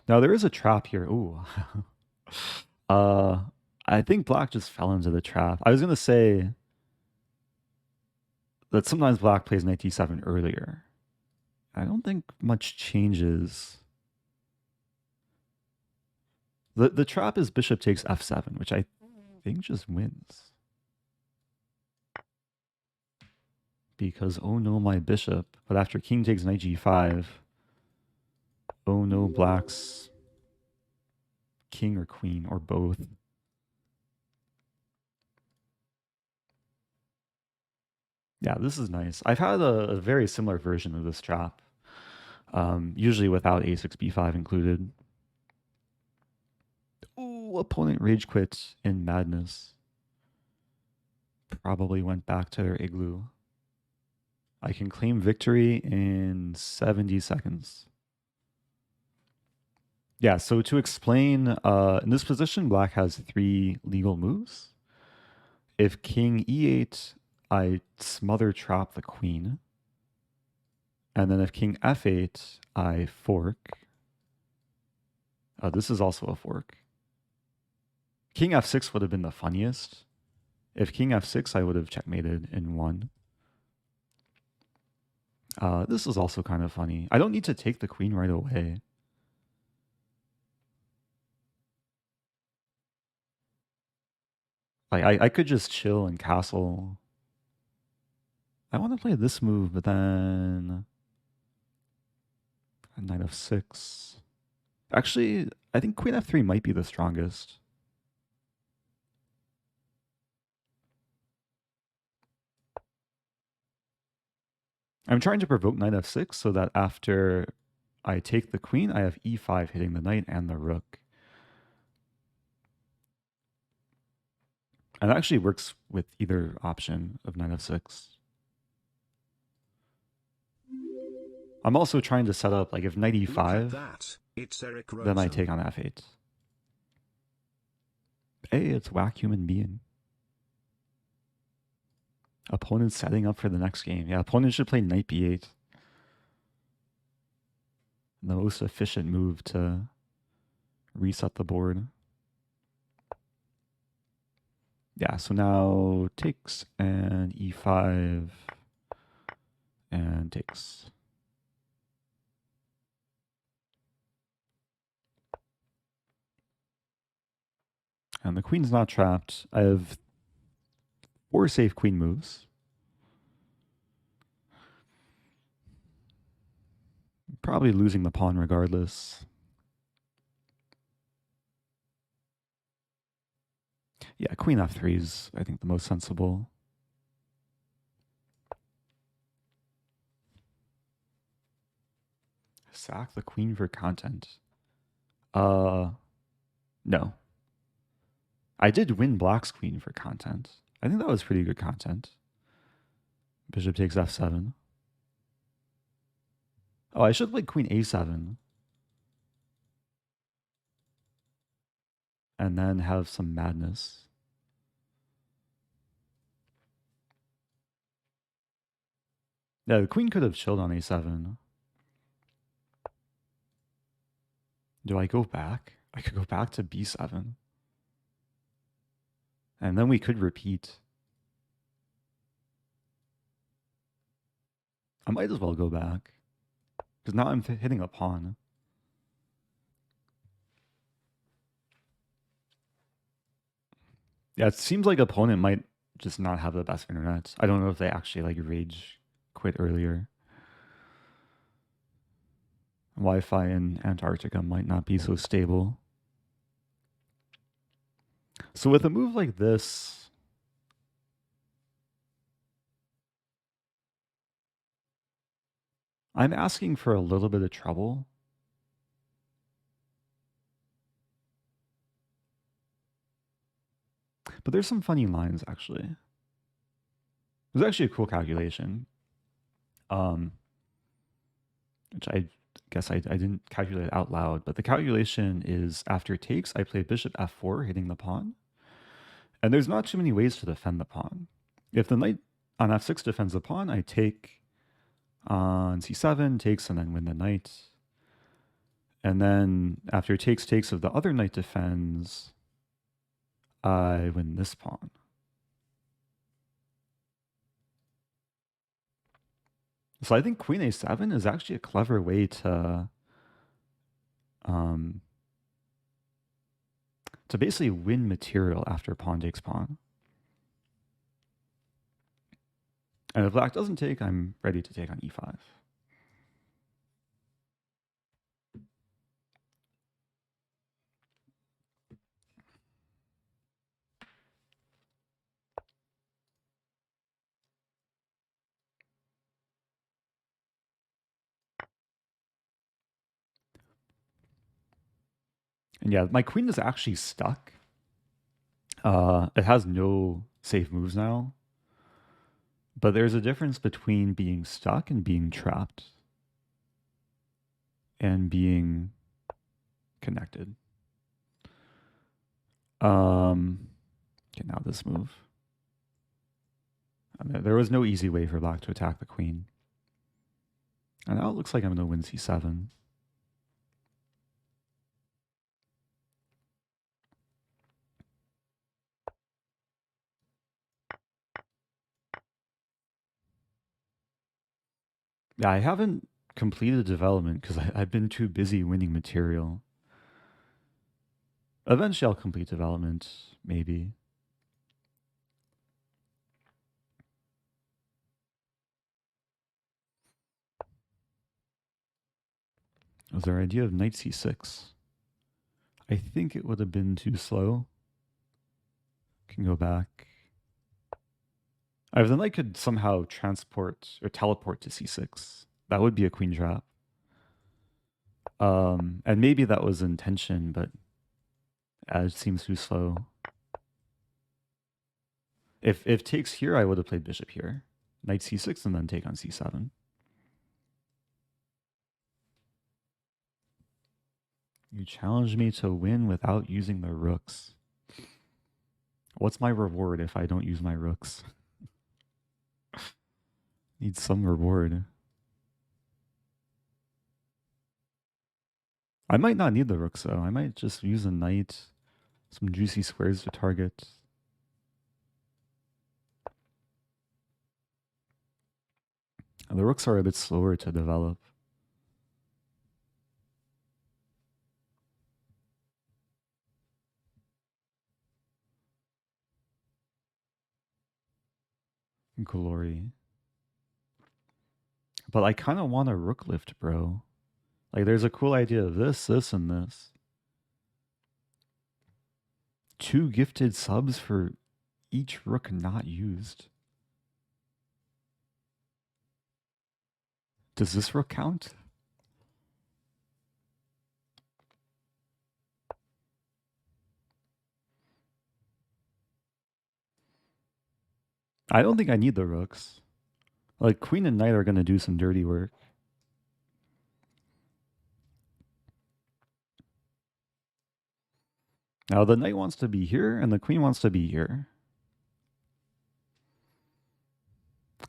Now there is a trap here. Ooh. I think black just fell into the trap. I was going to say that sometimes black plays knight d7 earlier. I don't think much changes. The trap is bishop takes f7, which I think just wins. Because, oh no, my bishop. But after king takes knight g5, oh no, black's king or queen or both. Yeah, this is nice. I've had a very similar version of this trap, usually without a6, b5 included. Ooh, opponent rage quit in madness. Probably went back to their igloo. I can claim victory in 70 seconds. Yeah, so to explain, in this position, black has 3 legal moves. If king e8, I smother trap the queen. And then if king f8, I fork. This is also a fork. King f6 would have been the funniest. If king f6, I would have checkmated in 1. This is also kind of funny. I don't need to take the queen right away. I could just chill and castle. I want to play this move, but then knight f6. Actually, I think queen f3 might be the strongest. I'm trying to provoke knight f6 so that after I take the queen, I have e5 hitting the knight and the rook. And that actually works with either option of knight f6. I'm also trying to set up, like, if knight e5, it's Eric Rosen. Then I take on f8. Hey, it's whack human being. Opponent setting up for the next game. Yeah, opponent should play knight b8. The most efficient move to reset the board. Yeah, so now takes and e5 and takes. And the queen's not trapped. I have 4 safe queen moves. Probably losing the pawn regardless. Yeah, queen f3 is, I think, the most sensible. Sack the queen for content. No. I did win black's queen for content. I think that was pretty good content. Bishop takes f7. Oh, I should play queen a7. And then have some madness. Yeah, the queen could have chilled on a7. Do I go back? I could go back to b7. And then we could repeat. I might as well go back. Because now I'm hitting a pawn. Yeah, it seems like opponent might just not have the best internet. I don't know if they actually like rage quit earlier. Wi-Fi in Antarctica might not be so stable. So with a move like this, I'm asking for a little bit of trouble. But there's some funny lines, actually. It was actually a cool calculation. Which I guess I didn't calculate it out loud, but the calculation is after takes, I play bishop f4, hitting the pawn. And there's not too many ways to defend the pawn. If the knight on f6 defends the pawn, I take on c7, takes, and then win the knight. And then after takes, if the other knight defends, I win this pawn. So I think queen a7 is actually a clever way to basically win material after pawn takes pawn. And if black doesn't take, I'm ready to take on e5. And yeah, my queen is actually stuck. It has no safe moves now. But there's a difference between being stuck and being trapped. And being connected. Okay, now this move. I mean, there was no easy way for black to attack the queen. And now it looks like I'm going to win c7. Yeah, I haven't completed development because I've been too busy winning material. Eventually I'll complete development, maybe. Was their idea of knight c6? I think it would have been too slow. Can go back. If the knight could somehow transport or teleport to c6, that would be a queen trap. And maybe that was intention, but it seems too slow. If takes here, I would have played bishop here. Knight c6 and then take on c7. You challenge me to win without using the rooks. What's my reward if I don't use my rooks? Need some reward. I might not need the rooks though. I might just use a knight, some juicy squares to target. And the rooks are a bit slower to develop. Glory. But I kind of want a rook lift, bro. Like, there's a cool idea of this, this, and this. 2 gifted subs for each rook not used. Does this rook count? I don't think I need the rooks. Like, queen and knight are going to do some dirty work. Now, the knight wants to be here, and the queen wants to be here.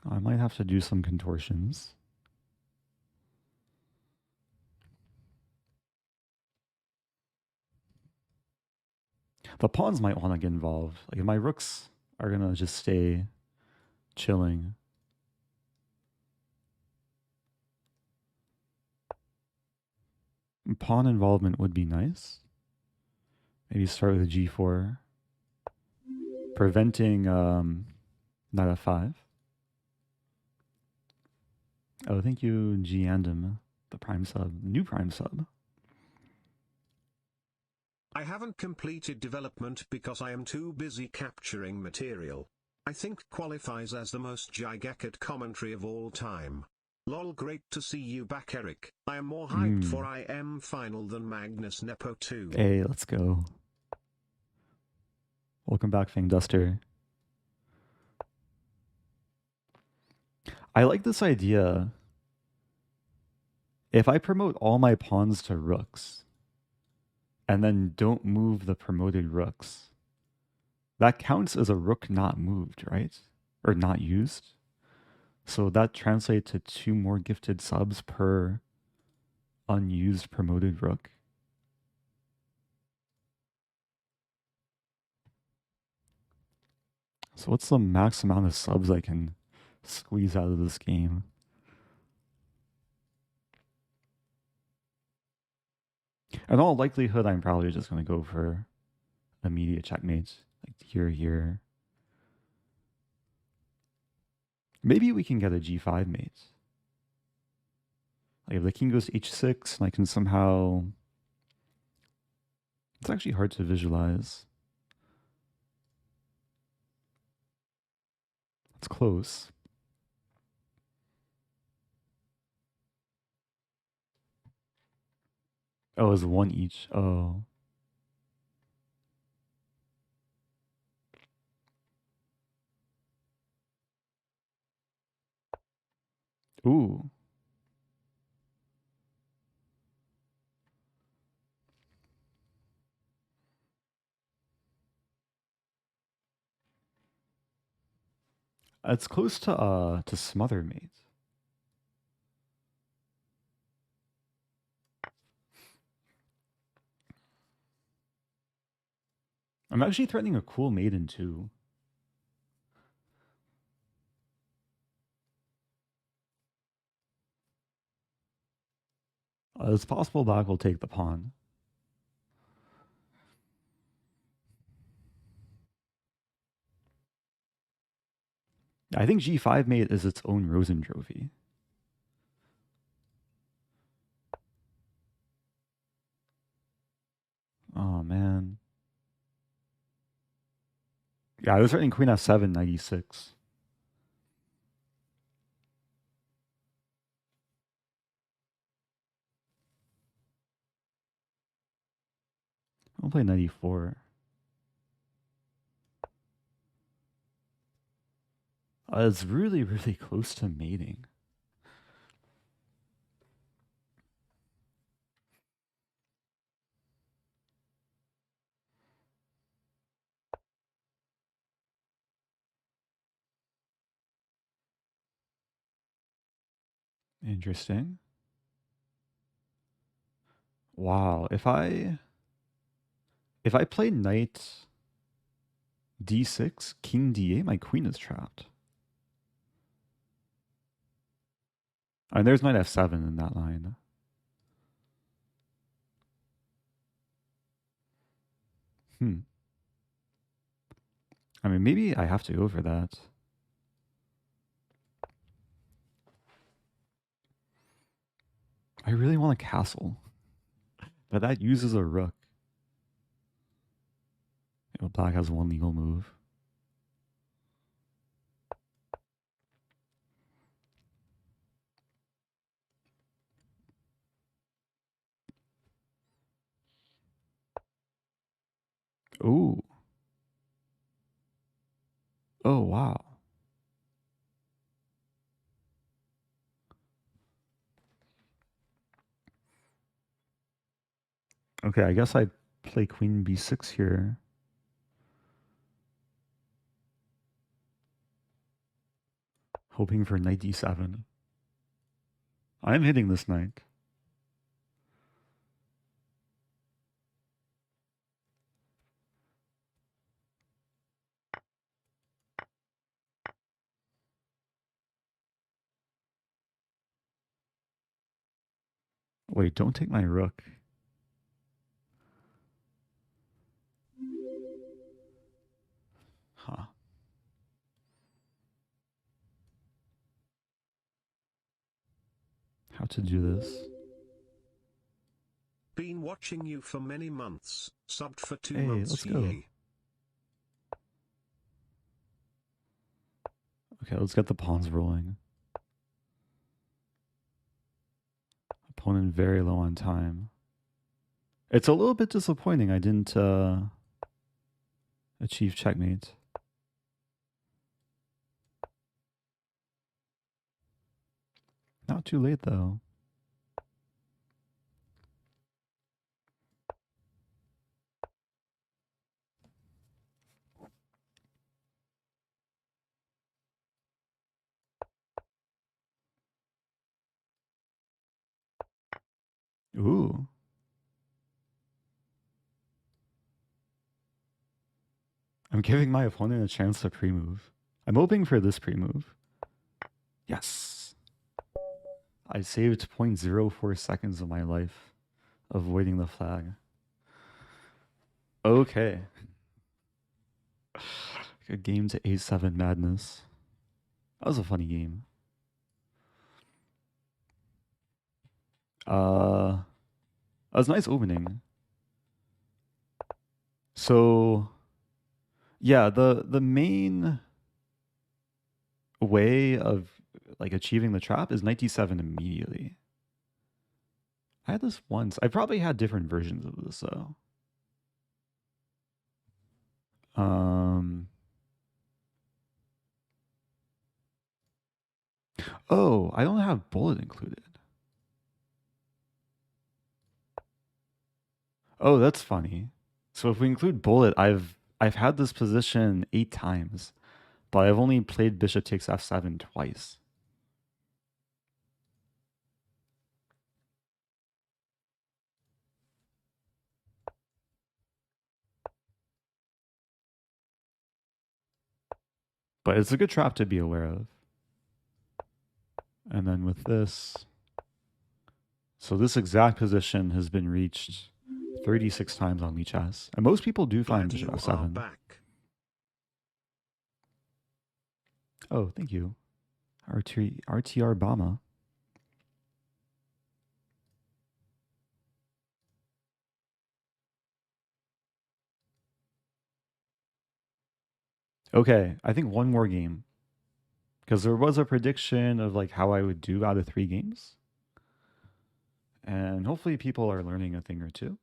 I might have to do some contortions. The pawns might want to get involved. Like, if my rooks are going to just stay chilling. Pawn involvement would be nice. Maybe start with a g4. Preventing knight f5. Oh, thank you, G Andom, the prime sub. New prime sub. I haven't completed development because I am too busy capturing material. I think qualifies as the most gigacket commentary of all time. Lol, great to see you back, Eric. I am more hyped for IM final than Magnus Nepo 2. Hey, let's go. Welcome back, Fang Duster. I like this idea. If I promote all my pawns to rooks, and then don't move the promoted rooks, that counts as a rook not moved, right? Or not used. So that translates to 2 more gifted subs per unused promoted rook. So what's the max amount of subs I can squeeze out of this game? In all likelihood, I'm probably just going to go for immediate checkmates. Like here. Maybe we can get a g5 mate. Like if the king goes to h6 and I can somehow... It's actually hard to visualize. It's close. Oh, it's 1 each. Oh. Ooh. It's close to smother mate. I'm actually threatening a cool maiden too. It's possible Black will take the pawn. I think g5 mate is its own Rosen trophy. Oh, man. Yeah, I was threatening queen f7, 96. I'll play 94. It's really, really close to mating. Interesting. Wow, if I play knight d6, king d8, my queen is trapped. And there's knight f7 in that line. I mean, maybe I have to go for that. I really want a castle. But that uses a rook. You know, Black has 1 legal move. Ooh. Oh, wow. Okay, I guess I play queen b6 here. Hoping for knight d7. I'm hitting this knight. Wait, don't take my rook. Huh. How to do this? Been watching you for many months. Subbed for 2 Hey, months. let's go. Yay. Okay, let's get the pawns rolling. Opponent very low on time. It's a little bit disappointing I didn't achieve checkmate. Not too late though. Ooh. I'm giving my opponent a chance to pre-move. I'm hoping for this pre-move. Yes. I saved 0.04 seconds of my life avoiding the flag. Okay. Good game to a7 madness. That was a funny game. That was a nice opening. So yeah, the main way of like achieving the trap is knight d7 immediately. I had this once. I probably had different versions of this though. Oh, I don't have bullet included. Oh, that's funny. So if we include bullet, I've had this position 8 times, but I've only played bishop takes f7 twice. But it's a good trap to be aware of. And then with this, so this exact position has been reached 36 times on Lichess. And most people do find bishop f7. Back. Oh, thank you. RTR Bama. Okay, I think one more game. Because there was a prediction of like how I would do out of 3 games. And hopefully people are learning a thing or two.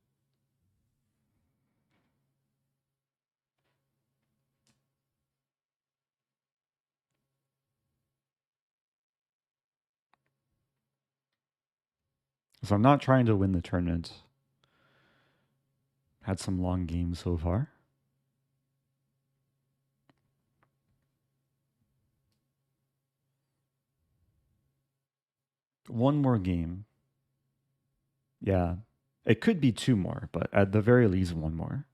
So I'm not trying to win the tournament. Had some long games so far. One more game. Yeah. It could be 2 more, but at the very least 1 more.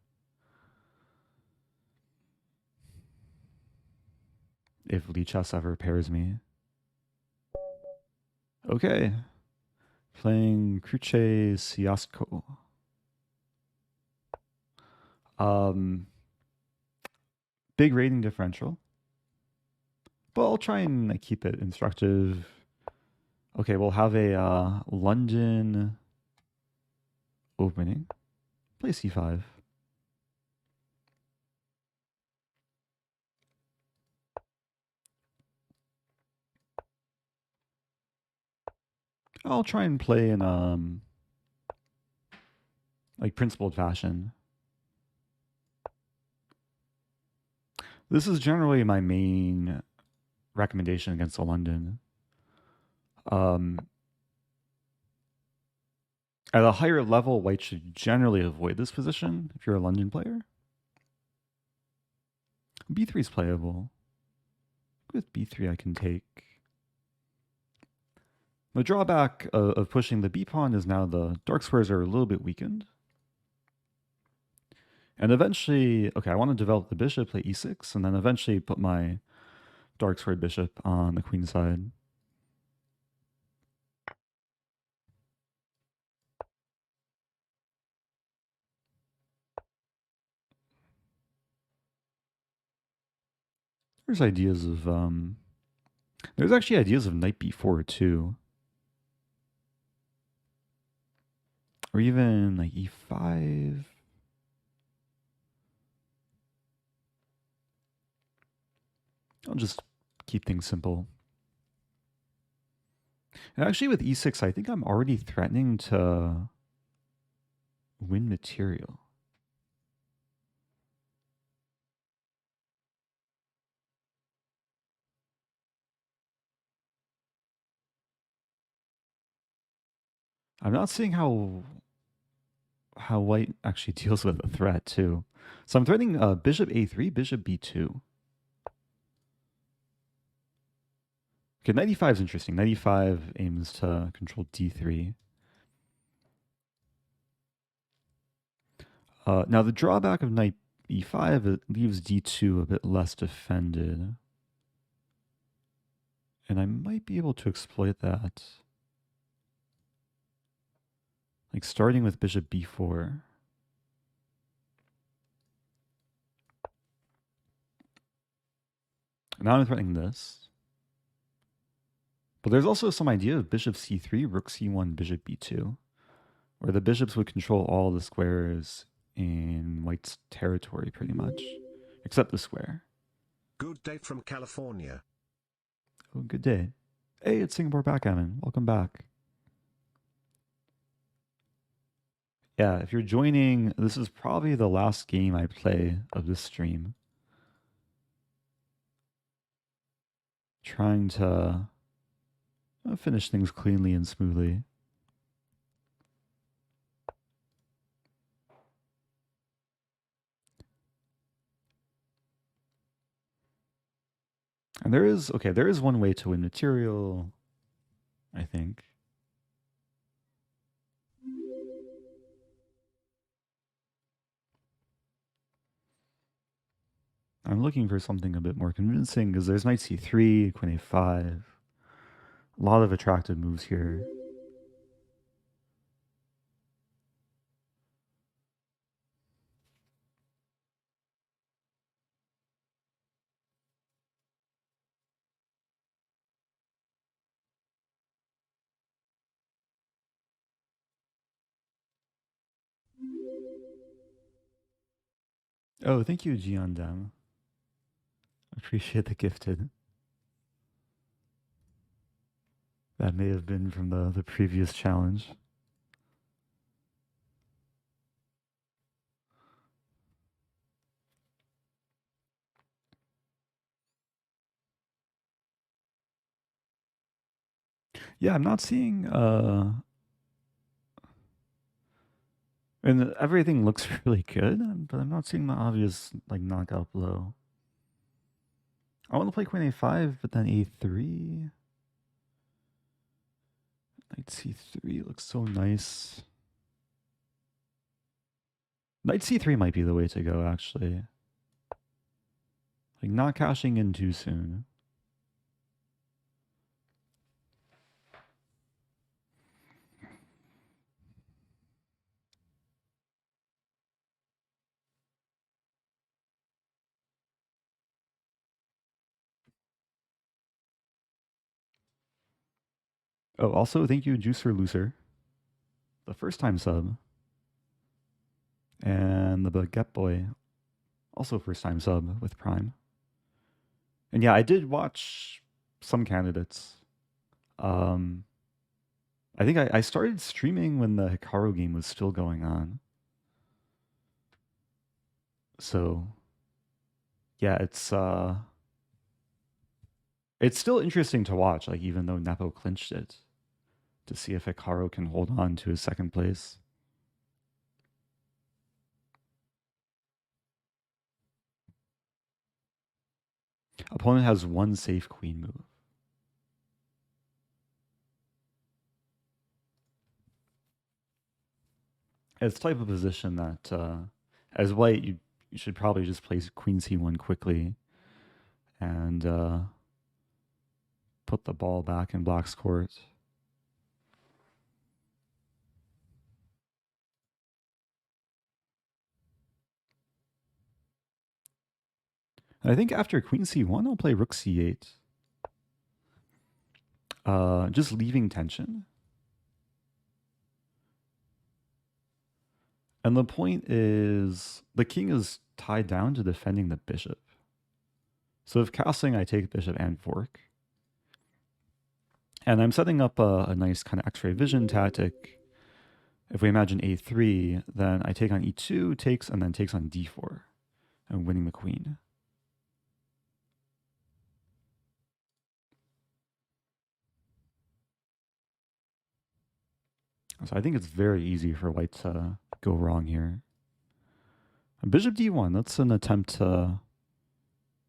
If Lichess ever pairs me. Okay. Playing Cruce Siasco. Big rating differential. But I'll try and keep it instructive. Okay, we'll have a London opening. Play c5. I'll try and play in like principled fashion. This is generally my main recommendation against the London. At a higher level, white should generally avoid this position if you're a London player. b3 is playable. With b3, I can take The drawback of pushing the b pawn is now the dark squares are a little bit weakened. And eventually, okay, I want to develop the bishop, play e6, and then eventually put my dark squared bishop on the queen side. There's ideas of there's actually ideas of knight b4 too, or even like e5. I'll just keep things simple. And actually, with e6, I think I'm already threatening to win material. I'm not seeing how white actually deals with a threat too. So I'm threatening bishop a3, bishop b2. Okay, knight e5 is interesting. Knight e5 aims to control d3. Now the drawback of knight e5, it leaves d2 a bit less defended. And I might be able to exploit that. Like starting with bishop b4. Now I'm threatening this. But there's also some idea of bishop c3, rook c1, bishop b2, where the bishops would control all the squares in white's territory pretty much, except the square. Good day from California. Oh, good day. Hey, it's Singapore Backgammon. Welcome back. Yeah, if you're joining, this is probably the last game I play of this stream. Trying to finish things cleanly and smoothly. And there is one way to win material, I think. I'm looking for something a bit more convincing because there's knight c3, queen a5. A lot of attractive moves here. Oh, thank you, Gian Dam. Appreciate the gifted. That may have been from the previous challenge. Yeah, I'm not seeing and everything looks really good, but I'm not seeing the obvious like knockout blow. I want to play queen a5, but then a3. Knight c3 looks so nice. Knight c3 might be the way to go, actually. Like, not cashing in too soon. Oh, also, thank you, Juicer Looser. The first time sub. And the Baguette Boy, also first time sub with Prime. And yeah, I did watch some candidates. I think I started streaming when the Hikaru game was still going on. So yeah, it's still interesting to watch, like even though Nepo clinched it, to see if Hikaru can hold on to his second place. Opponent has one safe queen move. It's the type of position that, as white, you should probably just play queen c1 quickly and put the ball back in black's court. I think after queen c1, I'll play rook c8. Just leaving tension. And the point is, the king is tied down to defending the bishop. So if castling, I take bishop and fork. And I'm setting up a nice kind of x-ray vision tactic. If we imagine a3, then I take on e2, takes, and then takes on d4, and winning the queen. So I think it's very easy for white to go wrong here. Bishop d1, that's an attempt to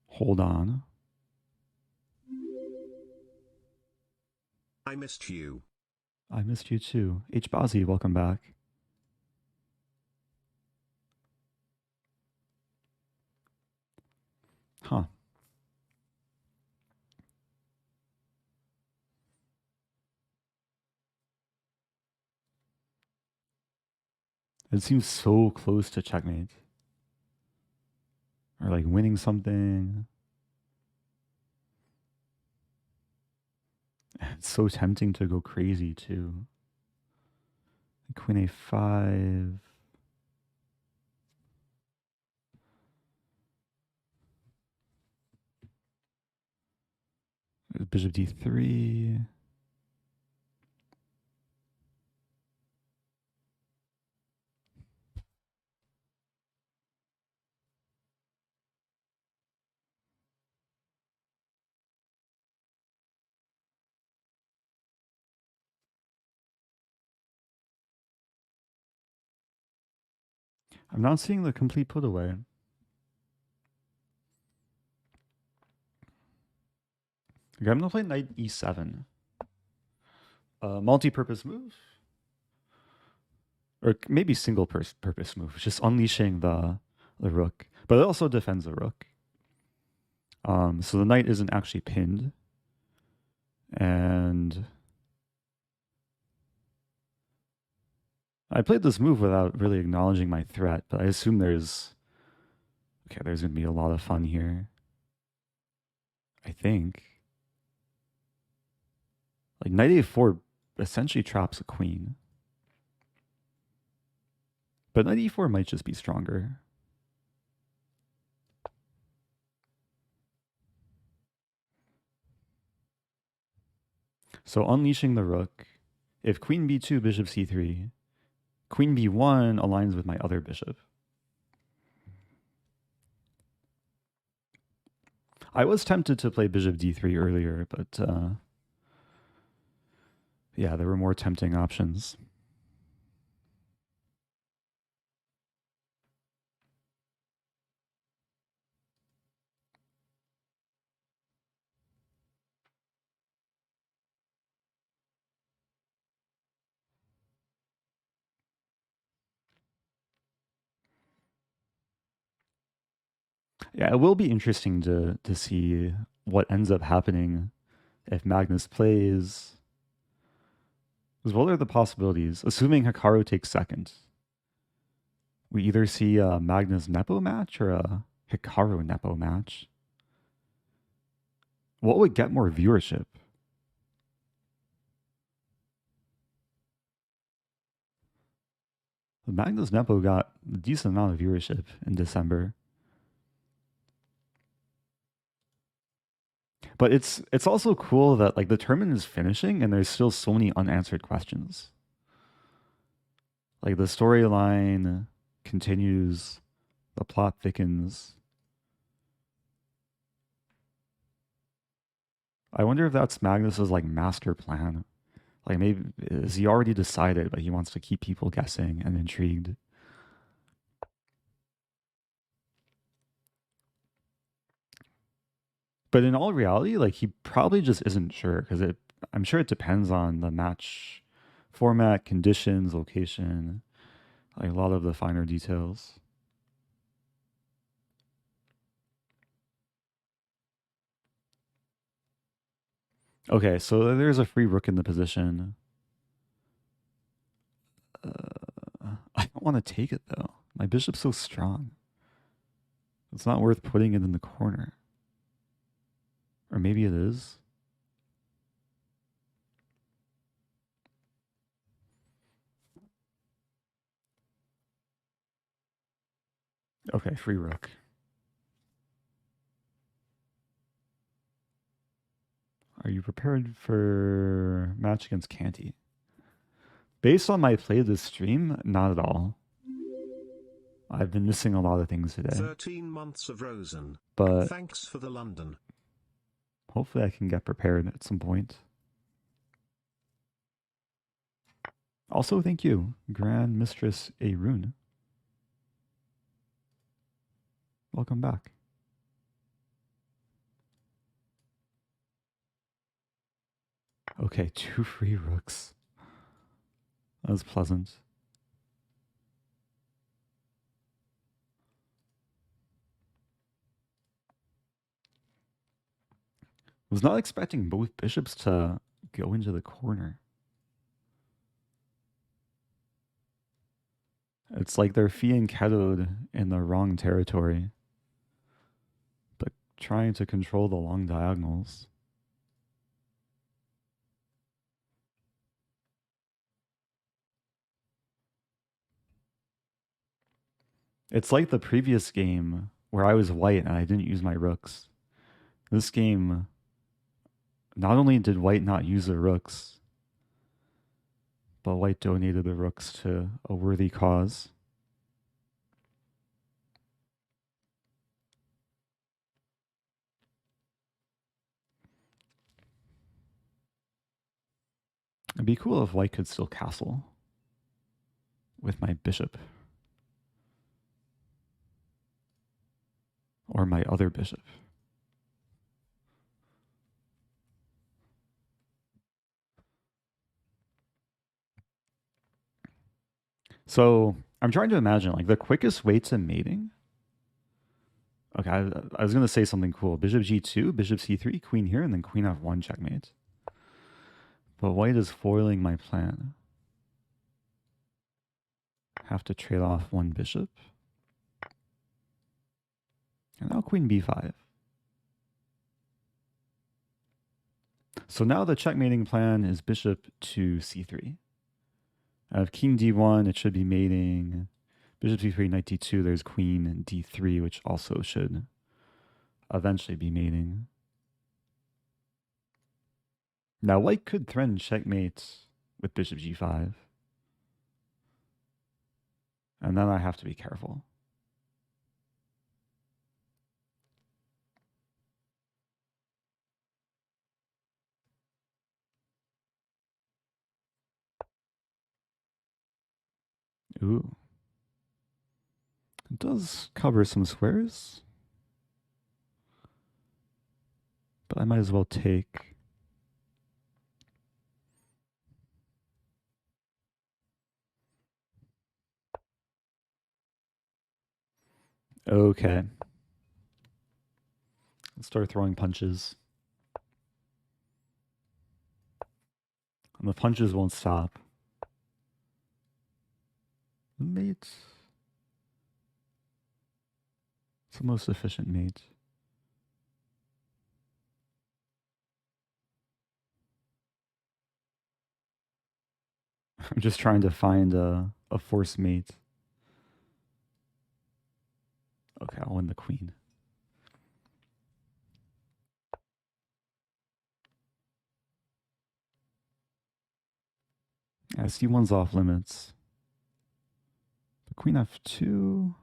hold on. I missed you. I missed you too. H. Bazi, welcome back. Huh. It seems so close to checkmate. Or like winning something. It's so tempting to go crazy too. Queen a5. Bishop d3. I'm not seeing the complete put away. Okay, I'm going to play knight e7. Multi-purpose move. Or maybe single purpose move. Just unleashing the rook. But it also defends the rook. So the knight isn't actually pinned. And I played this move without really acknowledging my threat, but I assume there's going to be a lot of fun here. I think. Like knight a4 essentially traps a queen. But knight e4 might just be stronger. So unleashing the rook. If queen b2, bishop c3, queen b1 aligns with my other bishop. I was tempted to play bishop d3 earlier, but yeah, there were more tempting options. Yeah, it will be interesting to see what ends up happening if Magnus plays. Because what are the possibilities? Assuming Hikaru takes second, we either see a Magnus Nepo match or a Hikaru Nepo match. What would get more viewership? The Magnus Nepo got a decent amount of viewership in December. But it's also cool that like the tournament is finishing and there's still so many unanswered questions. Like the storyline continues, the plot thickens. I wonder if that's Magnus's like master plan. Like maybe is he already decided, but he wants to keep people guessing and intrigued. But in all reality, like he probably just isn't sure because I'm sure it depends on the match format, conditions, location. Like a lot of the finer details. Okay, so there's a free rook in the position. I don't want to take it though. My bishop's so strong. It's not worth putting it in the corner. Or maybe it is. Okay, free rook. Are you prepared for match against Canty? Based on my play this stream, not at all. I've been missing a lot of things today. 13 months of Rosen. But thanks for the London. Hopefully I can get prepared at some point. Also, thank you, Grand Mistress Arun. Welcome back. Okay, 2 free rooks. That was pleasant. Was not expecting both bishops to go into the corner. It's like they're fianchettoed in the wrong territory, but trying to control the long diagonals. It's like the previous game where I was white and I didn't use my rooks. This game, not only did white not use the rooks, but white donated the rooks to a worthy cause. It'd be cool if white could still castle with my bishop. Or my other bishop. So I'm trying to imagine like the quickest way to mating. Okay, I was going to say something cool. Bishop g2, bishop c3, queen here, and then queen f1 checkmate. But white is foiling my plan. Have to trade off one bishop. And now queen b5. So now the checkmating plan is bishop to c3. I have king d1, it should be mating. Bishop c3, knight d2, there's queen d3, which also should eventually be mating. Now white could threaten checkmate with bishop g5. And then I have to be careful. Ooh. It does cover some squares. But I might as well take. Okay. Let's start throwing punches. And the punches won't stop. Mate. It's the most efficient mate. I'm just trying to find a force mate. Okay, I'll win the queen. Yeah, c1's off limits. But queen f2.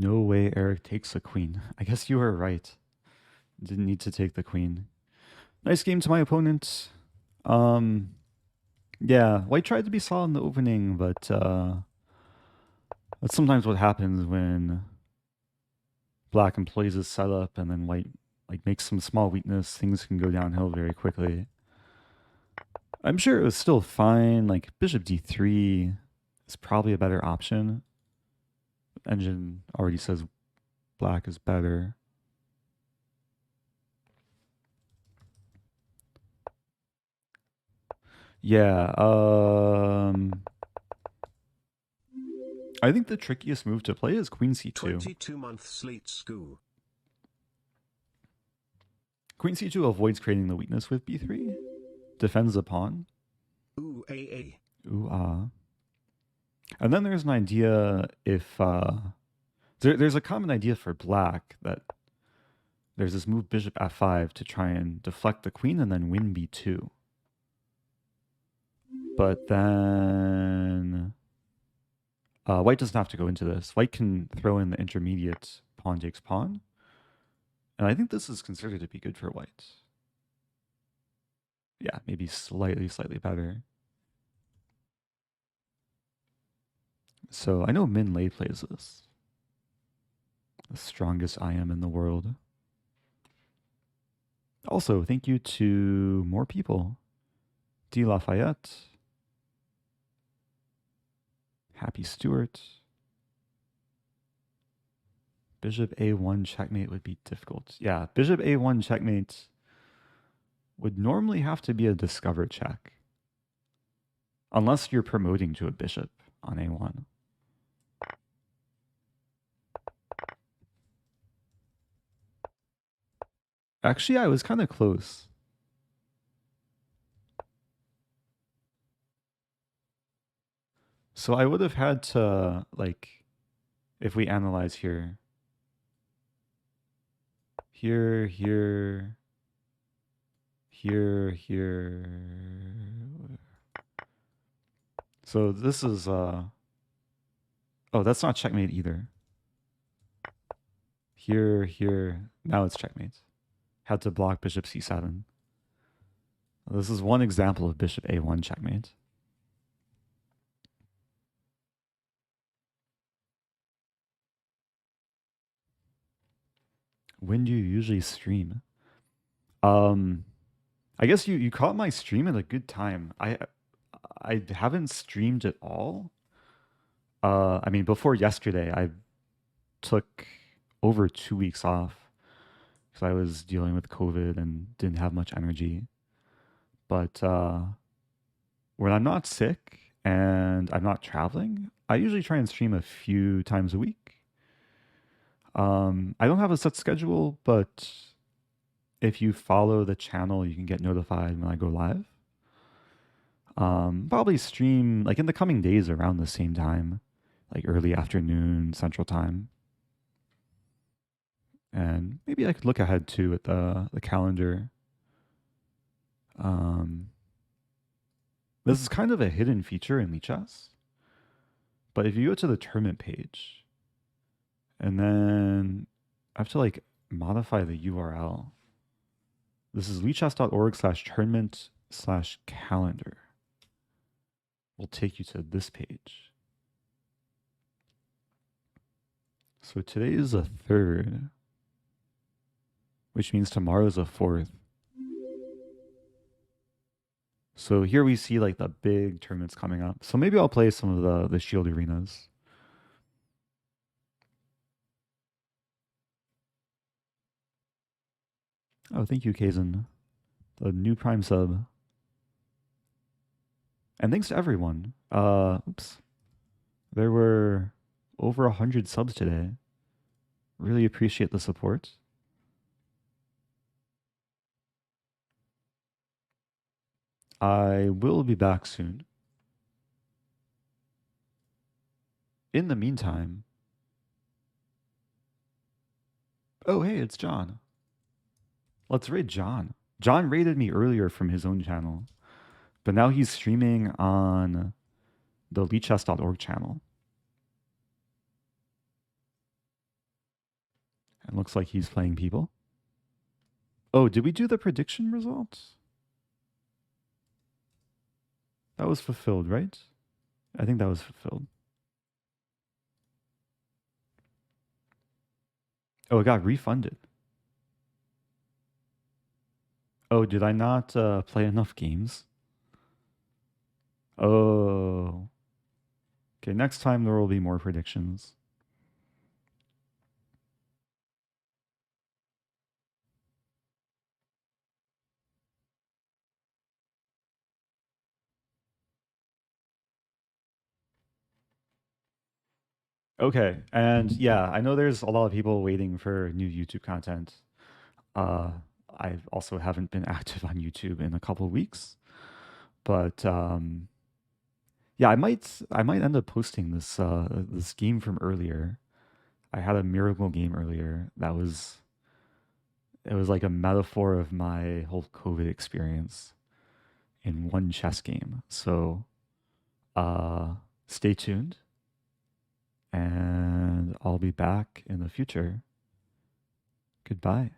No way Eric takes the queen. I guess you were right. Didn't need to take the queen. Nice game to my opponent. Yeah, white tried to be solid in the opening, but that's sometimes what happens when black employs his setup and then white like makes some small weakness. Things can go downhill very quickly. I'm sure it was still fine. Like bishop d3 is probably a better option. Engine already says black is better. Yeah, I think the trickiest move to play is queen c2. 22-month sleet skoo. Queen c2 avoids creating the weakness with b3. Defends the pawn. Ooh, a. Ooh, ah. And then there's an idea if... there's a common idea for black that there's this move bishop f5 to try and deflect the queen and then win b2. But then... white doesn't have to go into this. White can throw in the intermediate pawn takes pawn. And I think this is considered to be good for white. Yeah, maybe slightly better. So I know Min Lei plays this. The strongest I am in the world. Also, thank you to more people. D. Lafayette. Happy Stewart. Bishop a1 checkmate would be difficult. Yeah, bishop a1 checkmate would normally have to be a discover check. Unless you're promoting to a bishop on a1. Actually, I was kind of close. So I would have had to, like, if we analyze here, here, so this is, oh, that's not checkmate either. Here, now it's checkmate. Had to block bishop c7. This is one example of bishop a1 checkmate. When do you usually stream? I guess you caught my stream at a good time. I haven't streamed at all. I mean, before yesterday, I took over 2 weeks off because I was dealing with COVID and didn't have much energy. But when I'm not sick and I'm not traveling, I usually try and stream a few times a week. I don't have a set schedule, but if you follow the channel, you can get notified when I go live. Probably stream like in the coming days around the same time, like early afternoon Central Time. And maybe I could look ahead too at the calendar. This is kind of a hidden feature in Lichess. But if you go to the tournament page, and then I have to like modify the URL. This is lichess.org/tournament/calendar. Will take you to this page. So today is the 3rd, which means tomorrow is the 4th. So here we see like the big tournaments coming up. So maybe I'll play some of the Shield arenas. Oh, thank you, Kazan. The new Prime sub. And thanks to everyone. Oops. There were over 100 subs today. Really appreciate the support. I will be back soon. In the meantime... Oh, hey, it's John. Let's raid John. John raided me earlier from his own channel, but now he's streaming on the lichess.org channel. And looks like he's playing people. Oh, did we do the prediction results? That was fulfilled, right? I think that was fulfilled. Oh, it got refunded. Oh, did I not play enough games? Oh. Okay, next time there will be more predictions. Okay, and yeah, I know there's a lot of people waiting for new YouTube content. Uh, I also haven't been active on YouTube in a couple of weeks, but yeah, I might end up posting this game from earlier. I had a miracle game earlier that was it was like a metaphor of my whole COVID experience in one chess game. So uh, stay tuned, and I'll be back in the future. Goodbye.